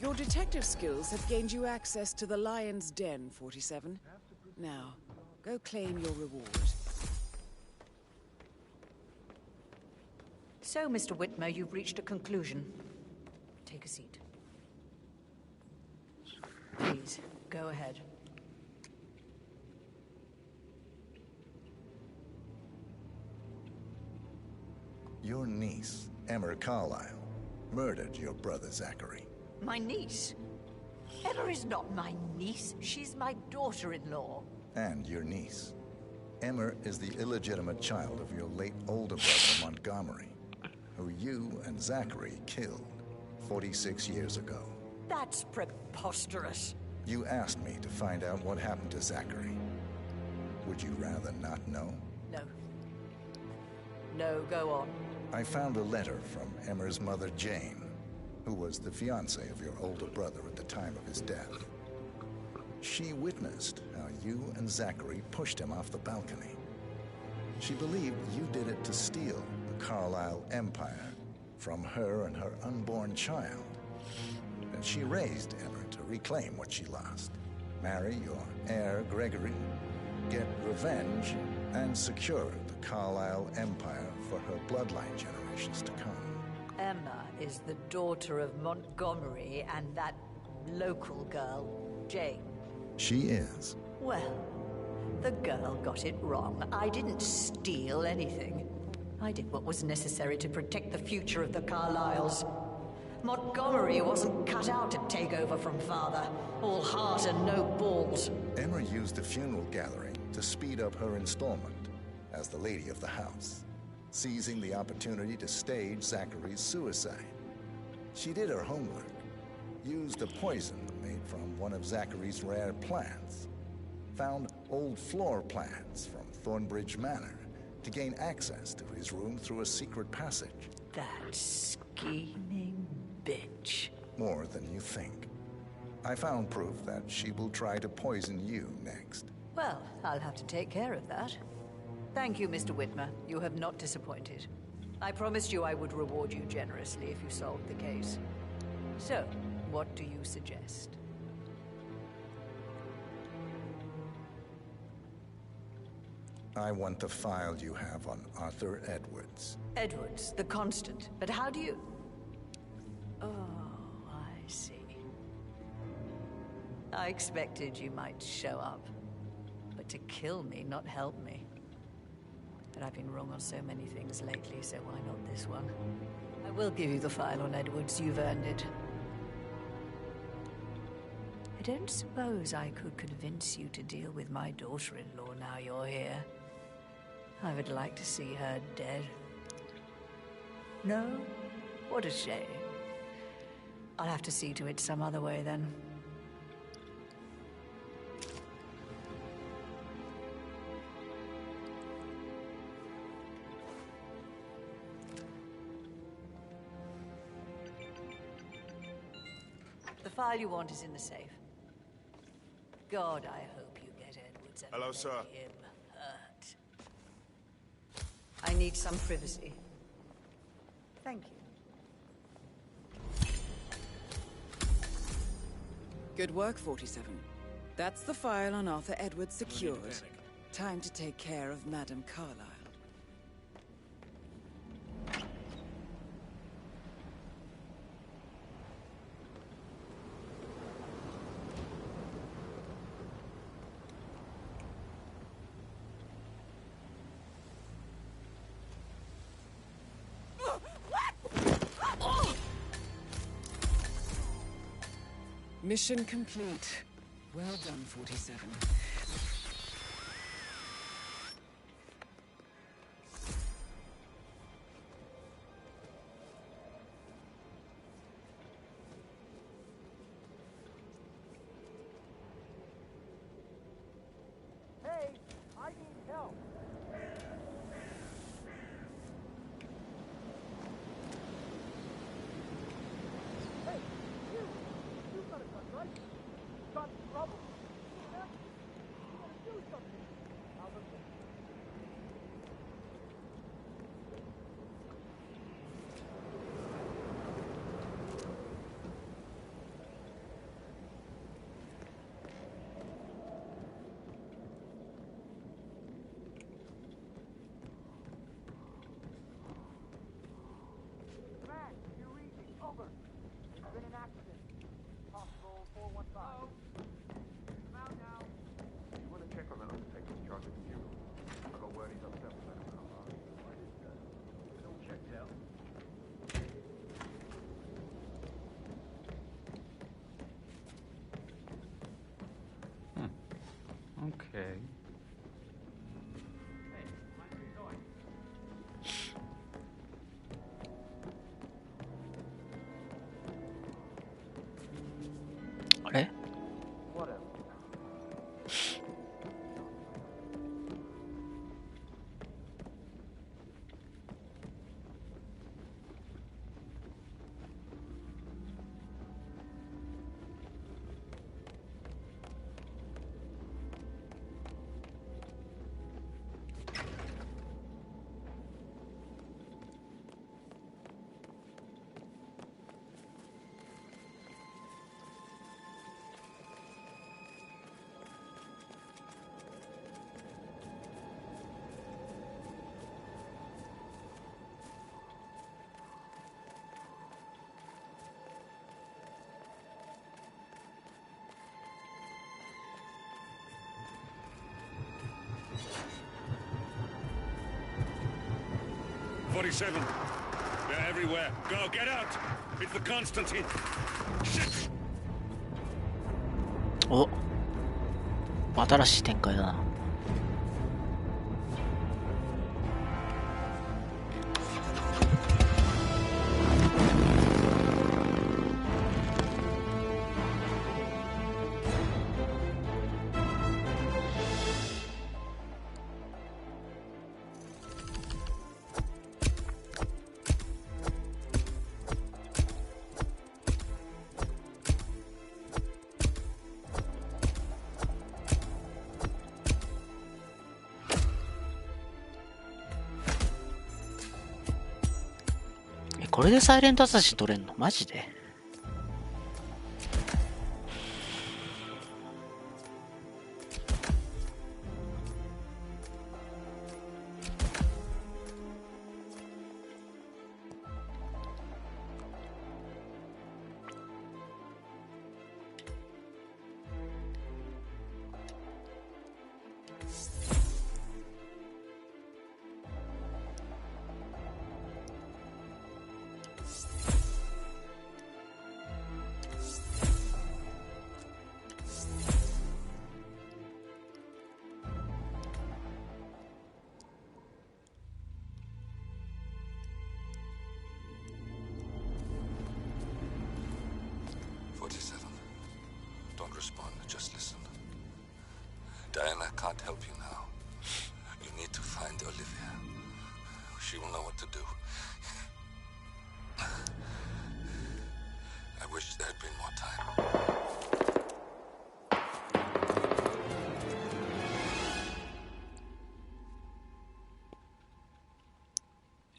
Your detective skills have gained you access to the Lion's Den, 47. Now, go claim your reward. So, Mr. Whitmer, you've reached a conclusion. Take a seat. Please, go ahead. Your niece, Emma Carlyle, murdered your brother Zachary. My niece? Emma is not my niece. She's my daughter-in-law. And your niece. Emma is the illegitimate child of your late older brother Montgomery, who you and Zachary killed 46 years ago. That's preposterous. You asked me to find out what happened to Zachary. Would you rather not know? No. No, go on. I found a letter from Emma's mother, Jane, who was the fiancée of your older brother at the time of his death. She witnessed how you and Zachary pushed him off the balcony. She believed you did it to steal the Carlyle empire from her and her unborn child. And she raised Emma to reclaim what she lost. Marry your heir, Gregory, get revenge, and secure the Carlyle empire for her bloodline generations to come. Emma is the daughter of Montgomery and that local girl, Jane. She is. Well, the girl got it wrong. I didn't steal anything. I did what was necessary to protect the future of the Carlyles. Montgomery wasn't cut out to take over from father. All heart and no balls. Emma used the funeral gathering to speed up her installment as the lady of the house, seizing the opportunity to stage Zachary's suicide. She did her homework, used a poison made from one of Zachary's rare plants, found old floor plans from Thornbridge Manor to gain access to his room through a secret passage. That scheming bitch. More than you think. I found proof that she will try to poison you next. Well, I'll have to take care of that. Thank you, Mr. Whitmer. You have not disappointed. I promised you I would reward you generously if you solved the case. So, what do you suggest? I want the file you have on Arthur Edwards. Edwards, the Constant. But how do you... Oh, I see. I expected you might show up. But to kill me, not help me. But I've been wrong on so many things lately, so why not this one? I will give you the file on Edwards. You've earned it. I don't suppose I could convince you to deal with my daughter-in-law now you're here. I would like to see her dead. No? What a shame. I'll have to see to it some other way then. The file you want is in the safe. God, I hope you get Edwards and Hello, sir. make him hurt. I need some privacy. Thank you. Good work, 47. That's the file on Arthur Edwards secured. Time to take care of Madame Carlyle. Mission complete. Well done, 47. Hey, I need help. Hey, you got a gun, right? Got in trouble? Yeah? You gotta do something. I'll listen. Max, you're reading. Over. There's been an accident. Possible 415. Come out now. You want to check on that undertaker's charge of the funeral? I got word he's upset with that. It's all checked out. Okay.あれ Whatever. .47. They're everywhere. Go, get out! It's the Constantine. Shit! お、新しい展開だな。これでサイレントアサシン取れんのマジで？Don't respond, just listen. Diana can't help you now. You need to find Olivia. She will know what to do. I wish there had been more time.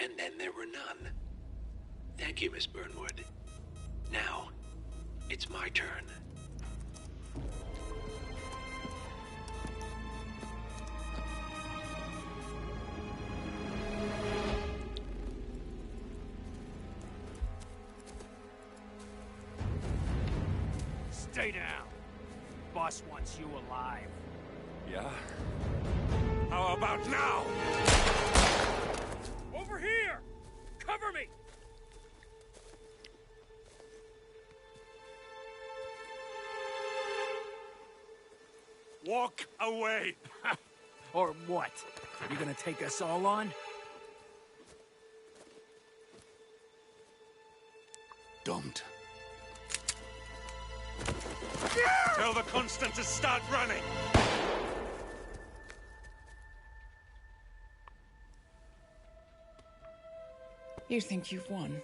And then there were none. Thank you, Miss Burnwood. Now, it's my turn. Stay down. Boss wants you alive. Yeah? How about now? Over here! Cover me! Walk away! Or what? You gonna take us all on? Don't. Tell the Constant to start running! You think you've won?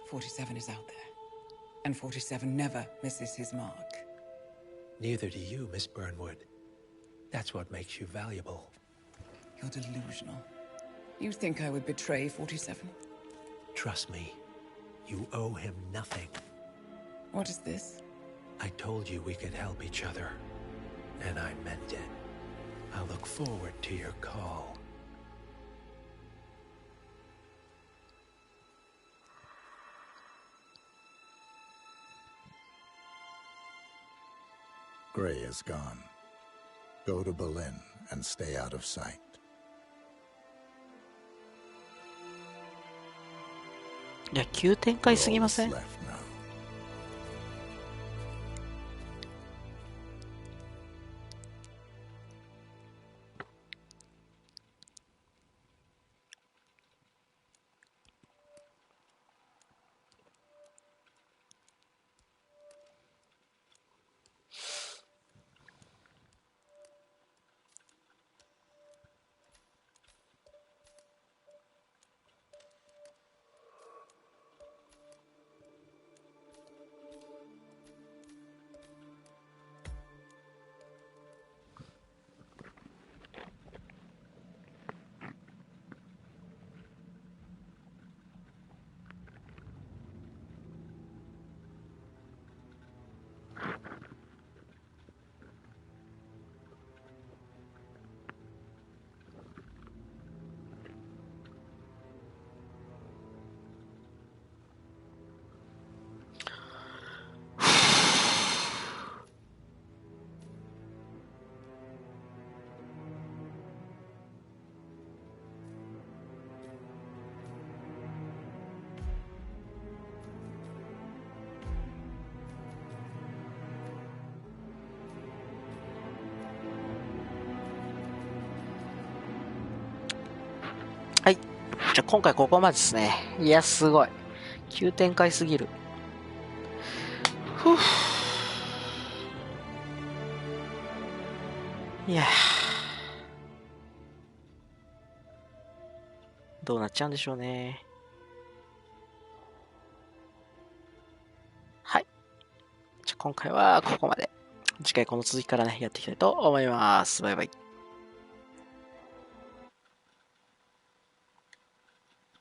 47 is out there. And 47 never misses his mark. Neither do you, Miss Burnwood. That's what makes you valuable. You're delusional. You think I would betray 47? Trust me, you owe him nothing. What is this? I told you we could help each other, and I meant it. I look forward to your call. Gray is gone. Go to Berlin and stay out of sight. いや、急展開すぎません？ Left now. はい。じゃあ今回ここまでですね。いや、すごい。急展開すぎる。ふぅ。いやどうなっちゃうんでしょうね。はい。じゃあ今回はここまで。次回この続きからね、やっていきたいと思います。バイバイ。